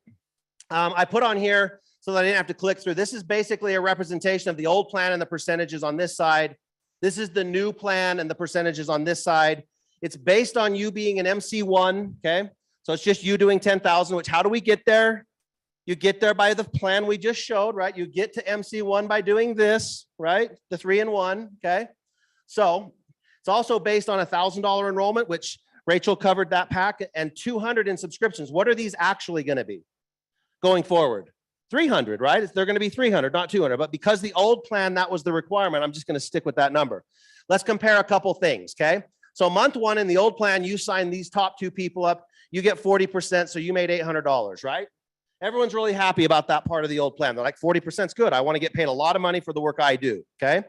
Speaker 5: I put on here so that I didn't have to click through. This is basically a representation of the old plan and the percentages on this side. This is the new plan and the percentages on this side. It's based on you being an MC1, okay? So it's just you doing 10,000, which how do we get there? You get there by the plan we just showed, right? You get to MC1 by doing this, right? The 3-in-1, okay? So it's also based on $1,000 enrollment, which Rachel covered that pack, and 200 in subscriptions. What are these actually going to be going forward? 300, right? They're going to be 300, not 200. But because the old plan, that was the requirement, I'm just going to stick with that number. Let's compare a couple things, okay? So month 1 in the old plan, you sign these top 2 people up. You get 40%, so you made $800, right? Everyone's really happy about that part of the old plan. They're like, 40% is good. I want to get paid a lot of money for the work I do, okay?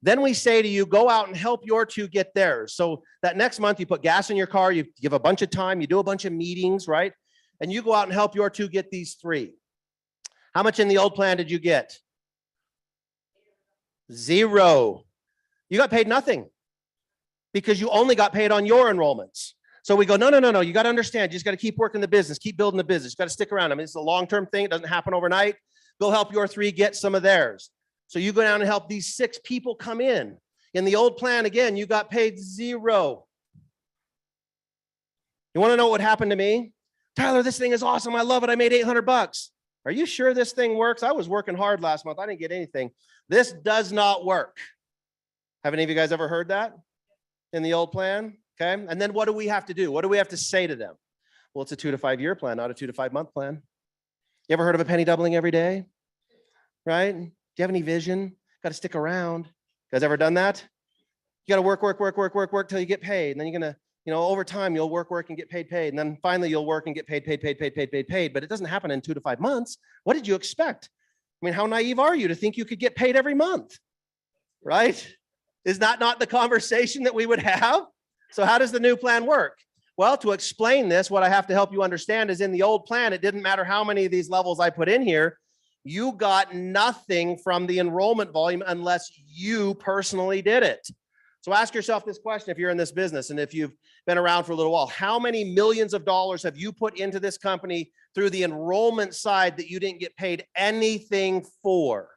Speaker 5: Then we say to you, go out and help your 2 get theirs. So that next month, you put gas in your car, you give a bunch of time, you do a bunch of meetings, right? And you go out and help your 2 get these 3. How much in the old plan did you get? 0. You got paid nothing because you only got paid on your enrollments. So we go, no. You got to understand. You just got to keep working the business, keep building the business. You got to stick around. I mean, it's a long-term thing. It doesn't happen overnight. Go help your 3 get some of theirs. So you go down and help these 6 people come in. In the old plan, again, you got paid 0. You want to know what happened to me? Tyler, this thing is awesome. I love it. I made $800. Are you sure this thing works? I was working hard last month. I didn't get anything. This does not work. Have any of you guys ever heard that? in the old plan. Okay. And then what do we have to do? What do we have to say to them? Well, it's a 2 to 5 year plan, not a 2 to 5 month plan. You ever heard of a penny doubling every day? Right? Do you have any vision? Got to stick around. You guys ever done that? You got to work till you get paid. And then you're going to, over time, you'll work and get paid. And then finally you'll work and get paid. But it doesn't happen in 2 to 5 months. What did you expect? I mean, how naive are you to think you could get paid every month? Right? Is that not the conversation that we would have? So how does the new plan work? Well, to explain this, what I have to help you understand is in the old plan, it didn't matter how many of these levels I put in here. You got nothing from the enrollment volume unless you personally did it. So ask yourself this question if you're in this business and if you've been around for a little while, how many millions of dollars have you put into this company through the enrollment side that you didn't get paid anything for?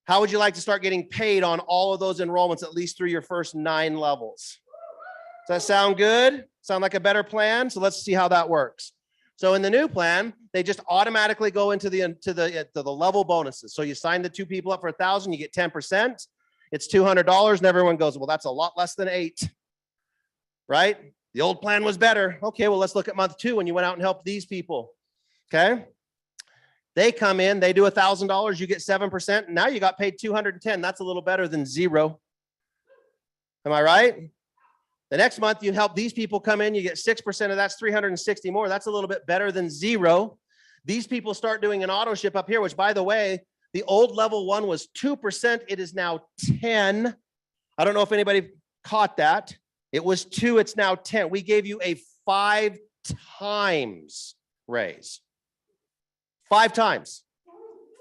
Speaker 5: How would you like to start getting paid on all of those enrollments, at least through your first 9 levels? Does that sound good? Sound like a better plan? So let's see how that works. So in the new plan, they just automatically go into the level bonuses. So you sign the 2 people up for 1,000, you get 10%. It's $200, and everyone goes, well, that's a lot less than 8, right? The old plan was better. Okay, well, let's look at month 2 when you went out and helped these people. Okay. They come in, they do $1,000, you get 7%. And now you got paid 210. That's a little better than 0. Am I right? The next month you help these people come in, you get 6% of that's 360 more. That's a little bit better than 0. These people start doing an auto ship up here, which by the way, the old level 1 was 2%. It is now 10. I don't know if anybody caught that. It was 2, it's now 10. We gave you a 5 times raise. 5 times.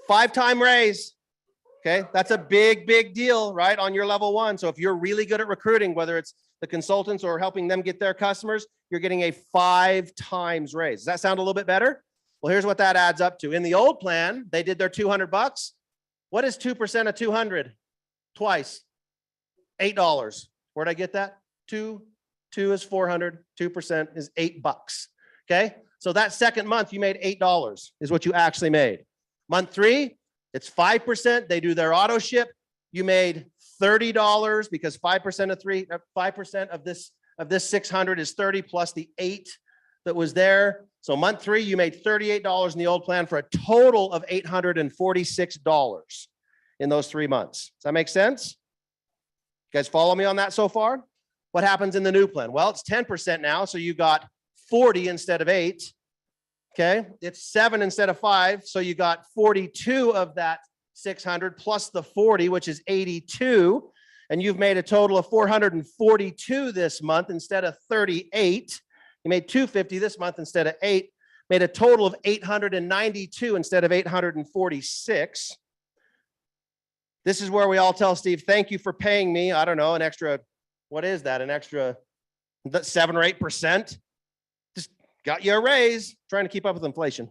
Speaker 5: 5-time raise. Okay, that's a big deal, right, on your level 1. So if you're really good at recruiting, whether it's the consultants or helping them get their customers, you're getting a 5 times raise. Does that sound a little bit better? Well, here's what that adds up to. In the old plan, they did their $200. What is 2% of 200? Twice. $8. Where'd I get that? 2 is 400. 2% is $8. Okay. So that second month you made $8 is what you actually made. Month 3, it's 5%. They do their auto ship. You made $30 because 5% of this 600 is 30 plus the 8 that was there. So month 3, you made $38 in the old plan for a total of $846 in those 3 months. Does that make sense? You guys follow me on that so far? What happens in the new plan? Well, it's 10% now. So you got 40 instead of 8. Okay. It's 7 instead of 5. So you got 42 of that 600 plus the 40, which is 82. And you've made a total of 442 this month instead of 38. You made 250 this month instead of 8. Made a total of 892 instead of 846. This is where we all tell Steve, thank you for paying me. I don't know, an extra, what is that? An extra 7 or 8%. Just got you a raise, trying to keep up with inflation.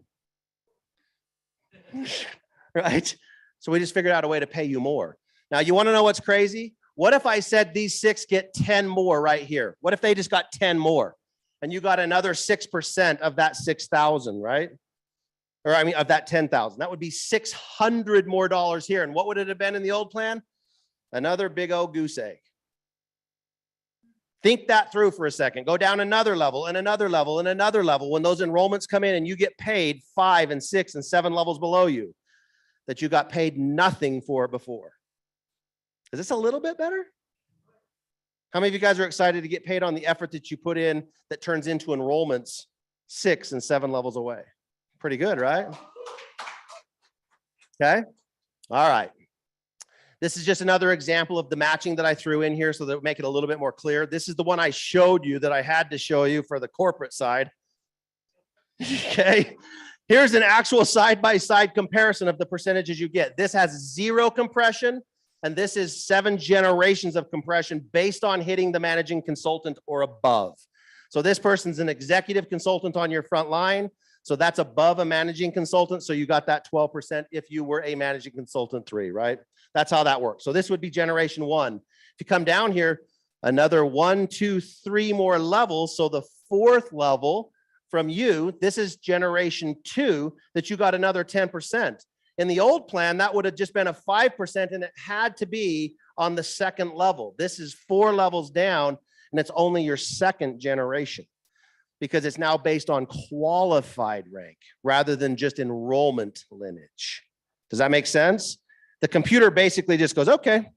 Speaker 5: Right? So we just figured out a way to pay you more. Now, you want to know what's crazy? What if I said these 6 get 10 more right here? What if they just got 10 more? And you got another 6% of that 6,000, right? Or I mean, of that 10,000. That would be $600 more here. And what would it have been in the old plan? Another big old goose egg. Think that through for a second. Go down another level and another level and another level. When those enrollments come in and you get paid 5 and 6 and 7 levels below you, that you got paid nothing for before. Is this a little bit better? How many of you guys are excited to get paid on the effort that you put in that turns into enrollments 6 and 7 levels away? Pretty good, right? Okay. All right. This is just another example of the matching that I threw in here so that it would make it a little bit more clear. This is the one I showed you that I had to show you for the corporate side. Okay. Here's an actual side-by-side comparison of the percentages you get. This has 0 compression, and this is 7 generations of compression based on hitting the managing consultant or above. So this person's an executive consultant on your front line. So that's above a managing consultant. So you got that 12% if you were a managing consultant 3, right? That's how that works. So this would be generation 1. If you come down here, another 1, 2, 3 more levels. So the 4th level from you, this is generation 2 that you got another 10%. In the old plan, that would have just been a 5% and it had to be on the second level. This is 4 levels down, and it's only your second generation because it's now based on qualified rank rather than just enrollment lineage. Does that make sense? The computer basically just goes, okay,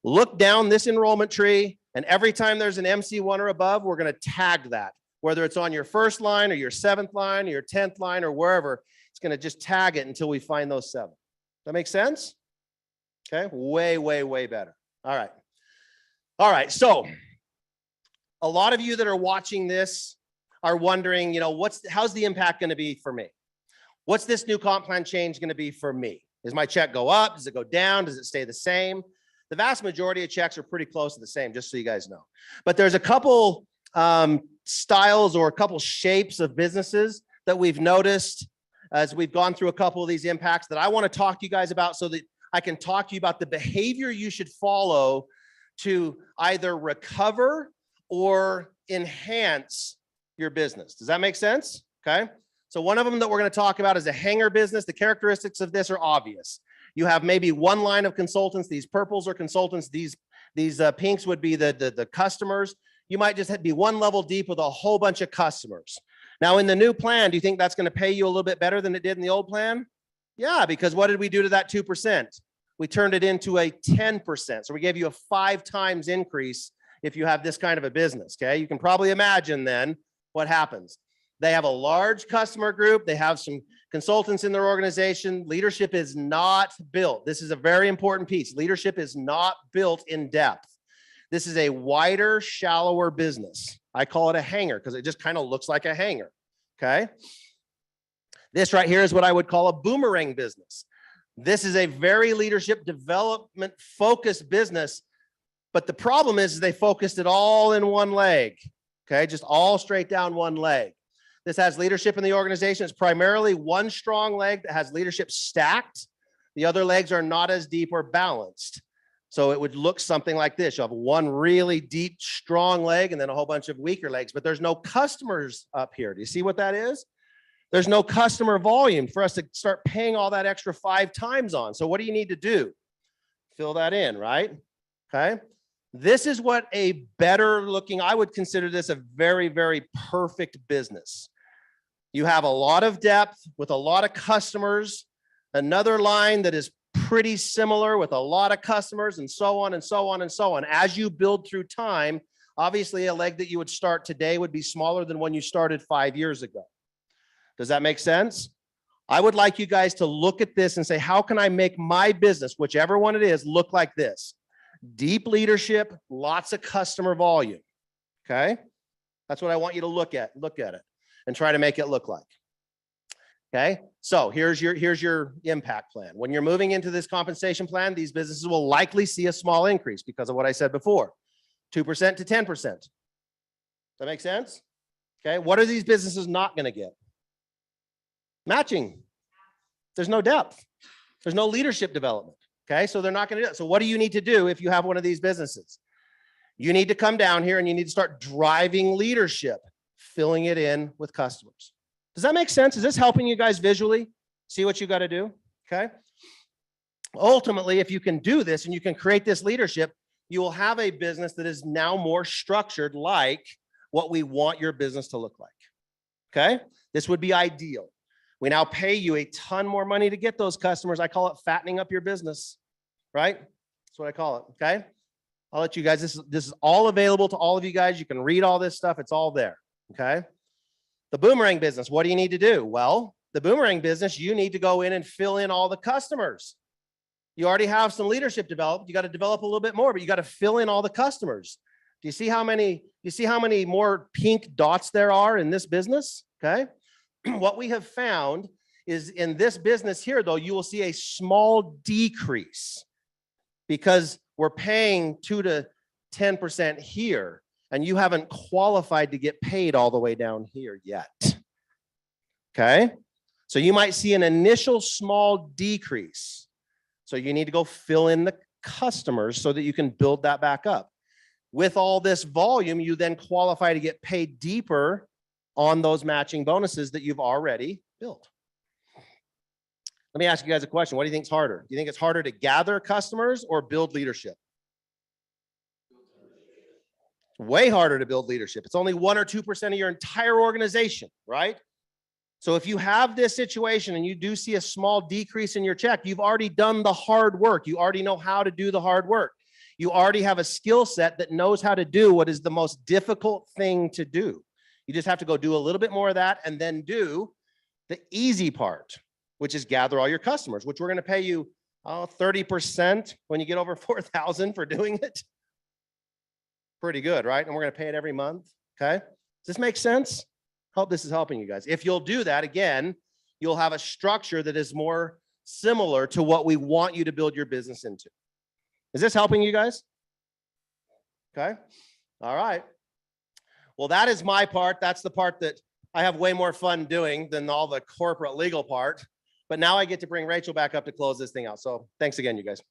Speaker 5: look down this enrollment tree, and every time there's an MC1 or above, we're going to tag that, whether it's on your first line or your 7th line or your 10th line or wherever, it's going to just tag it until we find those 7. That make sense? Okay, way, way, way better. All right. All right, so a lot of you that are watching this are wondering, how's the impact going to be for me? What's this new comp plan change going to be for me? Does my check go up? Does it go down? Does it stay the same? The vast majority of checks are pretty close to the same, just so you guys know. But there's a couple styles or a couple shapes of businesses that we've noticed as we've gone through a couple of these impacts that I want to talk to you guys about so that I can talk to you about the behavior you should follow to either recover or enhance your business. Does that make sense? Okay. So one of them that we're going to talk about is a hanger business. The characteristics of this are obvious. You have maybe one line of consultants. These purples are consultants. These pinks would be the customers. You might just be one level deep with a whole bunch of customers. Now in the new plan, do you think that's going to pay you a little bit better than it did in the old plan? Yeah, because what did we do to that 2%? We turned it into a 10%. So we gave you a 5 times increase if you have this kind of a business, okay? You can probably imagine then what happens. They have a large customer group. They have some consultants in their organization. Leadership is not built. This is a very important piece. Leadership is not built in depth. This is a wider, shallower business. I call it a hanger because it just kind of looks like a hanger, okay? This right here is what I would call a boomerang business. This is a very leadership development focused business, but the problem is they focused it all in one leg, okay? Just all straight down one leg. This has leadership in the organization. It's primarily one strong leg that has leadership stacked. The other legs are not as deep or balanced. So it would look something like this. You'll have one really deep, strong leg and then a whole bunch of weaker legs, but there's no customers up here. Do you see what that is? There's no customer volume for us to start paying all that extra 5 times on. So what do you need to do? Fill that in, right? Okay. This is what a better looking, I would consider this a very, very perfect business. You have a lot of depth with a lot of customers, another line that is pretty similar with a lot of customers, and so on and so on and so on. As you build through time, obviously a leg that you would start today would be smaller than when you started 5 years ago. Does that make sense? I would like you guys to look at this and say, how can I make my business, whichever one it is, look like this? Deep leadership, lots of customer volume, okay? That's what I want you to look at it and try to make it look like. Okay, so here's your impact plan. When you're moving into this compensation plan, these businesses will likely see a small increase because of what I said before, 2% to 10%. Does that make sense? Okay, what are these businesses not going to get? Matching. There's no depth. There's no leadership development. Okay, so they're not going to do it. So what do you need to do if you have one of these businesses? You need to come down here and you need to start driving leadership, filling it in with customers. Does that make sense? Is this helping you guys visually see what you got to do? Okay. Ultimately, if you can do this and you can create this leadership, you will have a business that is now more structured like what we want your business to look like. Okay. This would be ideal. We now pay you a ton more money to get those customers. I call it fattening up your business, right? That's what I call it. Okay. I'll let you guys, this is all available to all of you guys. You can read all this stuff. It's all there. Okay. The boomerang business, what do you need to do? Well, the boomerang business, you need to go in and fill in all the customers. You already have some leadership developed. You got to develop a little bit more, but you got to fill in all the customers. Do you see how many more pink dots there are in this business? Okay. What we have found is in this business here, though, you will see a small decrease because we're paying 2 to 10% here. And you haven't qualified to get paid all the way down here yet. Okay. So you might see an initial small decrease. So you need to go fill in the customers so that you can build that back up. With all this volume, you then qualify to get paid deeper on those matching bonuses that you've already built. Let me ask you guys a question. What do you think is harder? Do you think it's harder to gather customers or build leadership? Way harder to build leadership. It's only 1 or 2% of your entire organization, right? So if you have this situation and you do see a small decrease in your check, you've already done the hard work. You already know how to do the hard work. You already have a skill set that knows how to do what is the most difficult thing to do. You just have to go do a little bit more of that and then do the easy part, which is gather all your customers, which we're going to pay you 30% when you get over 4,000 for doing it. Pretty good, right? And we're going to pay it every month. Okay. Does this make sense? Hope this is helping you guys. If you'll do that, again, you'll have a structure that is more similar to what we want you to build your business into. Is this helping you guys? Okay. All right. Well, that is my part. That's the part that I have way more fun doing than all the corporate legal part. But now I get to bring Rachel back up to close this thing out. So thanks again, you guys.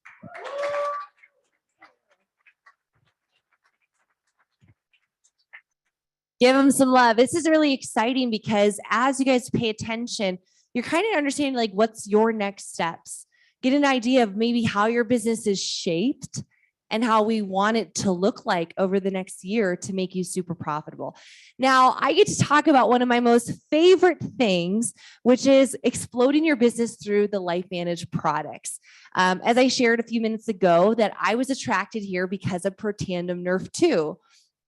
Speaker 6: Give them some love. This is really exciting because as you guys pay attention, you're kind of understanding like what's your next steps. Get an idea of maybe how your business is shaped and how we want it to look like over the next year to make you super profitable. Now, I get to talk about one of my most favorite things, which is exploding your business through the LifeVantage products. As I shared a few minutes ago, that I was attracted here because of Protandim Nerf 2.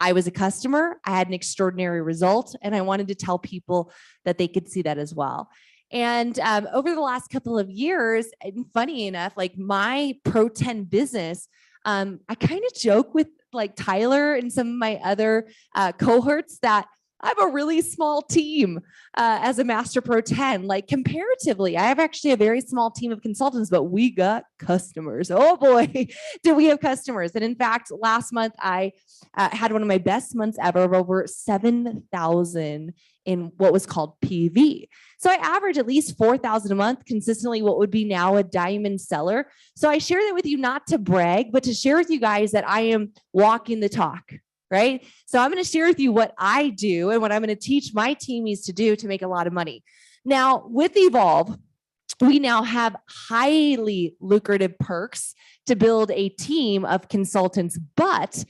Speaker 6: I was a customer, I had an extraordinary result, and I wanted to tell people that they could see that as well. And over the last couple of years, and funny enough, like my Pro 10 business, I kind of joke with like Tyler and some of my other cohorts that I have a really small team as a Master Pro 10. Like comparatively, I have actually a very small team of consultants, but we got customers. Oh boy, do we have customers. And in fact, last month, I had one of my best months ever of over 7,000 in what was called PV. So I average at least 4,000 a month, consistently what would be now a diamond seller. So I share that with you not to brag, but to share with you guys that I am walking the talk. Right? So I'm going to share with you what I do and what I'm going to teach my teamies to do to make a lot of money. Now, with Evolve, we now have highly lucrative perks to build a team of consultants, but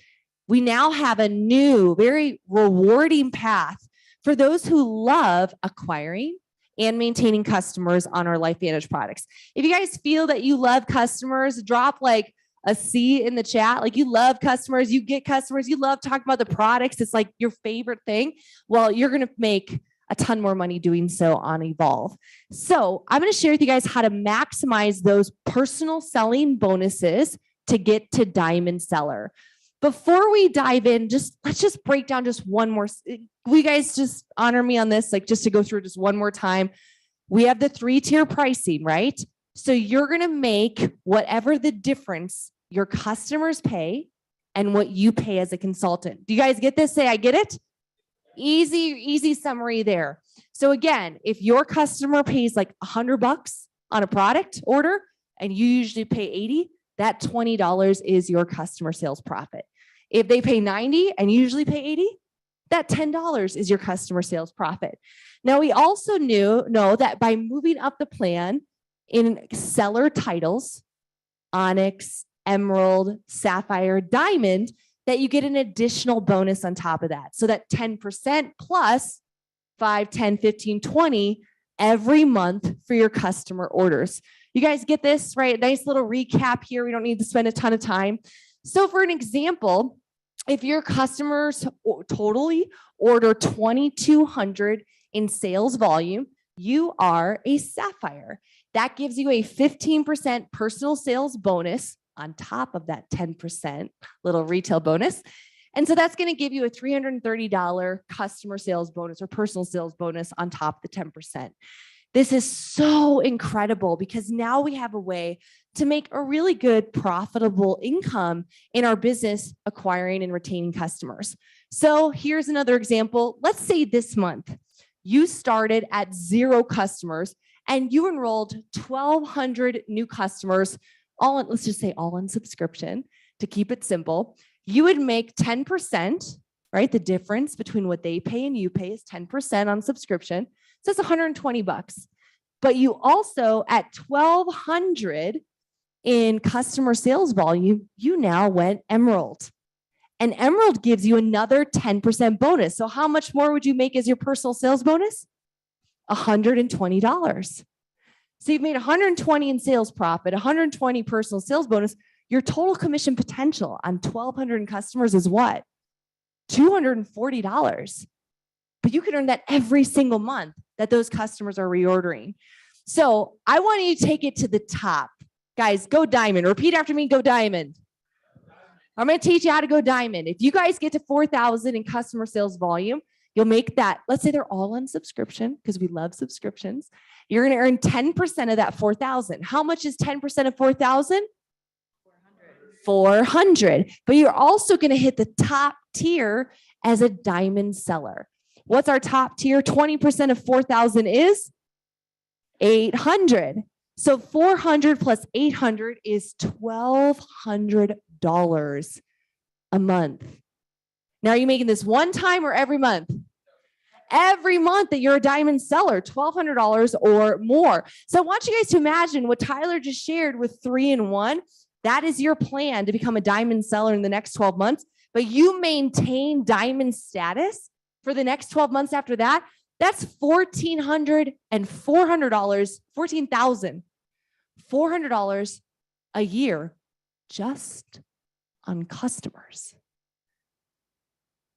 Speaker 6: we now have a new, very rewarding path for those who love acquiring and maintaining customers on our LifeVantage products. If you guys feel that you love customers, drop like a C in the chat. Like you love customers, you get customers, you love talking about the products. It's like your favorite thing. Well, you're going to make a ton more money doing so on Evolve. So I'm going to share with you guys how to maximize those personal selling bonuses to get to Diamond Seller. Before we dive in, let's just break down just one more. Will you guys just honor me on this? Like just to go through just one more time. We have the 3-tier pricing, right? So you're going to make whatever the difference your customers pay and what you pay as a consultant. Do you guys get this? Say, I get it. Easy summary there. So again, if your customer pays like $100 on a product order and you usually pay 80, that $20 is your customer sales profit. If they pay 90 and you usually pay 80, that $10 is your customer sales profit. Now we also know that by moving up the plan in seller titles, Onyx, Emerald, Sapphire, Diamond, that you get an additional bonus on top of that. So that 10% plus 5, 10, 15, 20 every month for your customer orders. You guys get this, right? Nice little recap here. We don't need to spend a ton of time. So for an example, if your customers totally order 2,200 in sales volume, you are a Sapphire. That gives you a 15% personal sales bonus on top of that 10% little retail bonus. And so that's going to give you a $330 customer sales bonus or personal sales bonus on top of the 10%. This is so incredible because now we have a way to make a really good profitable income in our business acquiring and retaining customers. So here's another example. Let's say this month you started at 0 customers and you enrolled 1,200 new customers, let's just say all on subscription to keep it simple. You would make 10%, right? The difference between what they pay and you pay is 10% on subscription. So it's $120. But you also at 1,200 in customer sales volume, you now went Emerald. And Emerald gives you another 10% bonus. So how much more would you make as your personal sales bonus? $120. So you've made 120 in sales profit, 120 personal sales bonus. Your total commission potential on 1,200 customers is what? $240. But you can earn that every single month that those customers are reordering. So I want you to take it to the top. Guys, go diamond. Repeat after me, go diamond. I'm going to teach you how to go diamond. If you guys get to 4,000 in customer sales volume, you'll make that. Let's say they're all on subscription because we love subscriptions. You're going to earn 10% of that 4,000. How much is 10% of 4,000? 400. But you're also going to hit the top tier as a diamond seller. What's our top tier? 20% of 4,000 is 800. So 400 plus 800 is $1,200 a month. Now, are you making this one time or every month? Every month that you're a diamond seller, $1,200 or more. So I want you guys to imagine what Tyler just shared with 3-in-1. That is your plan to become a diamond seller in the next 12 months, but you maintain diamond status for the next 12 months after that. That's $1,400 and $400, $14,400 a year just on customers.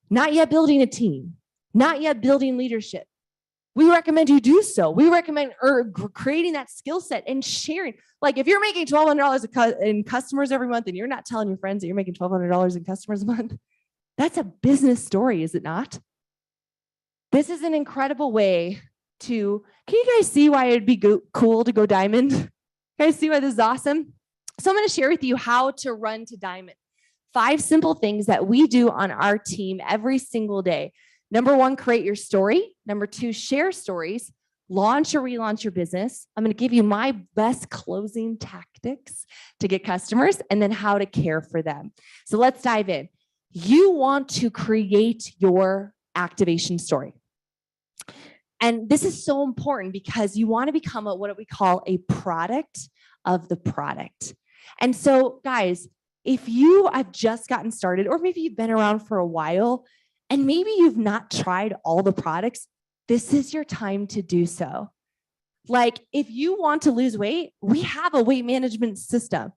Speaker 6: Not yet building a team, not yet building leadership. We recommend you do so. We recommend creating that skill set and sharing. Like if you're making $1,200 in customers every month and you're not telling your friends that you're making $1,200 in customers a month, that's a business story, is it not? This is an incredible way to, can you guys see why it'd be cool to go diamond? You guys see why this is awesome? So I'm going to share with you how to run to diamond. 5 simple things that we do on our team every single day. Number 1, create your story. Number 2, share stories. Launch or relaunch your business. I'm going to give you my best closing tactics to get customers and then how to care for them. So let's dive in. You want to create your activation story. And this is so important because you want to become what we call a product of the product. And so guys, if you have just gotten started, or maybe you've been around for a while, and maybe you've not tried all the products, this is your time to do so. Like if you want to lose weight, we have a weight management system,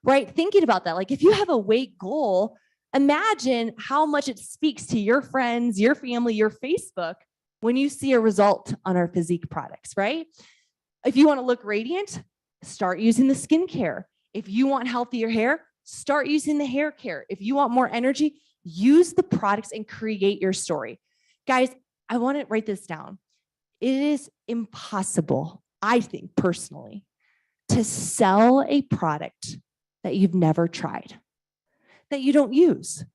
Speaker 6: right? Thinking about that, like if you have a weight goal, imagine how much it speaks to your friends, your family, your Facebook when you see a result on our physique products, right? If you want to look radiant, start using the skincare. If you want healthier hair, start using the hair care. If you want more energy, use the products and create your story. Guys, I want to write this down. It is impossible, I think personally, to sell a product that you've never tried, that you don't use.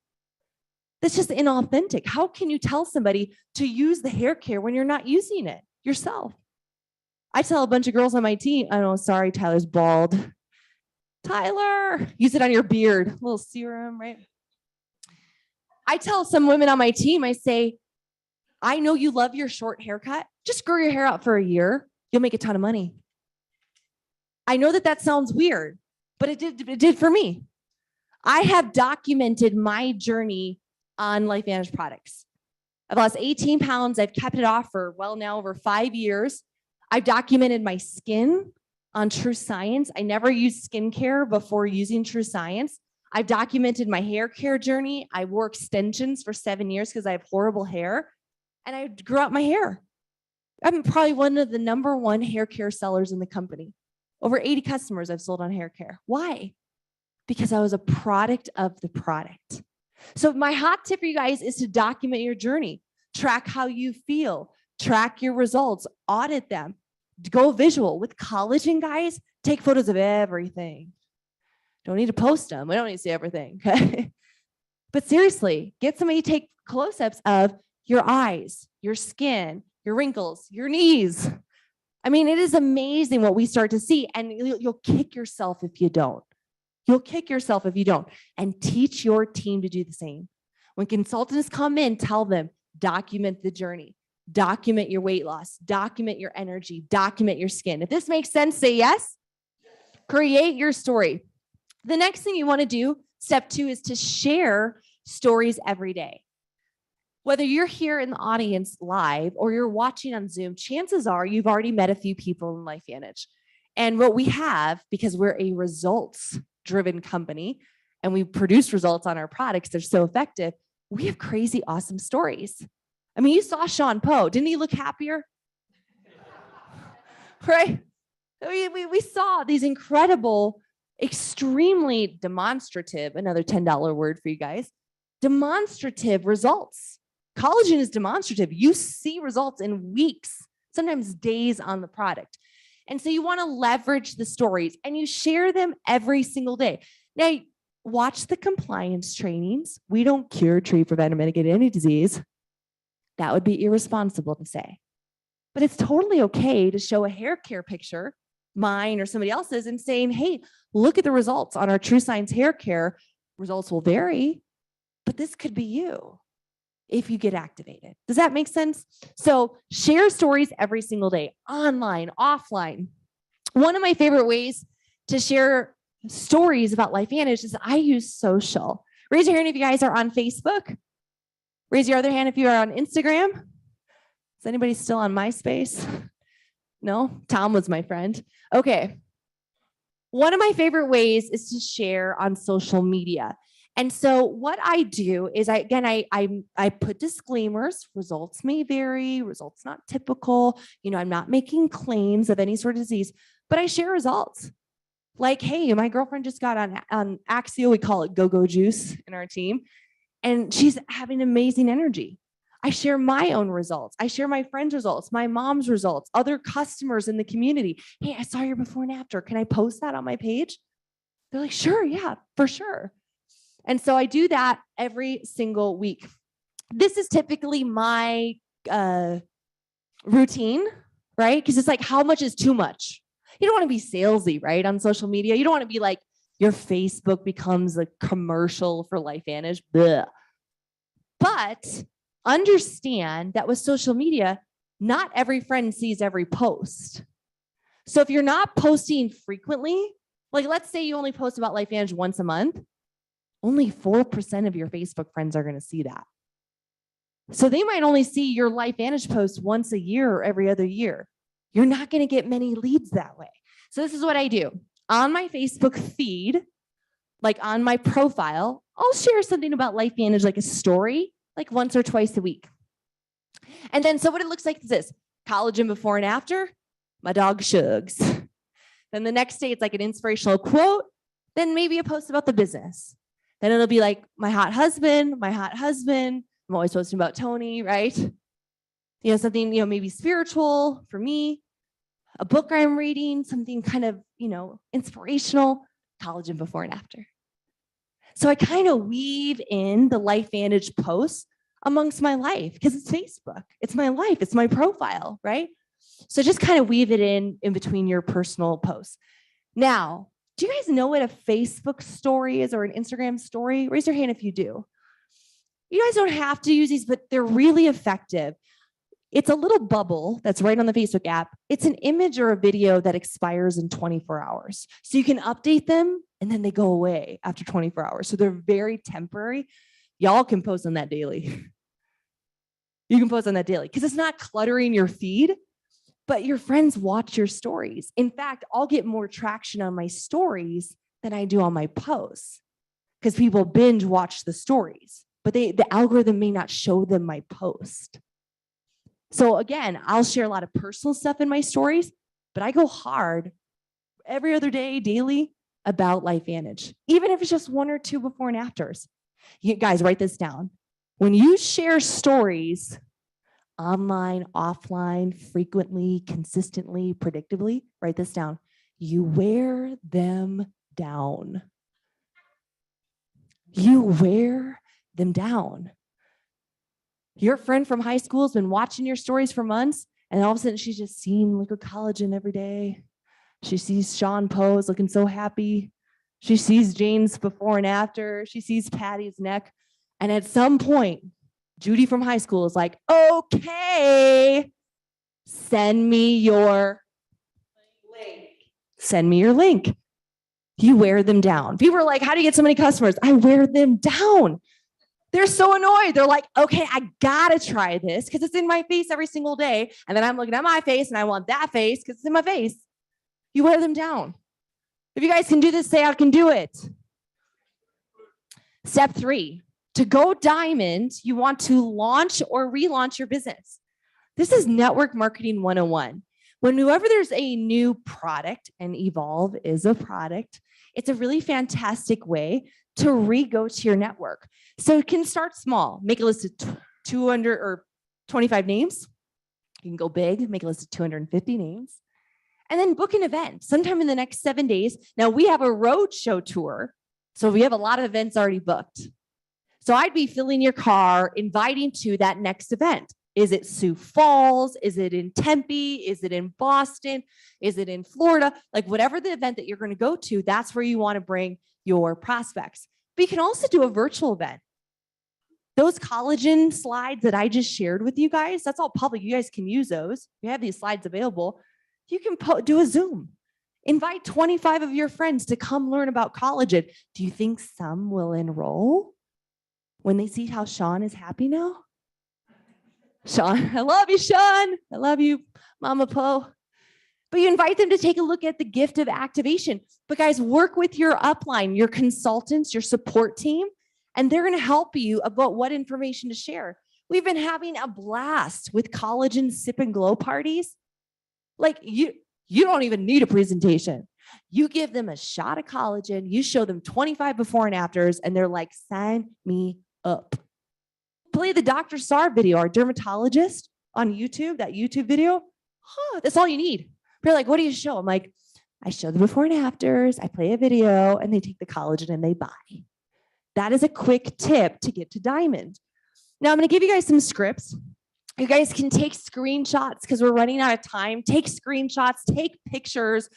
Speaker 6: That's just inauthentic. How can you tell somebody to use the hair care when you're not using it yourself? I tell a bunch of girls on my team, oh, sorry, Tyler's bald. Tyler, use it on your beard, a little serum, right? I tell some women on my team, I say, I know you love your short haircut. Just grow your hair out for a year. You'll make a ton of money. I know that sounds weird, but it did for me. I have documented my journey on LifeVantage products. I've lost 18 pounds. I've kept it off for now over 5 years. I've documented my skin on True Science. I never used skincare before using True Science. I've documented my hair care journey. I wore extensions for 7 years because I have horrible hair, and I grew out my hair. I'm probably one of the #1 hair care sellers in the company. Over 80 customers I've sold on hair care. Why? Because I was a product of the product. So my hot tip for you guys is to document your journey. Track how you feel. Track your results. Audit them. Go visual. With collagen, guys, take photos of everything. Don't need to post them. We don't need to see everything, okay? But seriously, get somebody to take close-ups of your eyes, your skin, your wrinkles, your knees. I mean, it is amazing what we start to see, and you'll kick yourself if you don't. You'll kick yourself if you don't. And teach your team to do the same. When consultants come in, tell them, document the journey. Document your weight loss. Document your energy. Document your skin. If this makes sense, say yes. Create your story. The next thing you want to do, step 2, is to share stories every day. Whether you're here in the audience live or you're watching on Zoom, chances are you've already met a few people in LifeVantage. And what we have, because we're a results-driven company and we produce results on our products, they're so effective, we have crazy awesome stories. I mean, you saw Sean Poe. Didn't he look happier? Right? We saw these incredible, extremely demonstrative, another $10 word for you guys, demonstrative results. Collagen is demonstrative. You see results in weeks, sometimes days on the product. And so you want to leverage the stories and you share them every single day. Now, watch the compliance trainings. We don't cure, treat, prevent, or mitigate any disease. That would be irresponsible to say. But it's totally okay to show a hair care picture, mine or somebody else's, and saying, hey, look at the results on our True Science hair care. Results will vary, but this could be you if you get activated. Does that make sense? So share stories every single day, online, offline. One of my favorite ways to share stories about LifeVantage is I use social. Raise your hand if you guys are on Facebook. Raise your other hand if you are on Instagram. Is anybody still on MySpace? No? Tom was my friend. Okay. One of my favorite ways is to share on social media. And so what I do is I put disclaimers. Results may vary. Results not typical. I'm not making claims of any sort of disease, but I share results. Like, hey, my girlfriend just got on Axio. We call it Go-Go Juice in our team. And she's having amazing energy. I share my own results. I share my friends' results, my mom's results, other customers in the community. Hey, I saw your before and after. Can I post that on my page? They're like, sure, yeah, for sure. And so I do that every single week. This is typically my routine, right? Because it's like, how much is too much? You don't want to be salesy, right? On social media. You don't want to be like, your Facebook becomes a commercial for LifeVantage. Blech. But understand that with social media, not every friend sees every post. So if you're not posting frequently, like let's say you only post about LifeVantage once a month, only 4% of your Facebook friends are going to see that. So they might only see your LifeVantage post once a year or every other year. You're not going to get many leads that way. So this is what I do. On my Facebook feed, like on my profile, I'll share something about LifeVantage, like a story, like once or twice a week. And then, so what it looks like is this: collagen before and after, my dog Shugs. Then the next day, it's like an inspirational quote, then maybe a post about the business. Then it'll be like my hot husband. I'm always posting about Tony, right? Something, maybe spiritual for me, a book I'm reading, something kind of, inspirational, collagen before and after. So I kind of weave in the LifeVantage posts amongst my life because it's Facebook. It's my life. It's my profile, right? So just kind of weave it in between your personal posts. Now, do you guys know what a Facebook story is or an Instagram story? Raise your hand if you do. You guys don't have to use these, but they're really effective. It's a little bubble that's right on the Facebook app. It's an image or a video that expires in 24 hours. So you can update them and then they go away after 24 hours. So they're very temporary. Y'all can post on that daily. You can post on that daily because it's not cluttering your feed, but your friends watch your stories. In fact, I'll get more traction on my stories than I do on my posts because people binge watch the stories, but the algorithm may not show them my post. So again, I'll share a lot of personal stuff in my stories, but I go hard every other day, daily, about LifeVantage, even if it's just one or two before and afters. You guys, write this down. When you share stories online, offline, frequently, consistently, predictably, write this down. You wear them down. You wear them down. Your friend from high school has been watching your stories for months, and all of a sudden she's just seeing liquid collagen every day. She sees Sean Poe's looking so happy. She sees Jane's before and after. She sees Patty's neck. And at some point, Judy from high school is like, okay, send me your link. Send me your link. You wear them down. People are like, how do you get so many customers? I wear them down. They're so annoyed. They're like, okay, I gotta try this because it's in my face every single day. And then I'm looking at my face and I want that face because it's in my face. You wear them down. If you guys can do this, say I can do it. Step 3, to go diamond, you want to launch or relaunch your business. This is network marketing 101. Whenever there's a new product, and Evolve is a product, it's a really fantastic way to re-go to your network. So it can start small, make a list of 200 or 25 names. You can go big, make a list of 250 names, and then book an event sometime in the next 7 days. Now we have a road show tour, so we have a lot of events already booked. So I'd be filling your car, inviting to that next event. Is it Sioux Falls? Is it in Tempe? Is it in Boston? Is it in Florida? Like whatever the event that you're going to go to, that's where you want to bring your prospects. But you can also do a virtual event. Those collagen slides that I just shared with you guys, that's all public. You guys can use those. You have these slides available. You can do a Zoom. Invite 25 of your friends to come learn about collagen. Do you think some will enroll when they see how Sean is happy now? Sean, I love you, Sean. I love you, Mama Po. But you invite them to take a look at the gift of activation. But guys, work with your upline, your consultants, your support team, and they're going to help you about what information to share. We've been having a blast with collagen sip and glow parties. Like you don't even need a presentation. You give them a shot of collagen, you show them 25 before and afters, and they're like, sign me up. Play the Dr. Sar video, our dermatologist on YouTube, that YouTube video. That's all you need. They're like, what do you show? I'm like, I show the before and afters, I play a video, and they take the collagen and they buy. That is a quick tip to get to diamond. Now I'm going to give you guys some scripts. You guys can take screenshots because we're running out of time. Take screenshots, take pictures,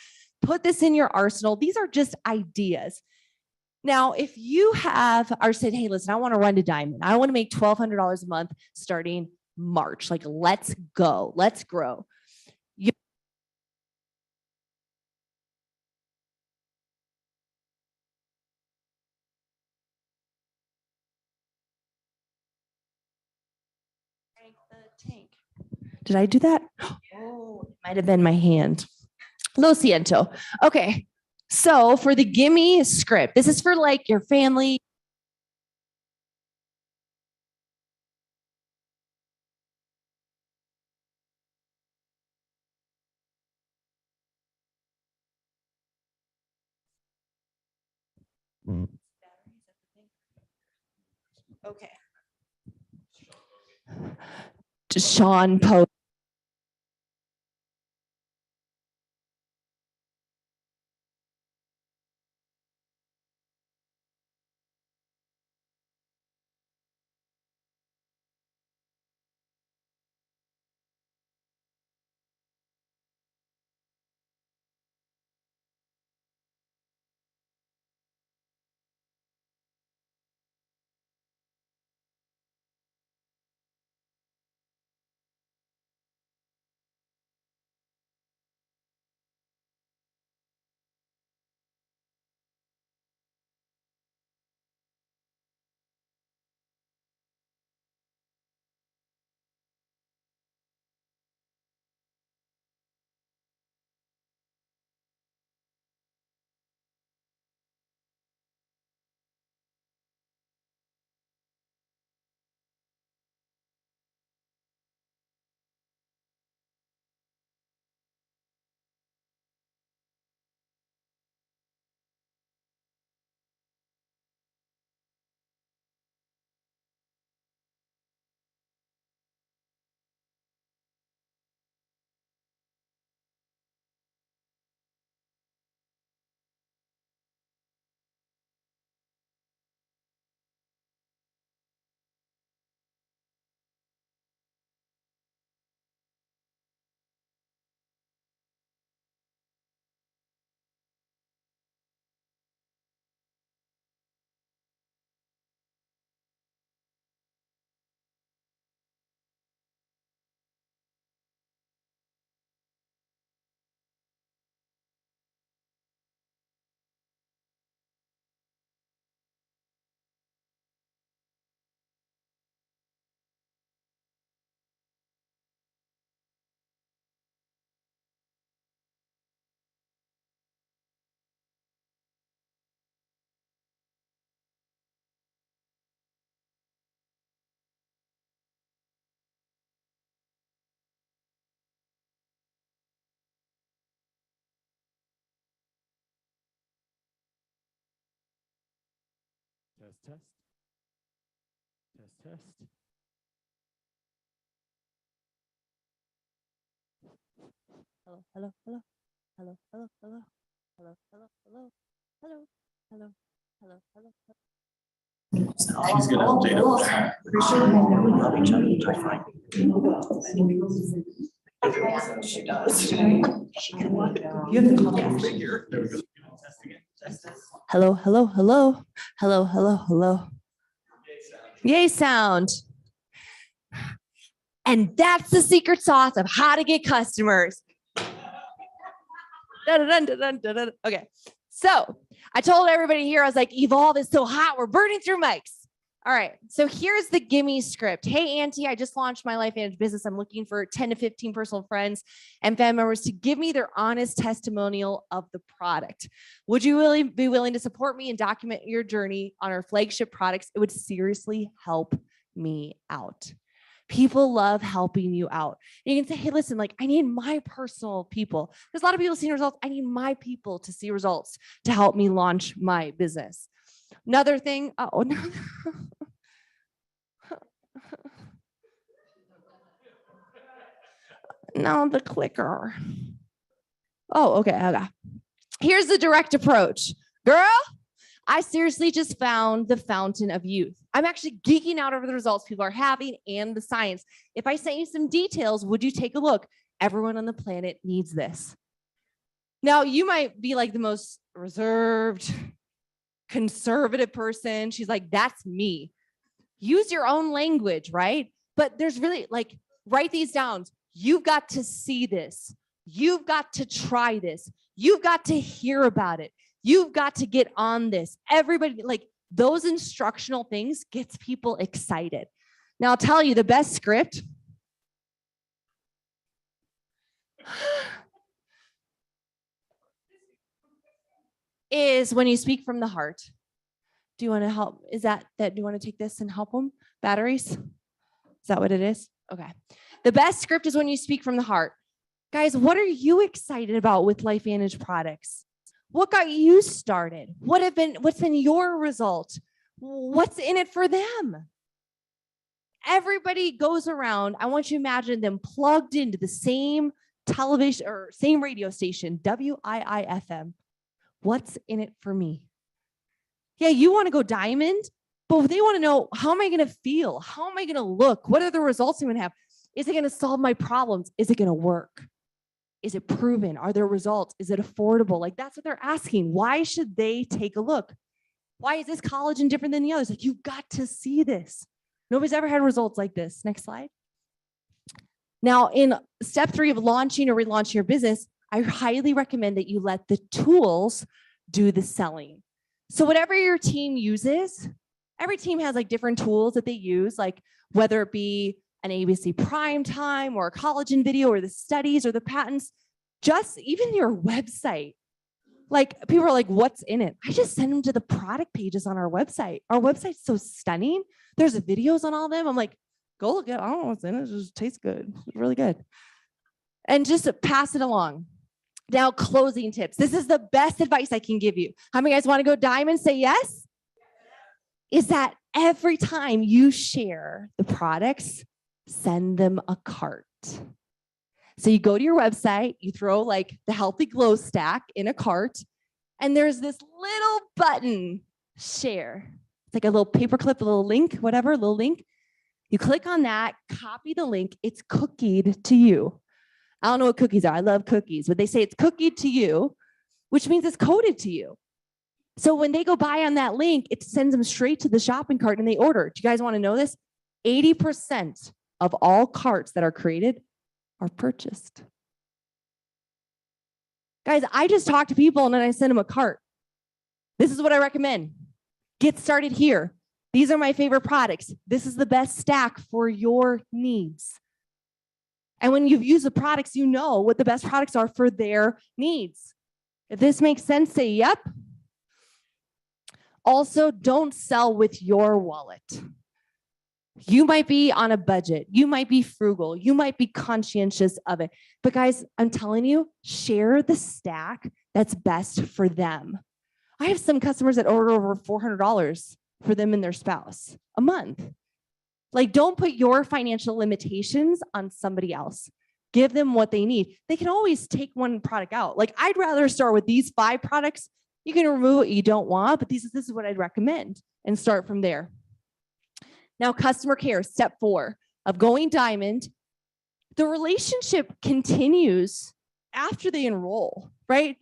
Speaker 6: put this in your arsenal. These are just ideas. Now, if you have or said, hey, listen, I want to run to diamond. I want to make $1,200 a month starting March. Like, let's go. Let's grow. Tank. Did I do that? Oh, it might have been my hand. Lo siento. Okay. So for the gimme script, this is for like your family. Okay. Sean Poe.
Speaker 7: Test, test. Test, test.
Speaker 6: Hello, hello, hello, hello, hello, hello, hello, hello, hello, hello, hello, hello, hello.
Speaker 7: He's gonna update it.
Speaker 6: She does. Hello, hello, hello, hello, hello, hello. Yay sound. And that's the secret sauce of how to get customers. Dun-dun-dun-dun-dun-dun. Okay, so I told everybody here, I was like, Evolve is so hot, we're burning through mics. All right, so here's the gimme script. Hey, Auntie, I just launched my Life Manage business. I'm looking for 10 to 15 personal friends and family members to give me their honest testimonial of the product. Would you really be willing to support me and document your journey on our flagship products? It would seriously help me out. People love helping you out. And you can say, hey, listen, like I need my personal people. There's a lot of people seeing results. I need my people to see results to help me launch my business. Another thing, oh no. No, the clicker. Oh, okay. Here's the direct approach. Girl, I seriously just found the fountain of youth. I'm actually geeking out over the results people are having and the science. If I sent you some details, would you take a look? Everyone on the planet needs this. Now, you might be like the most reserved, conservative person. She's like, that's me. Use your own language, right? But there's really like, write these down. You've got to see this. You've got to try this. You've got to hear about it. You've got to get on this. Everybody, like those instructional things gets people excited. Now I'll tell you the best script is when you speak from the heart. Do you want to help? Is that do you want to take this and help them? Batteries? Is that what it is? Okay. The best script is when you speak from the heart. Guys, what are you excited about with LifeVantage products? What got you started? What's been your result? What's in it for them? Everybody goes around. I want you to imagine them plugged into the same television or same radio station, WIIFM. What's in it for me? Yeah, you want to go diamond, but they want to know, how am I going to feel? How am I going to look? What are the results I'm going to have? Is it going to solve my problems? Is it going to work? Is it proven? Are there results? Is it affordable? Like that's what they're asking. Why should they take a look? Why is this collagen different than the others? Like you've got to see this. Nobody's ever had results like this. Next slide. Now in step 3 of launching or relaunching your business, I highly recommend that you let the tools do the selling. So whatever your team uses, every team has like different tools that they use, like whether it be an ABC prime time or a collagen video or the studies or the patents, just even your website. Like people are like, what's in it? I just send them to the product pages on our website. Our website's so stunning. There's videos on all of them. I'm like, go look at it. I don't know what's in it. It just tastes good. It's really good. And just pass it along. Now, closing tips. This is the best advice I can give you. How many guys want to go diamond? Say yes. Is that every time you share the products, send them a cart. So you go to your website, you throw like the Healthy Glow Stack in a cart, and there's this little button, share. It's like a little paperclip, a little link, whatever, a little link. You click on that, copy the link, it's cookied to you. I don't know what cookies are. I love cookies, but they say it's cookied to you, which means it's coded to you. So when they go buy on that link, it sends them straight to the shopping cart and they order. Do you guys want to know this? 80% of all carts that are created are purchased. Guys, I just talk to people and then I send them a cart. This is what I recommend. Get started here. These are my favorite products. This is the best stack for your needs. And when you've used the products, you know what the best products are for their needs. If this makes sense, say yep. Also, don't sell with your wallet. You might be on a budget. You might be frugal. You might be conscientious of it. But guys, I'm telling you, share the stack that's best for them. I have some customers that order over $400 for them and their spouse? A month. Like, don't put your financial limitations on somebody else. Give them what they need. They can always take one product out. Like, I'd rather start with these 5 products. You can remove what you don't want, but this is what I'd recommend and start from there. Now, customer care, step 4 of going diamond. The relationship continues after they enroll, right?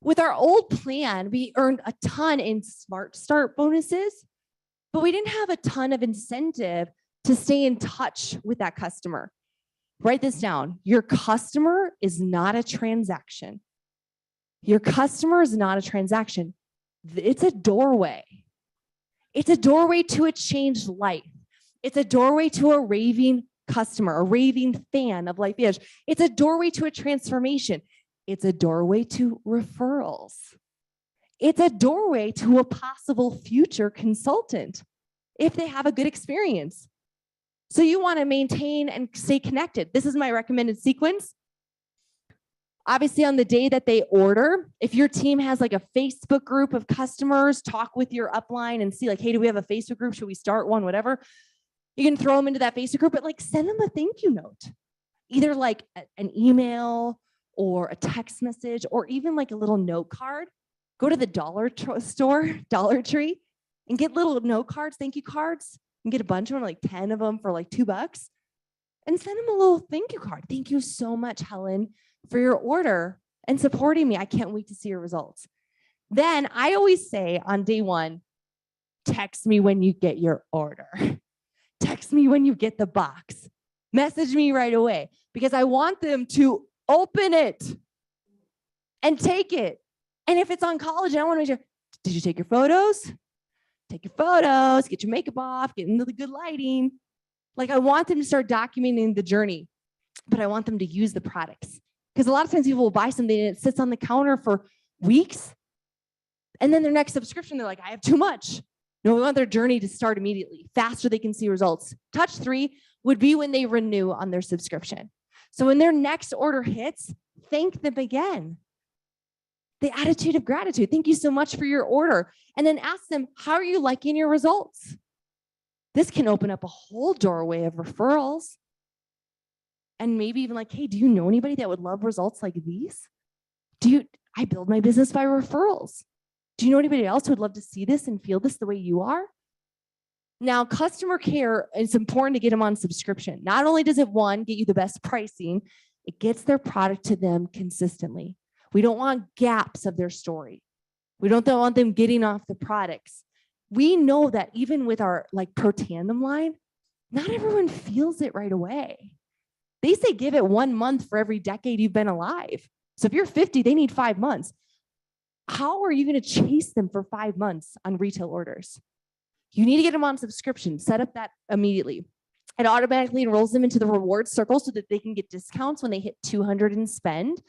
Speaker 6: With our old plan, we earned a ton in Smart Start bonuses, but we didn't have a ton of incentive to stay in touch with that customer. Write this down. Your customer is not a transaction. Your customer is not a transaction. It's a doorway. It's a doorway to a changed life. It's a doorway to a raving customer, a raving fan of Life Edge. It's a doorway to a transformation. It's a doorway to referrals. It's a doorway to a possible future consultant if they have a good experience. So you want to maintain and stay connected. This is my recommended sequence. Obviously, on the day that they order, if your team has like a Facebook group of customers, talk with your upline and see like, hey, do we have a Facebook group? Should we start one? Whatever. You can throw them into that Facebook group, but like send them a thank you note. Either like an email or a text message or even like a little note card. Go to the dollar store, Dollar Tree, and get little note cards, thank you cards, and get a bunch of them, like 10 of them for like $2, and send them a little thank you card. Thank you so much, Helen, for your order and supporting me. I can't wait to see your results. Then I always say on day 1, text me when you get your order. Text me when you get the box. Message me right away because I want them to open it and take it. And if it's on college, I want to make sure, did you take your photos? Take your photos, get your makeup off, get into the good lighting. Like, I want them to start documenting the journey, but I want them to use the products. Because a lot of times people will buy something and it sits on the counter for weeks. And then their next subscription, they're like, I have too much. No, we want their journey to start immediately. Faster they can see results. Touch 3 would be when they renew on their subscription. So when their next order hits, thank them again. The attitude of gratitude. Thank you so much for your order. And then ask them, how are you liking your results? This can open up a whole doorway of referrals. And maybe even like, hey, do you know anybody that would love results like these? I build my business by referrals. Do you know anybody else who would love to see this and feel this the way you are? Now, customer care, it's important to get them on subscription. Not only does it, 1, get you the best pricing, it gets their product to them consistently. We don't want gaps of their story. We don't want them getting off the products. We know that even with our like Pro Tandem line, not everyone feels it right away. They say give it 1 month for every decade you've been alive. So if you're 50, they need 5 months. How are you going to chase them for 5 months on retail orders? You need to get them on subscription. Set up that immediately. It automatically enrolls them into the reward circle so that they can get discounts when they hit 200 in spend.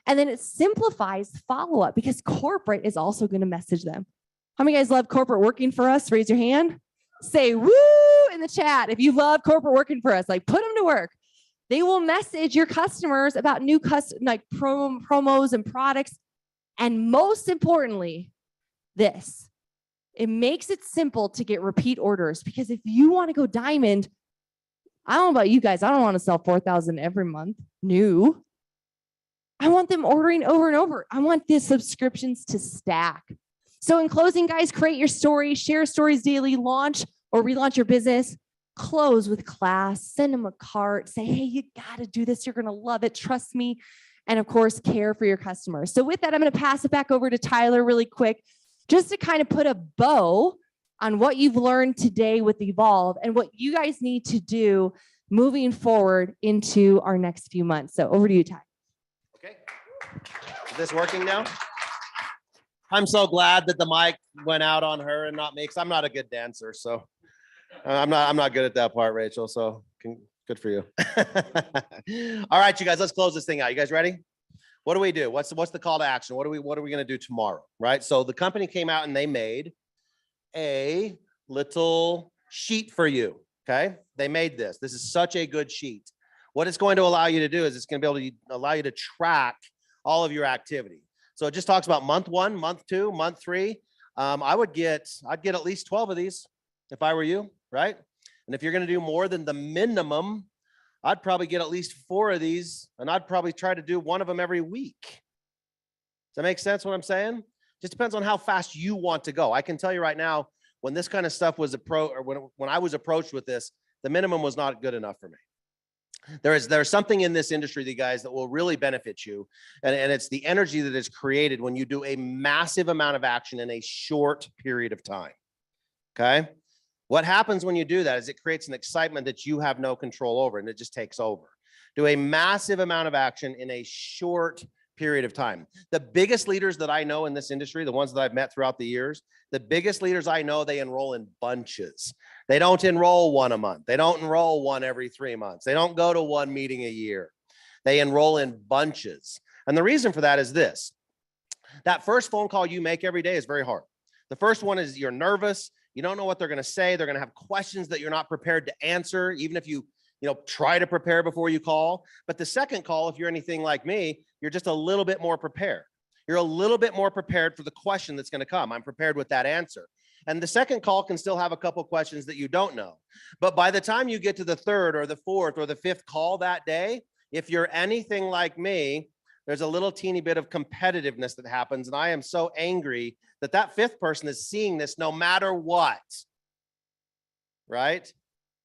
Speaker 6: And then it simplifies follow-up because corporate is also going to message them. How many guys love corporate working for us? Raise your hand. Say woo in the chat if you love corporate working for us. Like, put them to work. They will message your customers about new promos and products. And most importantly, this. It makes it simple to get repeat orders because if you want to go diamond, I don't know about you guys, I don't want to sell 4,000 every month new. I want them ordering over and over. I want the subscriptions to stack. So in closing, guys, create your story, share stories daily, launch or relaunch your business, close with class, send them a cart, say, hey, you got to do this. You're going to love it. Trust me. And of course, care for your customers. So with that, I'm going to pass it back over to Tyler really quick, just to kind of put a bow on what you've learned today with Evolve and what you guys need to do moving forward into our next few months. So over to you, Ty.
Speaker 5: Okay. Is this working now? I'm so glad that the mic went out on her and not me, because I'm not a good dancer. So I'm not good at that part, Rachel. So good for you. All right, you guys, let's close this thing out. You guys ready? What do we do? What's the call to action? What are we going to do tomorrow? Right. So the company came out and they made a little sheet for you. Okay. They made this. This is such a good sheet. What it's going to allow you to do is it's going to be able to allow you to track all of your activity. So it just talks about month 1, month 2, month 3. I'd get at least 12 of these if I were you, right? And if you're going to do more than the minimum, I'd probably get at least 4 of these, and I'd probably try to do one of them every week. Does that make sense what I'm saying? Just depends on how fast you want to go. I can tell you right now, when this kind of stuff was when I was approached with this, the minimum was not good enough for me. There's something in this industry, you guys, that will really benefit you. And it's the energy that is created when you do a massive amount of action in a short period of time. Okay. What happens when you do that is it creates an excitement that you have no control over, and it just takes over. Do a massive amount of action in a short period of time. The biggest leaders that I know in this industry, the ones that I've met throughout the years, the biggest leaders I know, they enroll in bunches. They don't enroll one a month. They don't enroll one every 3 months. They don't go to one meeting a year. They enroll in bunches. And the reason for that is this. That first phone call you make every day is very hard. The first one is you're nervous. You don't know what they're going to say. They're going to have questions that you're not prepared to answer, even if you try to prepare before you call. But the second call, if you're anything like me, you're just a little bit more prepared. You're a little bit more prepared for the question that's going to come. I'm prepared with that answer. And the second call can still have a couple questions that you don't know. But by the time you get to the third or the fourth or the fifth call that day, if you're anything like me, there's a little teeny bit of competitiveness that happens. And I am so angry that that fifth person is seeing this no matter what, right?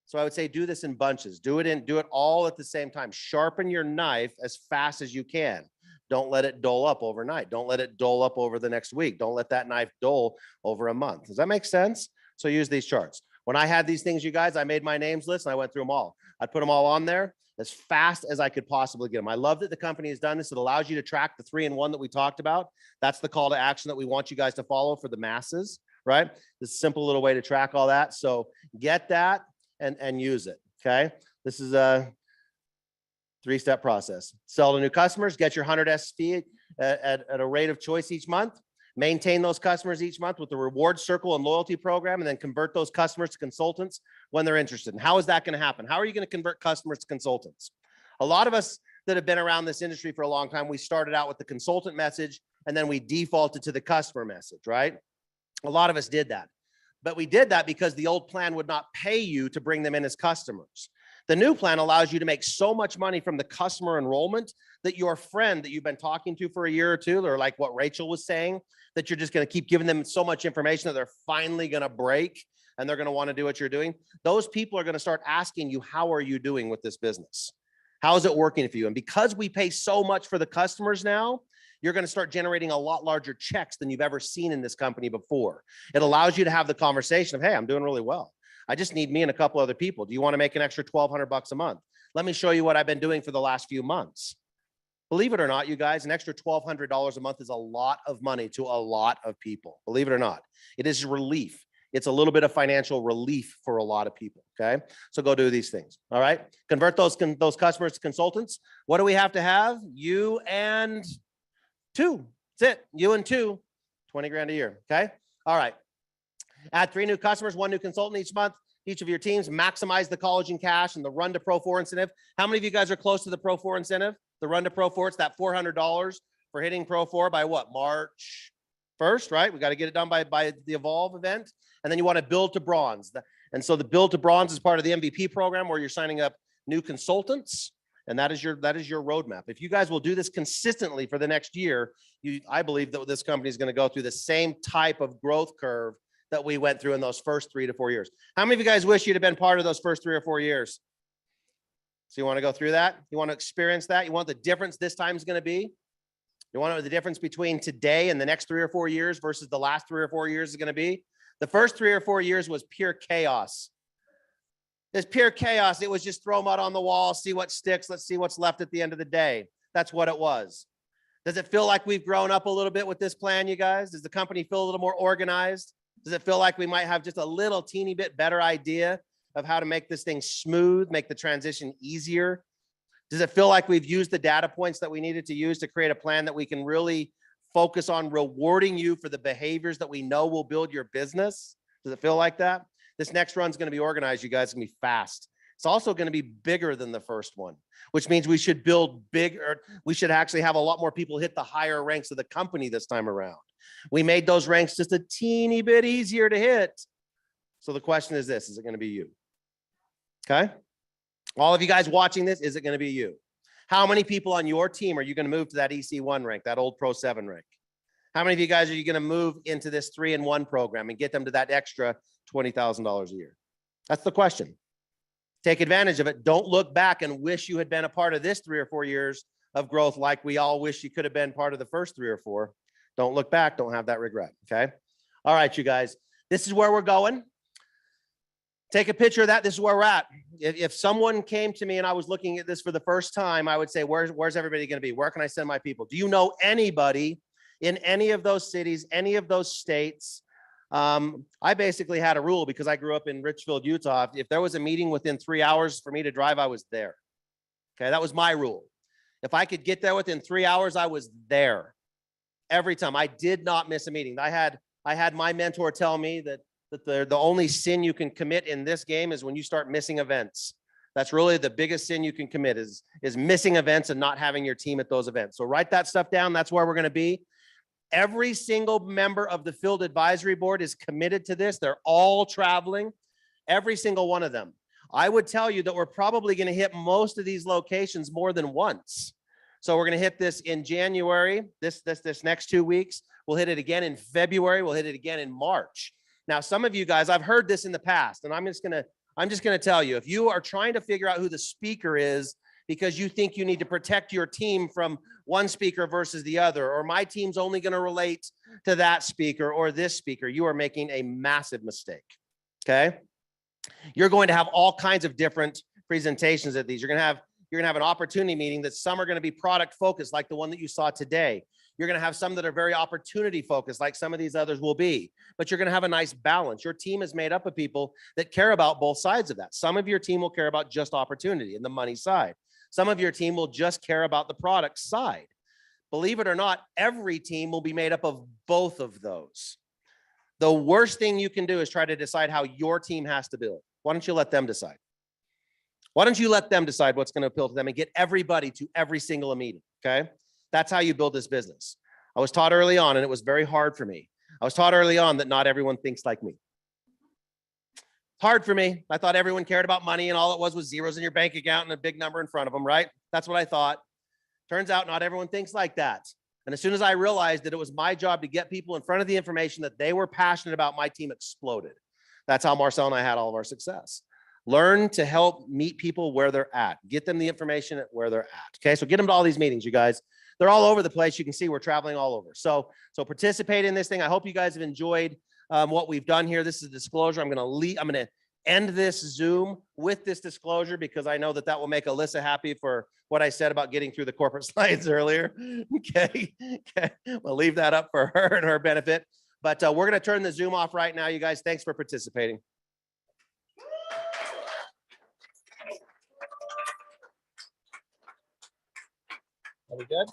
Speaker 5: So I would say do this in bunches. Do it all at the same time. Sharpen your knife as fast as you can. Don't let it dull up overnight. Don't let it dull up over the next week. Don't let that knife dull over a month. Does that make sense? So use these charts. When I had these things, you guys, I made my names list and I went through them all. I'd put them all on there as fast as I could possibly get them. I love that the company has done this. It allows you to track the 3-in-1 that we talked about. That's the call to action that we want you guys to follow for the masses, right? This simple little way to track all that. So get that and use it, okay? This is a 3-step process. Sell to new customers, get your 100 SV at a rate of choice each month. Maintain those customers each month with the reward circle and loyalty program, and then convert those customers to consultants when they're interested. And how is that going to happen? How are you going to convert customers to consultants? A lot of us that have been around this industry for a long time, we started out with the consultant message and then we defaulted to the customer message, right? A lot of us did that. But we did that because the old plan would not pay you to bring them in as customers. The new plan allows you to make so much money from the customer enrollment that your friend that you've been talking to for a year or two, or like what Rachel was saying, that you're just going to keep giving them so much information that they're finally going to break and they're going to want to do what you're doing. Those people are going to start asking you, how are you doing with this business? How is it working for you? And because we pay so much for the customers now, you're going to start generating a lot larger checks than you've ever seen in this company before. It allows you to have the conversation of, hey, I'm doing really well. I just need me and a couple other people. Do you want to make an extra $1,200 a month? Let me show you what I've been doing for the last few months. Believe it or not, you guys, an extra $1,200 a month is a lot of money to a lot of people. Believe it or not, it is relief. It's a little bit of financial relief for a lot of people. Okay. So go do these things. All right. Convert those customers to consultants. What do we have to have? You and 2. That's it. You and 2, 20 grand a year. Okay. All right. Add 3 new customers, 1 new consultant each month. Each of your teams maximize the college and cash and the Run to Pro 4 incentive. How many of you guys are close to the Pro 4 incentive? The Run to Pro 4, it's that $400 for hitting Pro 4 by what? March 1st, right? We got to get it done by the Evolve event. And then you want to build to bronze. And so the build to bronze is part of the MVP program where you're signing up new consultants. And that is your roadmap. If you guys will do this consistently for the next year, I believe that this company is going to go through the same type of growth curve that we went through in those first 3 to 4 years. How many of you guys wish you'd have been part of those first 3 or 4 years? So you want to go through that? You want to experience that? You want the difference this time is going to be? You want to know the difference between today and the next 3 or 4 years versus the last 3 or 4 years is going to be? The first 3 or 4 years was pure chaos. It's pure chaos. It was just throw mud on the wall, see what sticks. Let's see what's left at the end of the day. That's what it was. Does it feel like we've grown up a little bit with this plan, you guys? Does the company feel a little more organized? Does it feel like we might have just a little teeny bit better idea of how to make this thing smooth, make the transition easier? Does it feel like we've used the data points that we needed to use to create a plan that we can really focus on rewarding you for the behaviors that we know will build your business? Does it feel like that? This next run's going to be organized, you guys. It's going to be fast. It's also going to be bigger than the first one, which means we should build bigger. We should actually have a lot more people hit the higher ranks of the company this time around. We made those ranks just a teeny bit easier to hit. So the question is this, is it going to be you? Okay. All of you guys watching this, is it going to be you? How many people on your team are you going to move to that EC1 rank, that old Pro 7 rank? How many of you guys are you going to move into this 3-in-1 program and get them to that extra $20,000 a year? That's the question. Take advantage of it. Don't look back and wish you had been a part of this 3 or 4 years of growth like we all wish you could have been part of the first 3 or 4. Don't look back. Don't have that regret. Okay. All right, you guys, this is where we're going. Take a picture of that. This is where we're at. If someone came to me and I was looking at this for the first time, I would say, where's everybody going to be? Where can I send my people? Do you know anybody in any of those cities, any of those states? I basically had a rule because I grew up in Richfield, Utah. If there was a meeting within 3 hours for me to drive, I was there. Okay, that was my rule. If I could get there within 3 hours, I was there every time. I did not miss a meeting. I had my mentor tell me that the only sin you can commit in this game is when you start missing events. That's really the biggest sin you can commit is missing events and not having your team at those events. So write that stuff down. That's where we're going to be. Every single member of the Field Advisory Board is committed to this. They're all traveling, every single one of them. I would tell you that we're probably going to hit most of these locations more than once. So we're going to hit this in January, this next 2 weeks. We'll hit it again in February. We'll hit it again in March. Now, some of you guys, I've heard this in the past, and I'm just going to tell you, if you are trying to figure out who the speaker is because you think you need to protect your team from one speaker versus the other, or my team's only going to relate to that speaker or this speaker, you are making a massive mistake. Okay. You're going to have all kinds of different presentations at these. You're going to have an opportunity meeting that some are going to be product focused, like the one that you saw today. You're going to have some that are very opportunity focused, like some of these others will be, but you're going to have a nice balance. Your team is made up of people that care about both sides of that. Some of your team will care about just opportunity and the money side. Some of your team will just care about the product side. Believe it or not, every team will be made up of both of those. The worst thing you can do is try to decide how your team has to build. Why don't you let them decide? Why don't you let them decide what's going to appeal to them and get everybody to every single meeting, okay? That's how you build this business. I was taught early on, and it was very hard for me. I was taught early on that not everyone thinks like me. Hard for me. I thought everyone cared about money and all it was zeros in your bank account and a big number in front of them, right? That's what I thought. Turns out not everyone thinks like that. And as soon as I realized that it was my job to get people in front of the information that they were passionate about, my team exploded. That's how Marcel and I had all of our success. Learn to help meet people where they're at. Get them the information at where they're at. Okay, so get them to all these meetings, you guys. They're all over the place. You can see we're traveling all over. So participate in this thing. I hope you guys have enjoyed what we've done here. This is a disclosure. I'm going to end this Zoom with this disclosure because I know that will make Alyssa happy for what I said about getting through the corporate slides earlier. Okay. We'll leave that up for her and her benefit. But we're going to turn the Zoom off right now, you guys. Thanks for participating. Are we good?